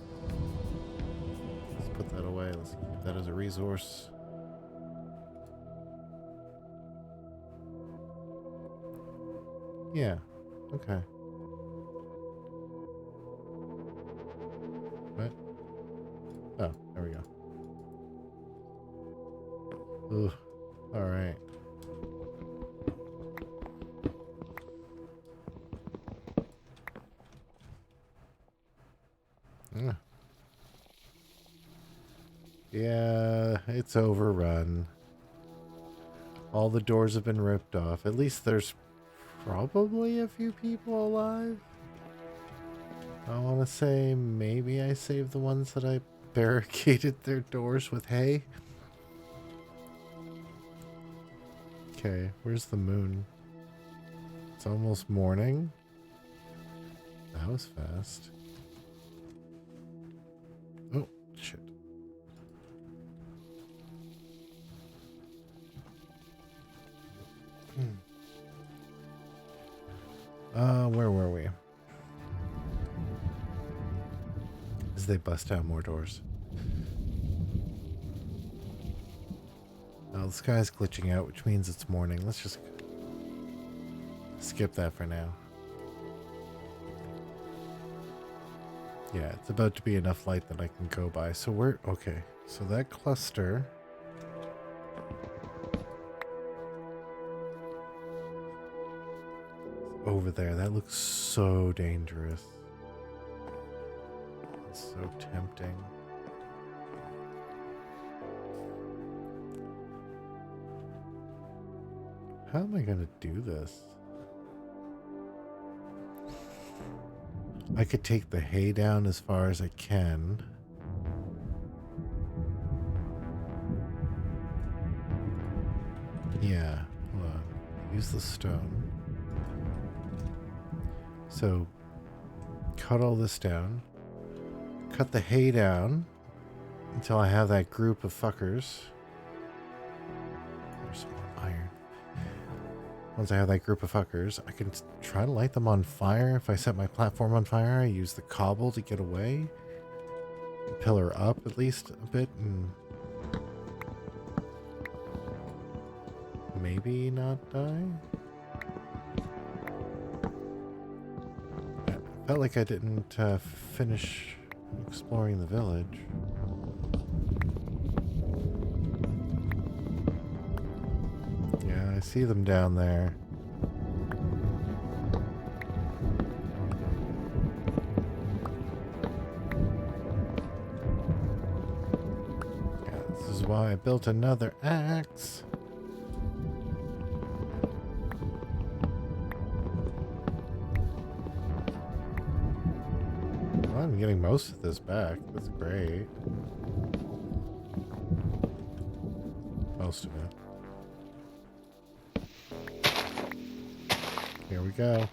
Let's put that away. Let's keep that as a resource. Yeah. Okay. What? Oh, there we go. Ooh. All right. Yeah, it's overrun. All the doors have been ripped off. At least there's probably a few people alive. I want to say maybe I saved the ones that I barricaded their doors with hay. Okay, where's the moon? It's almost morning. That was fast. Oh, shit. Where were we? As they bust down more doors. Oh, the sky's glitching out, which means it's morning. Let's just skip that for now. Yeah, it's about to be enough light that I can go by. So we're okay. So that cluster. Over there, that looks so dangerous. It's so tempting. How am I going to do this? I could take the hay down as far as I can. Yeah, hold on. Use the stone. So, cut all this down. Cut the hay down until I have that group of fuckers. There's some more iron. Once I have that group of fuckers, I can try to light them on fire. If I set my platform on fire, I use the cobble to get away. Pillar up at least a bit and maybe not die. I felt like I didn't finish exploring the village. Yeah, I see them down there. Yeah, this is why I built another axe. Well, I'm getting most of this back. That's great. Most of it. Here we go.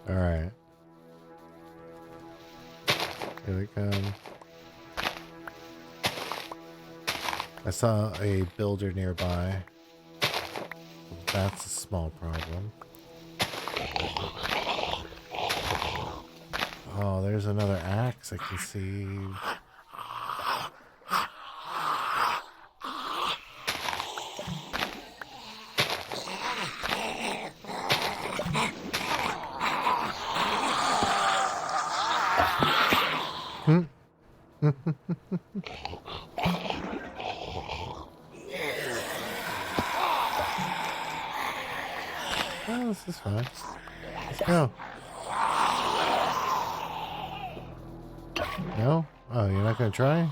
All right. Here they come. I saw a builder nearby. That's a small problem. Oh, there's another axe I can see. Oh, this is fine. Let's go. No? Oh, you're not gonna try?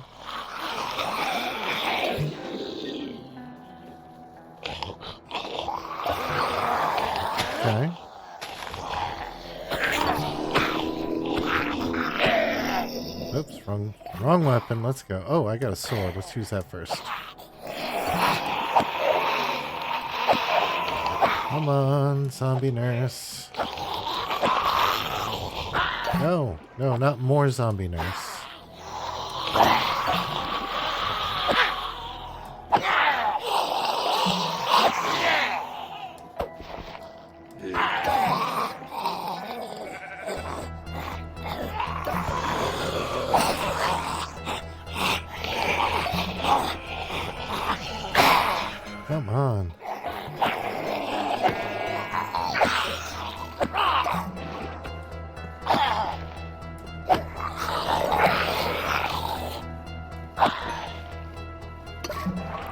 Okay. Oops, wrong weapon. Let's go. Oh, I got a sword. Let's use that first. Come on, zombie nurse. No, not more zombie nurse. Come on.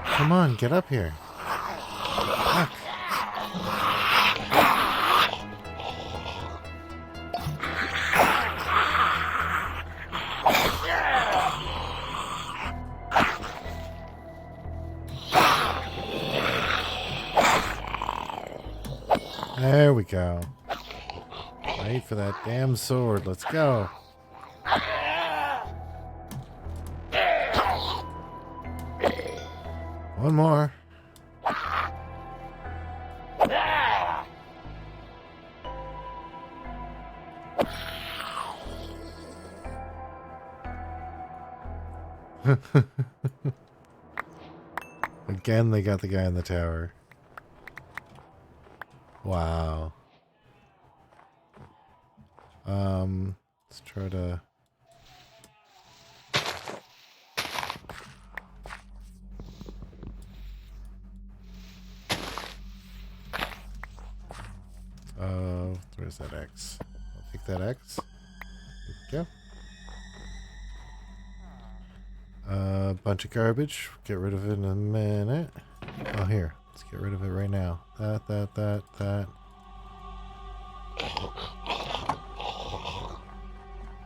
Come on, get up here. Fuck. There we go. Wait for that damn sword. Let's go. One more. Again, they got the guy in the tower. Wow. Let's try to... where's that X? I'll take that X. There we go. Bunch of garbage. Get rid of it in a minute. Oh, here. Let's get rid of it right now. That.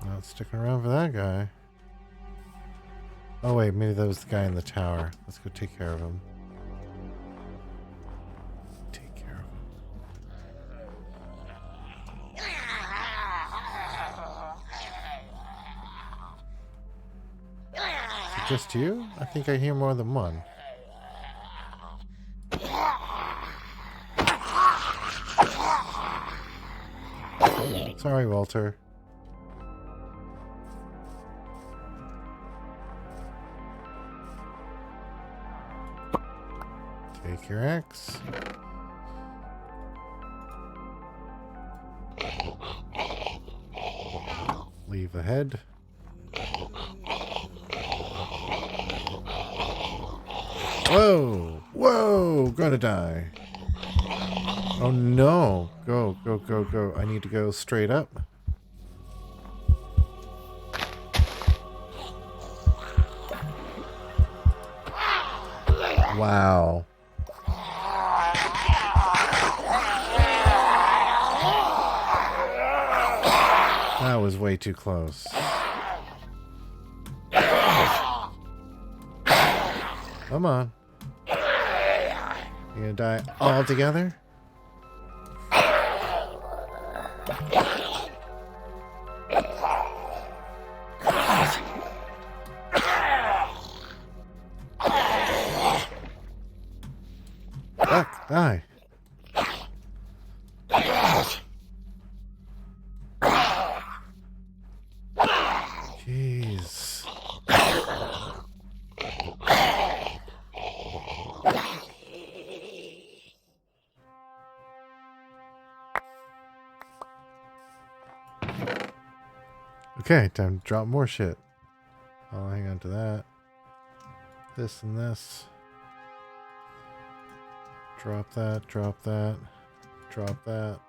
Not sticking around for that guy. Oh, wait. Maybe that was the guy in the tower. Let's go take care of him. Just you? I think I hear more than one. Sorry, Walter. Take your axe. Leave ahead. Whoa! Whoa! Gonna die. Oh no! Go, go, go, go. I need to go straight up. Wow. That was way too close. Come on. You gonna die all together? Fuck, die. Jeez. Okay, time to drop more shit. I'll hang on to that. This and this. Drop that, drop that, drop that.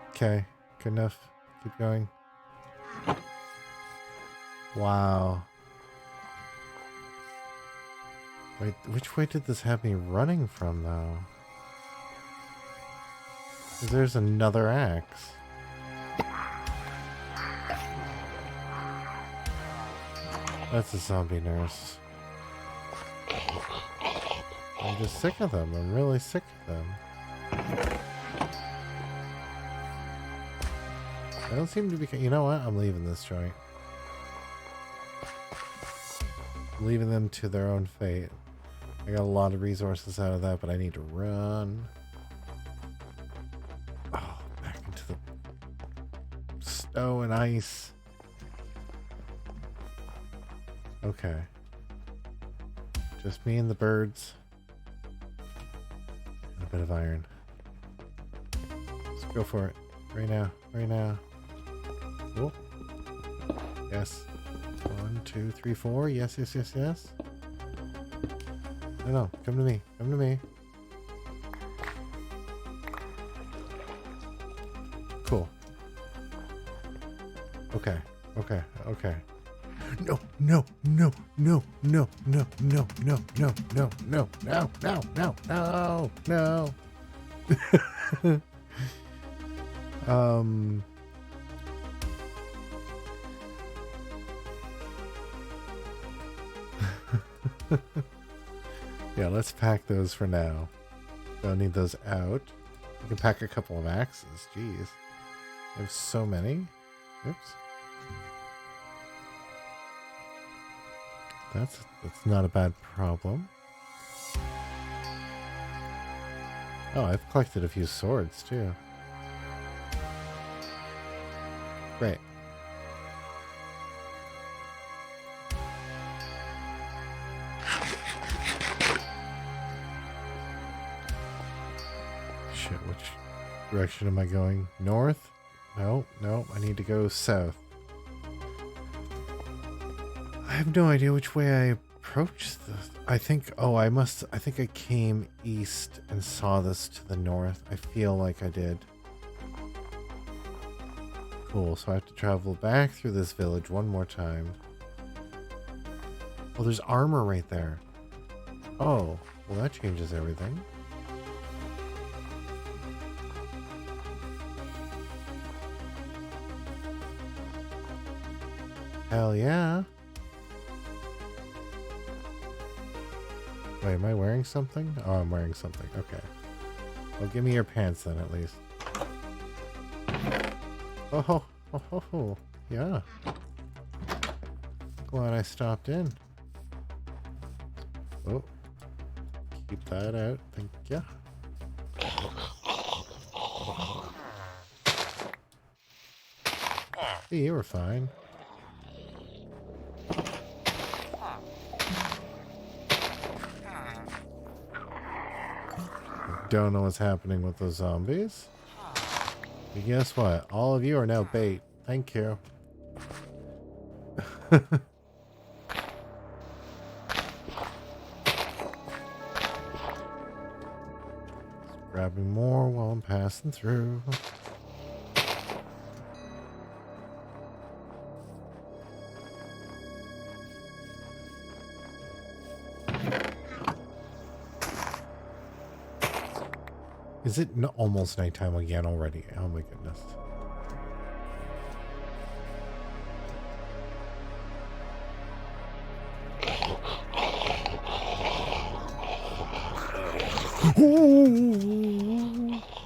Okay, good enough. Keep going. Wow. Wait, which way did this have me running from, though? 'Cause there's another axe. That's a zombie nurse. I'm just sick of them. I'm really sick of them. I don't seem to be... You know what? I'm leaving this joint. I'm leaving them to their own fate. I got a lot of resources out of that, but I need to run. Oh, back into the snow and ice. Okay. Just me and the birds. And a bit of iron. Let's go for it. Right now. Right now. Oh. Yes. 1, 2, 3, 4. Yes, yes, yes, yes. No, come to me. Come to me. Cool. Okay. Okay. Okay. No, no, no, no, no, no, no, no, no, no, no, no, no, no, no, no. Yeah, let's pack those for now. Don't need those out. You can pack a couple of axes. Jeez. I have so many. Oops. That's not a bad problem. Oh, I've collected a few swords too. Great. Shit, which direction am I going? North? No, no, I need to go south. I have no idea which way I approached this. I think I came east and saw this to the north. I feel like I did. Cool, so I have to travel back through this village one more time. Oh, there's armor right there. Oh, well that changes everything. Hell yeah. Wait, am I wearing something? Oh, I'm wearing something. Okay. Well, give me your pants then, at least. Oh, oh, yeah. Glad I stopped in. Oh. Keep that out. Thank you. Hey, you were fine. Don't know what's happening with the zombies. But guess what? All of you are now bait. Thank you. Grabbing more while I'm passing through. Is it almost nighttime again already? Oh my goodness.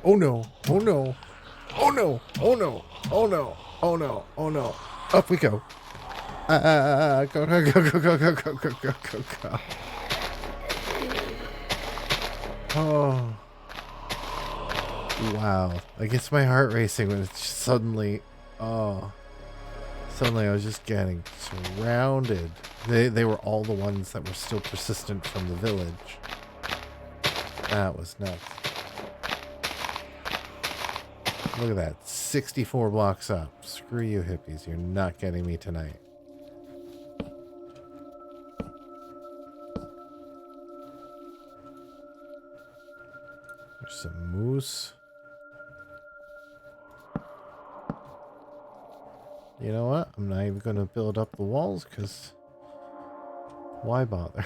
Oh no. Oh no. Oh no. Oh no. Oh no. Oh no. Oh no. Up we go. Go, go, go, go, go, go, go, go, go, go, go. Oh. Wow. I guess my heart racing when it's suddenly, oh. Suddenly I was just getting surrounded. They were all the ones that were still persistent from the village. That was nuts. Look at that. 64 blocks up. Screw you hippies. You're not getting me tonight. There's some moose. You know what? I'm not even going to build up the walls because why bother?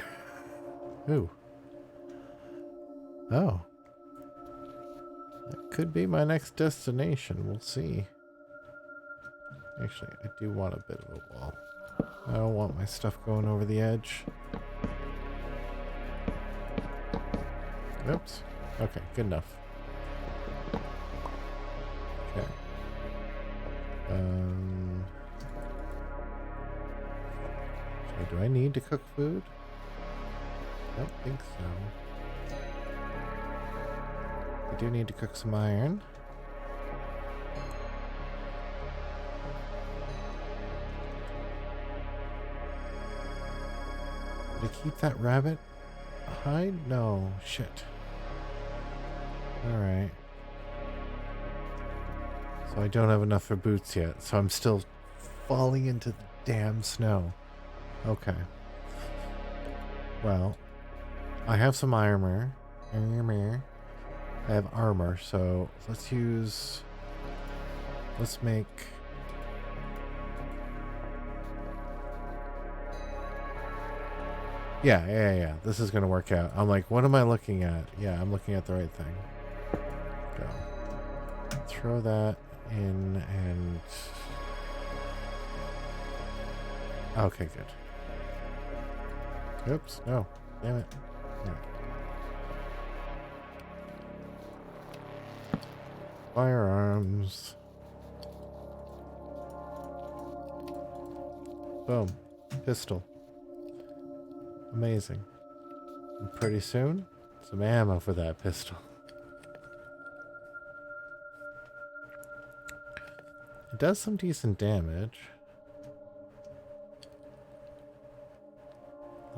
Ooh. Oh. That could be my next destination. We'll see. Actually, I do want a bit of a wall. I don't want my stuff going over the edge. Oops. Okay, good enough. Okay. So do I need to cook food? I don't think so. I do need to cook some iron. Did I keep that rabbit hide? No. Shit. Alright. So I don't have enough for boots yet, so I'm still falling into the damn snow. Okay. Well, I have some armor. I have armor, so let's make... Yeah. This is going to work out. I'm like, what am I looking at? Yeah, I'm looking at the right thing. Go. Throw that in and... Okay, good. Oops, no. Damn it. Yeah. Firearms. Boom. Pistol. Amazing. And pretty soon, some ammo for that pistol. It does some decent damage.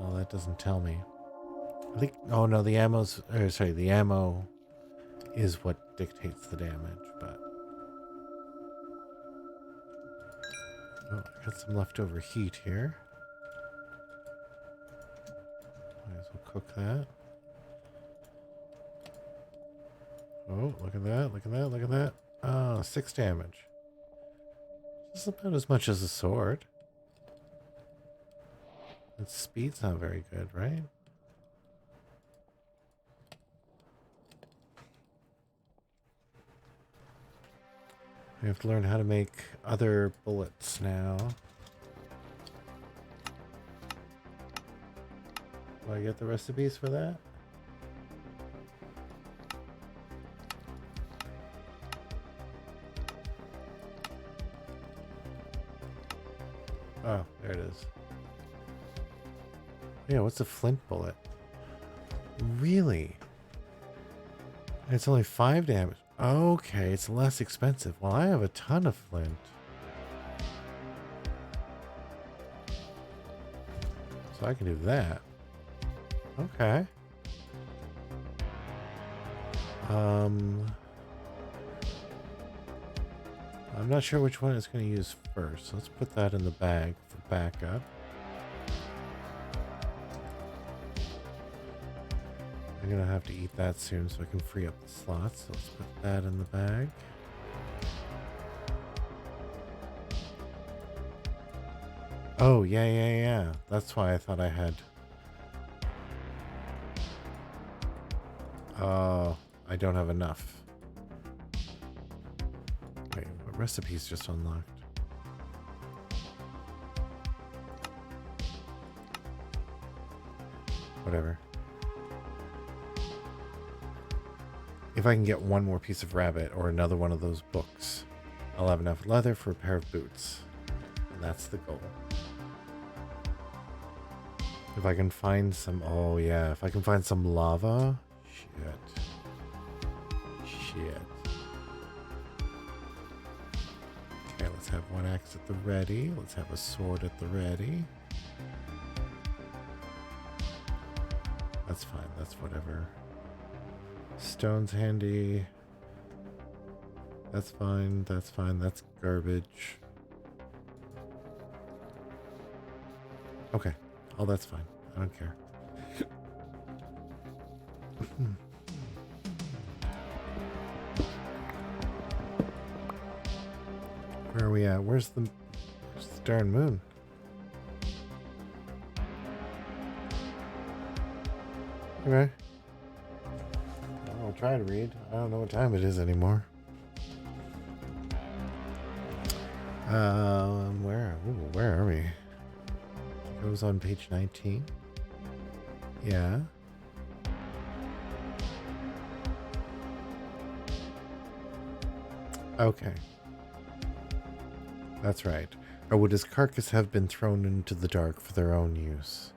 Oh, that doesn't tell me. I think... Oh, no, the ammo's... sorry, the ammo is what dictates the damage, but... Oh, I got some leftover heat here. Might as well cook that. Oh, look at that, look at that, look at that. Oh, 6 damage. This is about as much as a sword. Its speed's not very good, right? I have to learn how to make other bullets now. Do I get the recipes for that? Oh, there it is. Yeah, what's a flint bullet? Really? It's only 5 damage. Okay, it's less expensive. Well, I have a ton of flint. So I can do that. Okay. I'm not sure which one it's going to use first. So let's put that in the bag for backup. I'm going to have to eat that soon so I can free up the slots. So let's put that in the bag. Oh, yeah. That's why I thought I had... Oh, I don't have enough. Wait, what recipe's just unlocked? Whatever. If I can get one more piece of rabbit or another one of those books, I'll have enough leather for a pair of boots. And that's the goal. If I can find some... Oh, yeah. If I can find some lava... Shit. Okay, let's have one axe at the ready. Let's have a sword at the ready. That's fine. That's whatever. Stone's handy. That's fine. That's fine. That's garbage. Okay. Oh, that's fine. I don't care. Where are we at? Where's the darn moon? Okay. I'll try to read. I don't know what time it is anymore. Where are we? It was on page 19. Yeah. Okay. That's right. Or would his carcass have been thrown into the dark for their own use?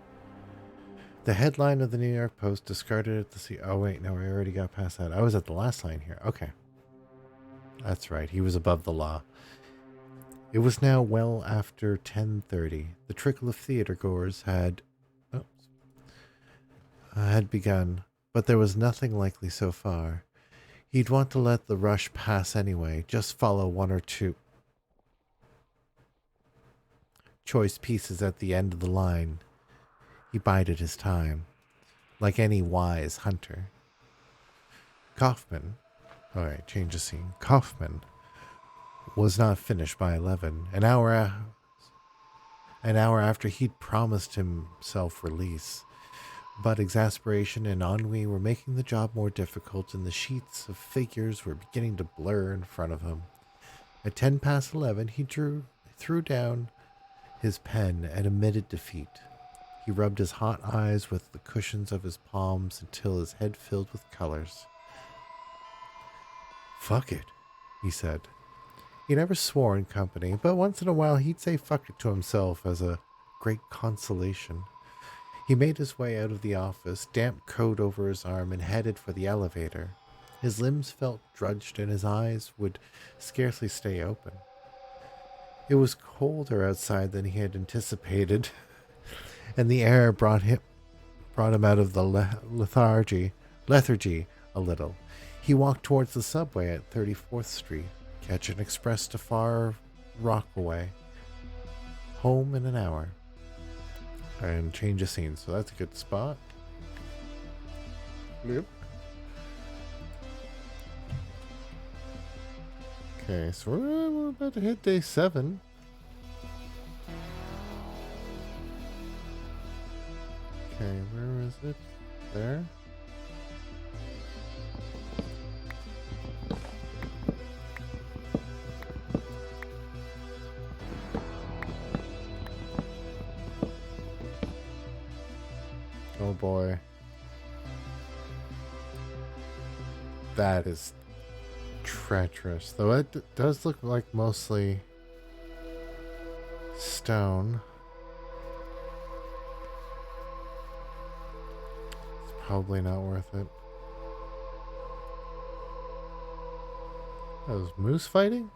The headline of the New York Post discarded at the sea. Oh, wait, no, we already got past that. I was at the last line here. Okay. That's right. He was above the law. It was now well after 10:30. The trickle of theater-goers had begun, but there was nothing likely so far. He'd want to let the rush pass anyway, just follow one or two choice pieces at the end of the line. He bided his time, like any wise hunter. Kaufman, all right, change the scene. Kaufman was not finished by 11. An hour after he'd promised himself release. But exasperation and ennui were making the job more difficult, and the sheets of figures were beginning to blur in front of him. At 11:10, he threw down his pen and admitted defeat. He rubbed his hot eyes with the cushions of his palms until his head filled with colors. Fuck it, he said. He never swore in company, but once in a while he'd say fuck it to himself as a great consolation. He made his way out of the office, damp coat over his arm, and headed for the elevator. His limbs felt drudged and his eyes would scarcely stay open. It was colder outside than he had anticipated, and the air brought him out of the lethargy a little. He walked towards the subway at 34th Street, catch an express to Far Rockaway. Home in an hour. And change of scene, so that's a good spot. Yep. Okay, so we're about to hit day 7. Okay, where is it? There. Oh boy. That is treacherous. Though it does look like mostly stone. It's probably not worth it. Those moose fighting?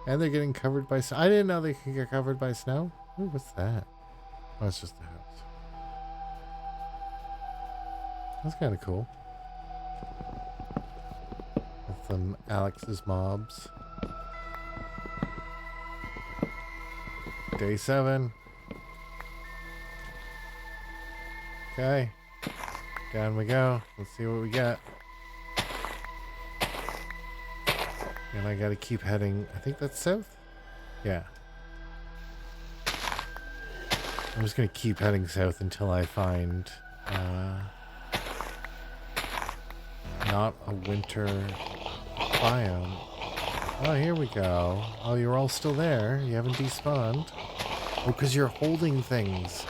And they're getting covered by snow. I didn't know they could get covered by snow. Ooh, what's that? Oh, it's just a house. That's kind of cool. With some Alex's mobs. Day 7. Okay. Down we go. Let's see what we get. And I gotta keep heading. I think that's south? Yeah. I'm just gonna keep heading south until I find not a winter biome. Oh, here we go. Oh, you're all still there. You haven't despawned. Oh, because you're holding things.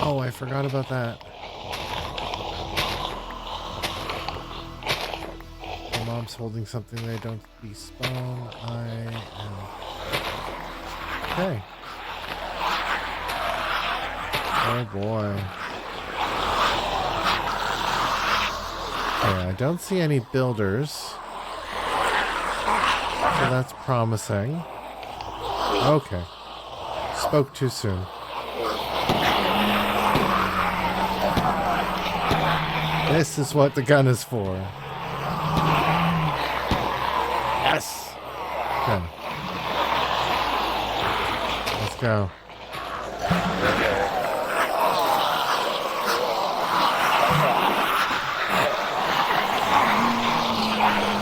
Oh, I forgot about that. My mom's holding something they don't despawn. I am... Okay. Oh boy. Okay, I don't see any builders. So that's promising. Okay. Spoke too soon. This is what the gun is for. Yes! Okay. Let's go.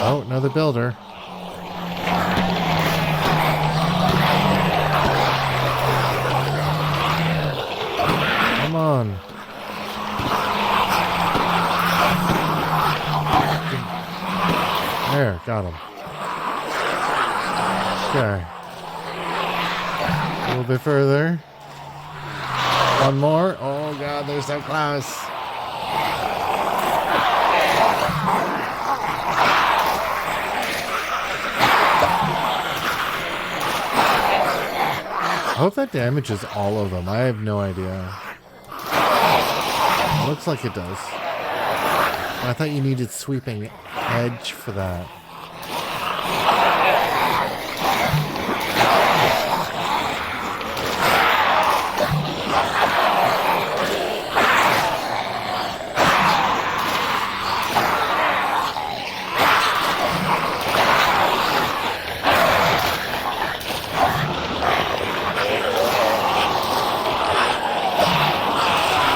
Oh, another builder. Come on. There, got him. Okay. A little bit further. One more. Oh god, they're so close. I hope that damages all of them. I have no idea. It looks like it does. I thought you needed sweeping edge for that.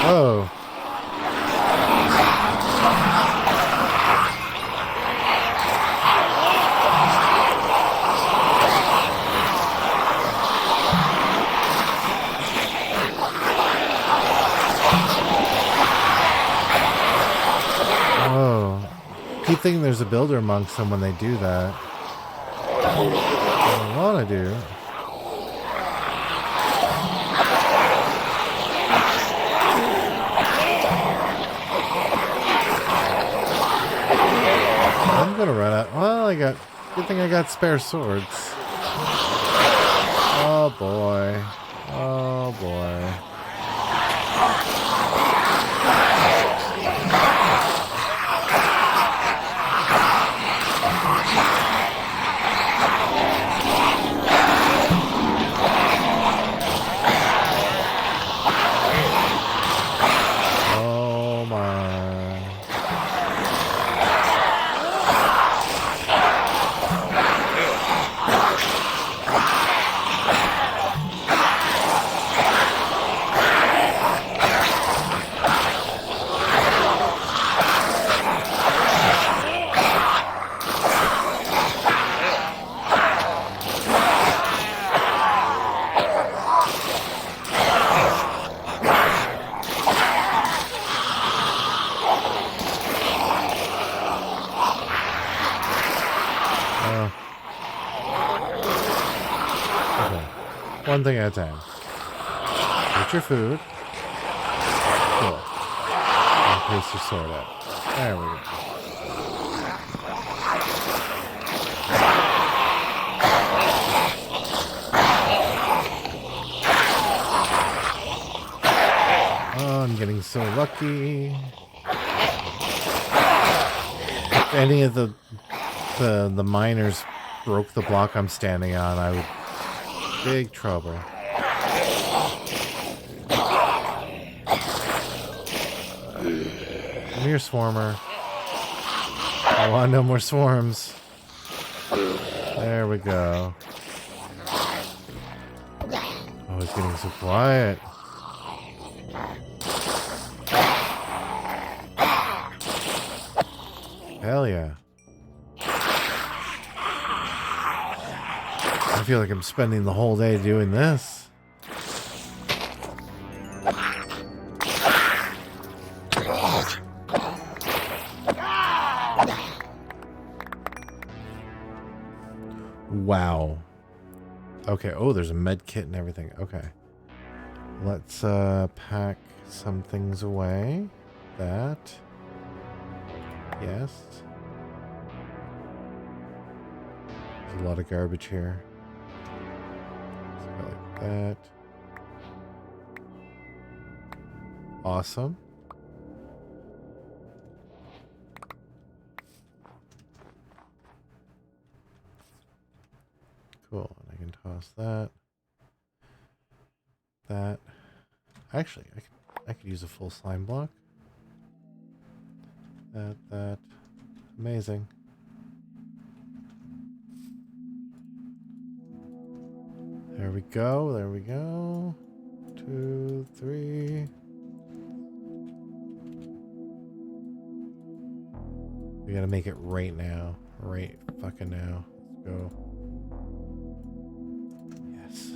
Oh. Oh. Keep thinking there's a builder amongst them when they do that. What I want to do. I'm gonna run out. Well, good thing I got spare swords. Oh boy. Oh boy. Oh my. One thing at a time. Get your food. Cool. And place your sword out. There we go. Oh, I'm getting so lucky. If any of the miners broke the block I'm standing on, I would big trouble. Come here, swarmer. I want no more swarms. There we go. Oh, it's getting so quiet. Hell yeah. I feel like I'm spending the whole day doing this. Wow. Okay, oh, there's a med kit and everything. Okay. Let's pack some things away. That. Yes. There's a lot of garbage here. Let's go like that. Awesome. Cool. And I can toss that. That. Actually, I could use a full slime block. That. Amazing. There we go. There we go. 2, 3. We gotta make it right now. Right fucking now. Let's go. Yes.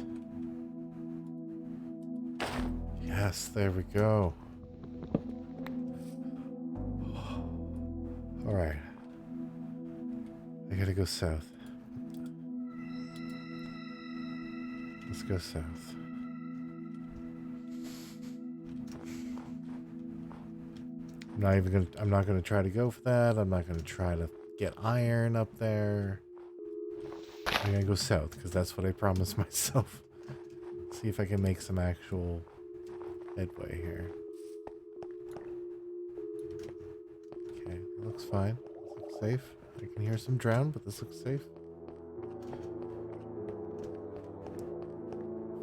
Yes, there we go. Alright. I gotta go south. Let's go south. I'm not gonna try to go for that. I'm not gonna try to get iron up there. I'm gonna go south because that's what I promised myself. See if I can make some actual headway here. Okay, that looks fine. This looks safe. I can hear some drown, but this looks safe.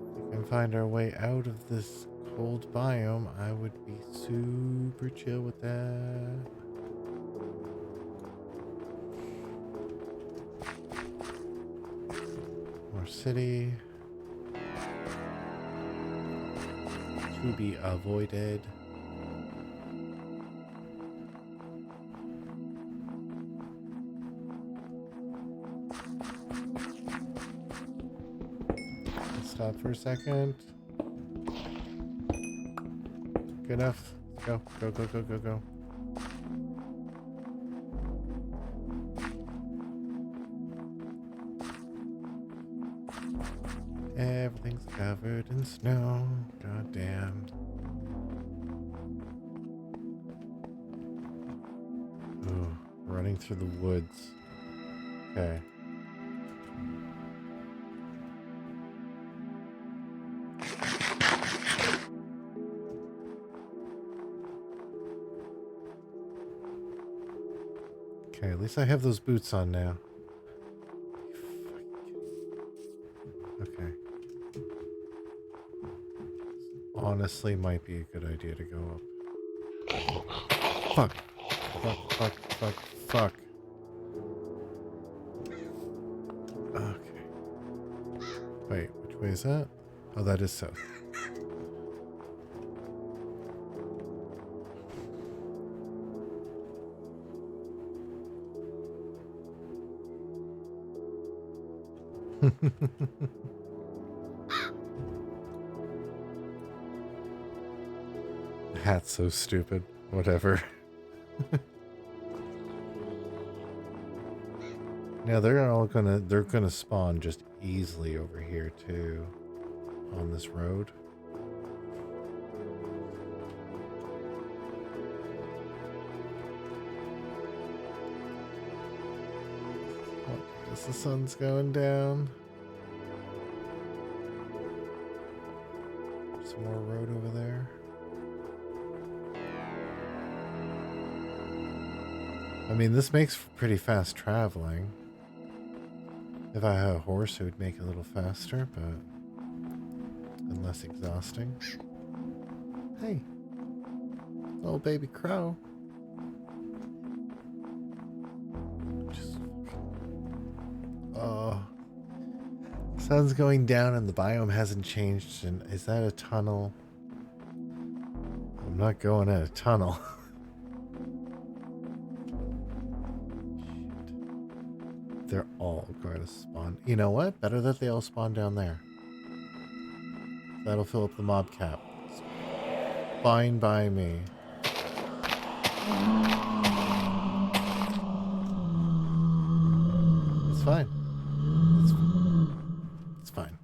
If we can find our way out of this cold biome, I would be super chill with that. More city. To be avoided. Let's stop for a second. Good enough. Go, go, go, go, go, go. Everything's covered in snow. God damn. Ooh, running through the woods. Okay. Okay, at least I have those boots on now. Okay. Honestly, might be a good idea to go up. Fuck. Fuck, fuck, fuck, fuck. Okay. Wait, which way is that? Oh, that is south. Hat's so stupid. Whatever. Now they're gonna spawn just easily over here too, on this road. Oh, as the sun's going down. Some more road over there. I mean, this makes for pretty fast traveling. If I had a horse, it would make it a little faster, but and less exhausting. Hey, little baby crow. Sun's going down and the biome hasn't changed. And is that a tunnel? I'm not going in a tunnel. Shit. They're all going to spawn. You know what? Better that they all spawn down there. That'll fill up the mob cap. It's fine by me. It's fine. It's fine.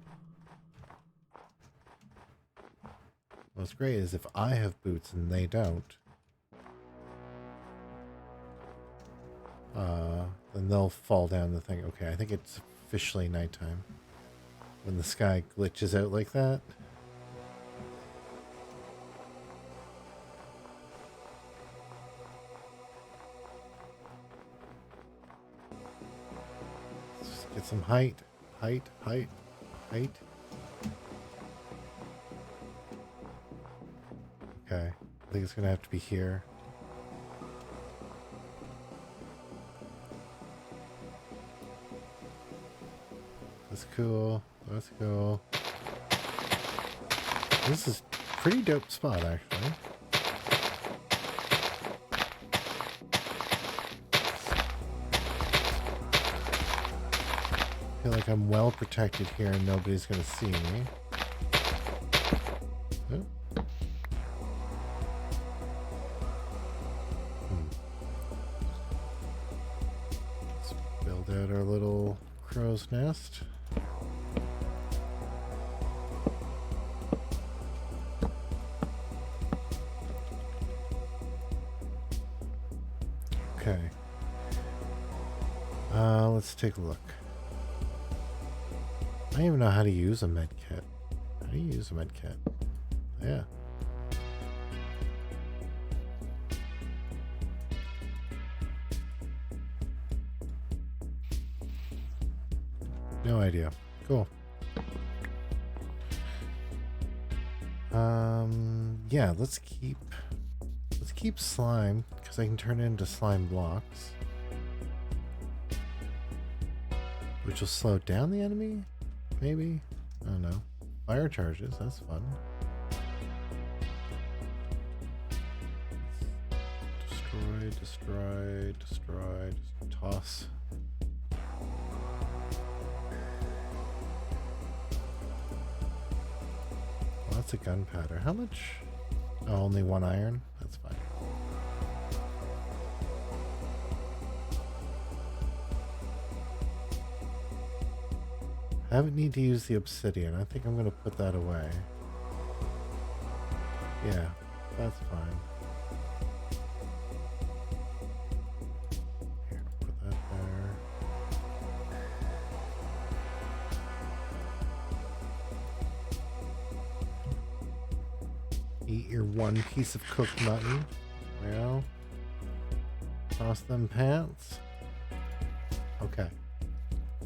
What's great is if I have boots and they don't, then they'll fall down the thing. Okay, I think it's officially nighttime when the sky glitches out like that. Let's just get some height. Okay, I think it's gonna have to be here. That's cool. That's cool. This is a pretty dope spot, actually. I feel like I'm well protected here and nobody's gonna see me. Oh. Let's build out our little crow's nest. Okay. Let's take a look. I don't even know how to use a med kit. How do you use a med kit? Yeah. No idea. Cool. Yeah, let's keep slime because I can turn it into slime blocks, which will slow down the enemy. Maybe, I don't know. Fire charges. That's fun. Destroy. Just toss. Lots of gunpowder. How much? Oh, only 1 iron? That's fine. I haven't need to use the obsidian. I think I'm going to put that away. Yeah, that's fine. Here, put that there. Eat your 1 piece of cooked mutton. Well, toss them pants. Okay.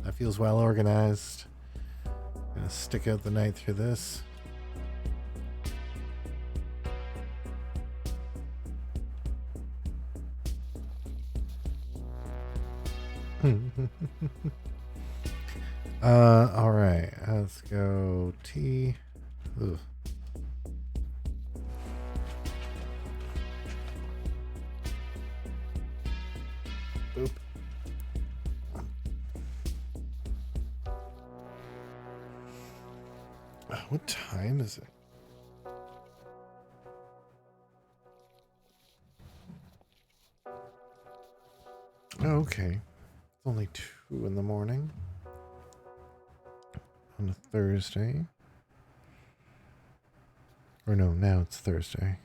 That feels well organized. Gonna stick out the night through this. All right, let's go T. Ugh. Boop. What time is it? Oh, okay. It's only 2 in the morning on a Thursday. Or no, now it's Thursday.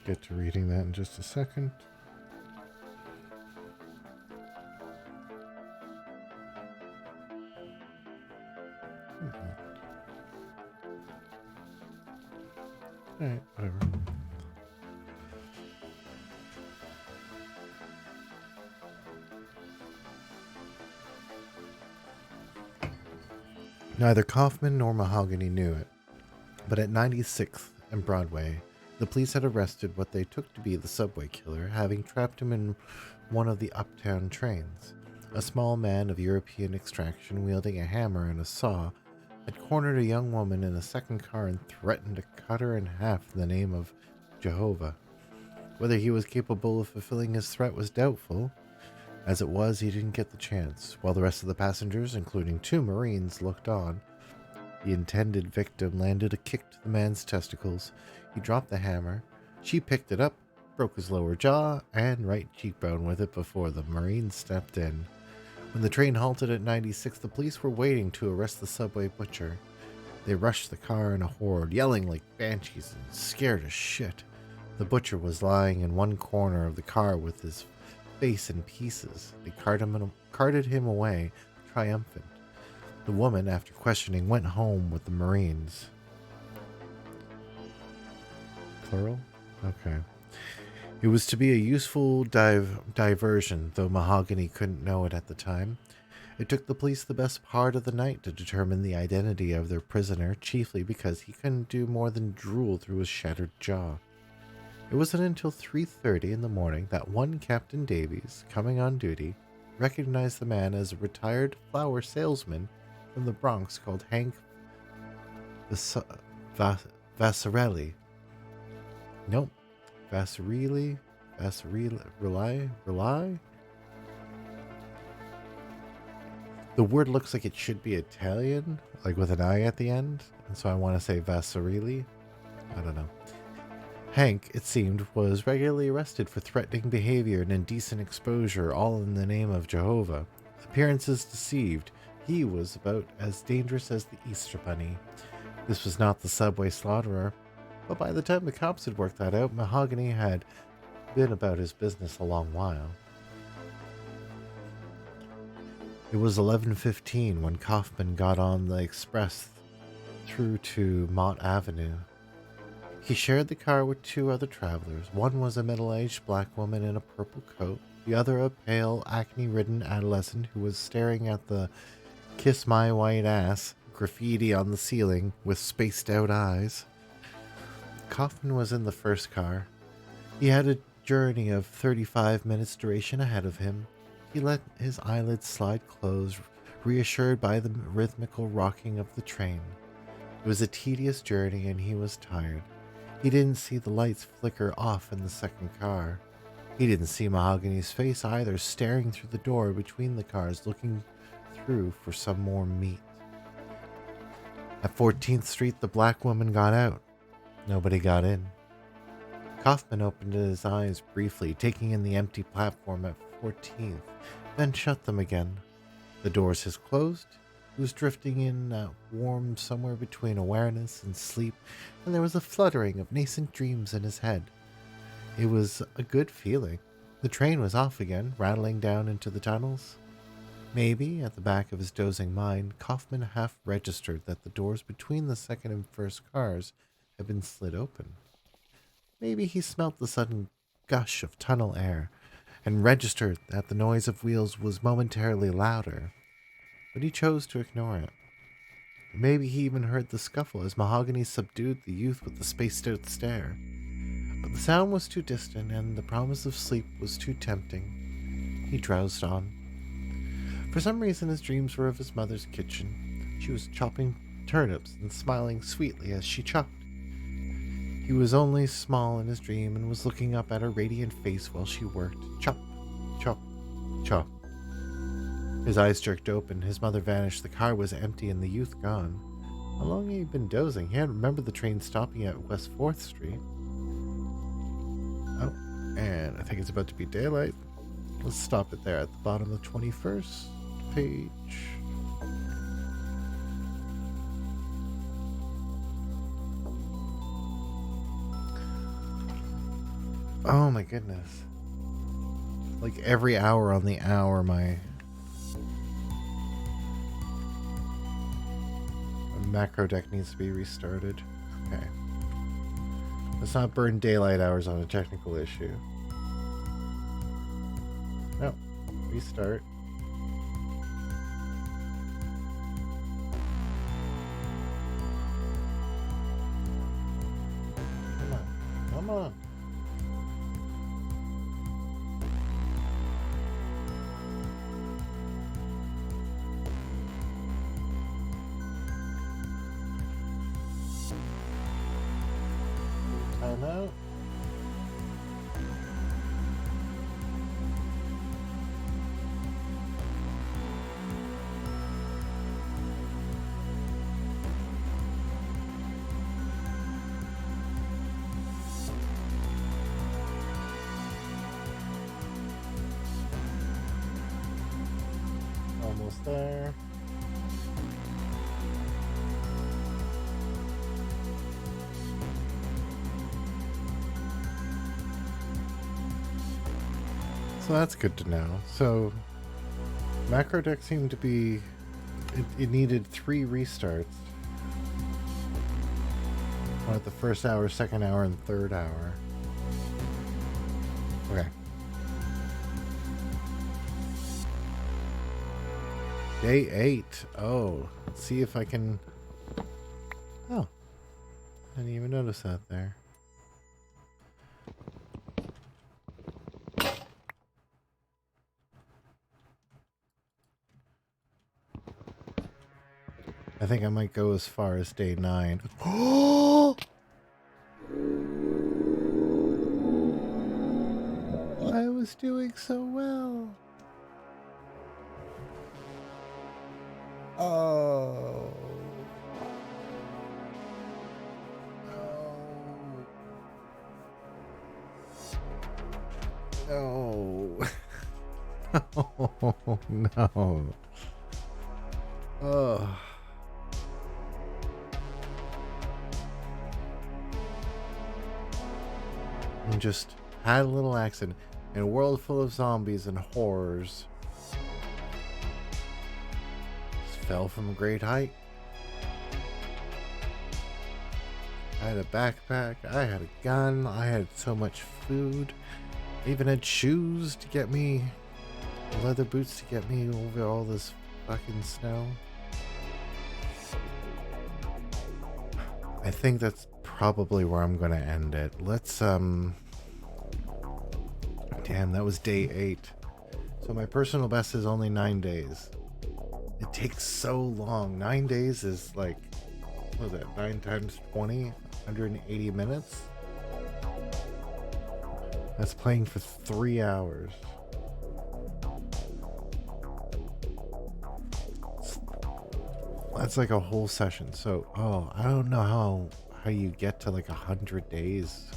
Get to reading that in just a second. Alright, whatever. Neither Kaufman nor Mahogany knew it, but at 96th and Broadway, the police had arrested what they took to be the subway killer, having trapped him in one of the uptown trains. A small man of European extraction, wielding a hammer and a saw, had cornered a young woman in a second car and threatened to cut her in half in the name of Jehovah. Whether he was capable of fulfilling his threat was doubtful. As it was, he didn't get the chance. While the rest of the passengers, including 2 Marines, looked on, the intended victim landed a kick to the man's testicles. He dropped the hammer. She picked it up, broke his lower jaw and right cheekbone with it before the Marine stepped in. When the train halted at 96, the police were waiting to arrest the subway butcher. They rushed the car in a horde, yelling like banshees and scared as shit. The butcher was lying in one corner of the car with his face in pieces. They carted him away, triumphant. The woman, after questioning, went home with the Marines. Plural? Okay. It was to be a useful diversion, though Mahogany couldn't know it at the time. It took the police the best part of the night to determine the identity of their prisoner, chiefly because he couldn't do more than drool through his shattered jaw. It wasn't until 3:30 in the morning that one Captain Davies, coming on duty, recognized the man as a retired flower salesman from the Bronx called Hank Vassarelli. Nope. Vassarelli? Rely? The word looks like it should be Italian, like with an I at the end, and so I want to say Vassarelli. I don't know. Hank, it seemed, was regularly arrested for threatening behavior and indecent exposure, all in the name of Jehovah. Appearances deceived. He was about as dangerous as the Easter Bunny. This was not the subway slaughterer, but by the time the cops had worked that out, Mahogany had been about his business a long while. It was 11:15 when Kaufman got on the express through to Mott Avenue. He shared the car with 2 other travelers. One was a middle-aged black woman in a purple coat, the other a pale, acne-ridden adolescent who was staring at the "Kiss My White Ass" graffiti on the ceiling with spaced-out eyes. Kaufman was in the first car. He had a journey of 35 minutes duration ahead of him. He let his eyelids slide closed, reassured by the rhythmical rocking of the train. It was a tedious journey and he was tired. He didn't see the lights flicker off in the second car. He didn't see Mahogany's face either, staring through the door between the cars, looking through for some more meat. At 14th Street, the black woman got out. Nobody got in. Kaufman opened his eyes briefly, taking in the empty platform at 14th, then shut them again. The doors had closed. He was drifting in warm somewhere between awareness and sleep, and there was a fluttering of nascent dreams in his head. It was a good feeling. The train was off again, rattling down into the tunnels. Maybe, at the back of his dozing mind, Kaufman half registered that the doors between the second and first cars had been slid open. Maybe he smelt the sudden gush of tunnel air, and registered that the noise of wheels was momentarily louder, but he chose to ignore it. Maybe he even heard the scuffle as Mahogany subdued the youth with the spaced-out stare. But the sound was too distant, and the promise of sleep was too tempting. He drowsed on. For some reason, his dreams were of his mother's kitchen. She was chopping turnips and smiling sweetly as she chopped. He was only small in his dream and was looking up at her radiant face while she worked. Chop, chop, chop. His eyes jerked open. His mother vanished. The car was empty and the youth gone. How long had he been dozing? He hadn't remembered the train stopping at West 4th Street. Oh, and I think it's about to be daylight. Let's stop it there at the bottom of the 21st page. Oh my goodness. Like every hour on the hour, my macro deck needs to be restarted. Okay. Let's not burn daylight hours on a technical issue. No. Restart. Come on. Time out. Almost there. So that's good to know. So macro deck seemed to be it needed 3 restarts. One at the first hour, second hour, and third hour. Okay. Day 8. Oh, let's see if I can. Oh, I didn't even notice that there. I think I might go as far as day 9. Oh! I was doing so well. Oh. No. Oh, no. Oh. And just had a little accident in a world full of zombies and horrors. Just fell from a great height. I had a backpack, I had a gun, I had so much food. I even had shoes to get me, leather boots to get me over all this fucking snow. I think that's probably where I'm gonna end it. Let's damn, that was day 8. So my personal best is only 9 days. It takes so long. 9 days is like, what was that, 9 times 20, 180 minutes? That's playing for 3 hours. That's like a whole session. So, I don't know how you get to like 100 days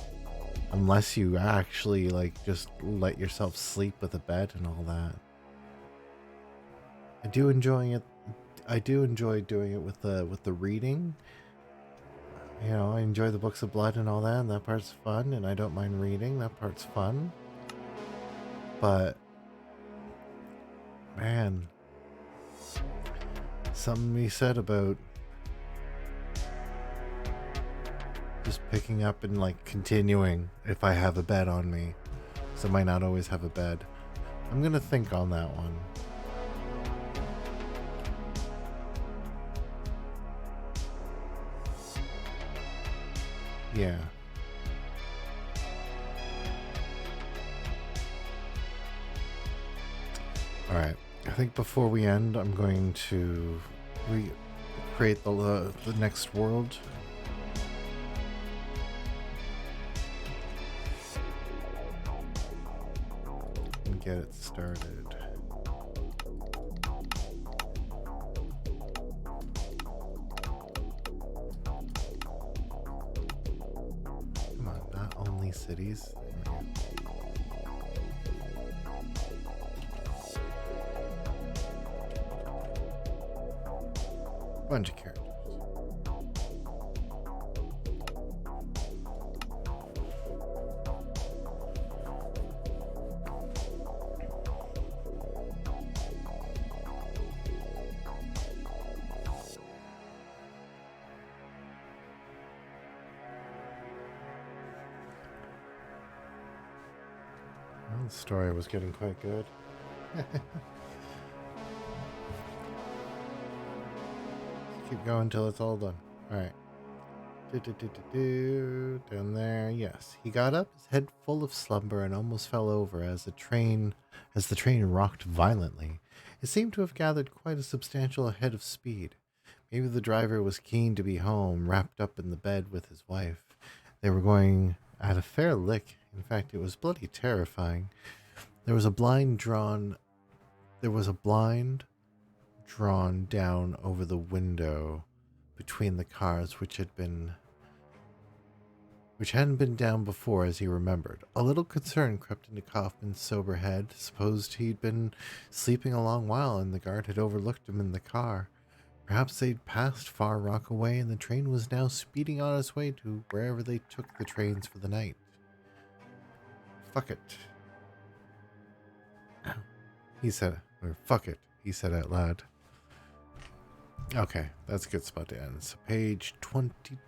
unless you actually like just let yourself sleep with a bed and all that. I do enjoy it. I do enjoy doing it with the reading. You know, I enjoy the books of blood and all that, and that part's fun, and I don't mind reading. That part's fun. But man, something we said about just picking up and like continuing if I have a bed on me. So I might not always have a bed. I'm gonna think on that one. Yeah. Alright. I think before we end, I'm going to create the next world. And get it started. Come on, not only cities. Bunch of characters. Well, the story was getting quite good. Keep going until it's all done. All right. Down there, yes. He got up, his head full of slumber, and almost fell over as the train rocked violently. It seemed to have gathered quite a substantial head of speed. Maybe the driver was keen to be home, wrapped up in the bed with his wife. They were going at a fair lick. In fact, it was bloody terrifying. There was a blind drawn down over the window between the cars, which hadn't been down before, as he remembered. A little concern crept into Kaufman's sober head. Supposed he'd been sleeping a long while and the guard had overlooked him in the car. Perhaps they'd passed Far Rockaway and the train was now speeding on its way to wherever they took the trains for the night. Fuck it. He said, or fuck it, he said out loud. Okay, that's a good spot to end. So page 22.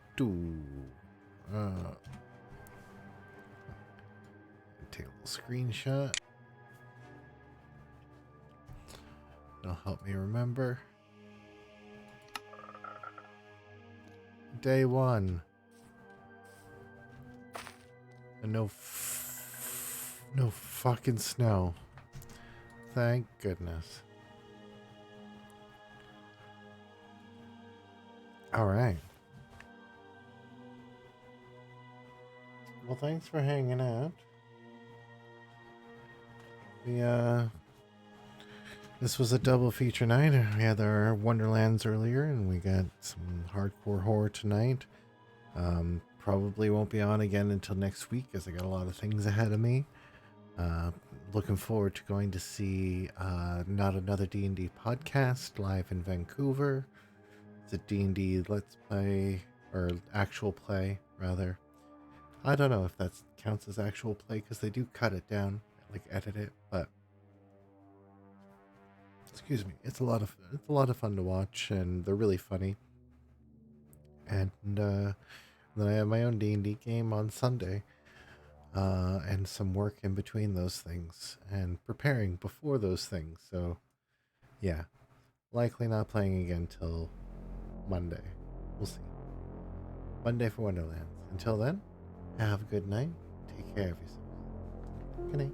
Take a little screenshot. It'll help me remember. Day 1. And no fucking snow. Thank goodness. All right. Well, thanks for hanging out. This was a double feature night. We had our Wonderlands earlier, and we got some hardcore horror tonight. Probably won't be on again until next week, as I got a lot of things ahead of me. Looking forward to going to see Not Another D&D podcast live in Vancouver. It's a D&D Let's Play, or actual play, rather. I don't know if that counts as actual play, because they do cut it down, like edit it, but excuse me, it's a lot of fun to watch, and they're really funny. And then I have my own D&D game on Sunday, and some work in between those things, and preparing before those things. So, yeah, likely not playing again till Monday. We'll see. Monday for Wonderlands. Until then, have a good night. Take care of yourself. Good night.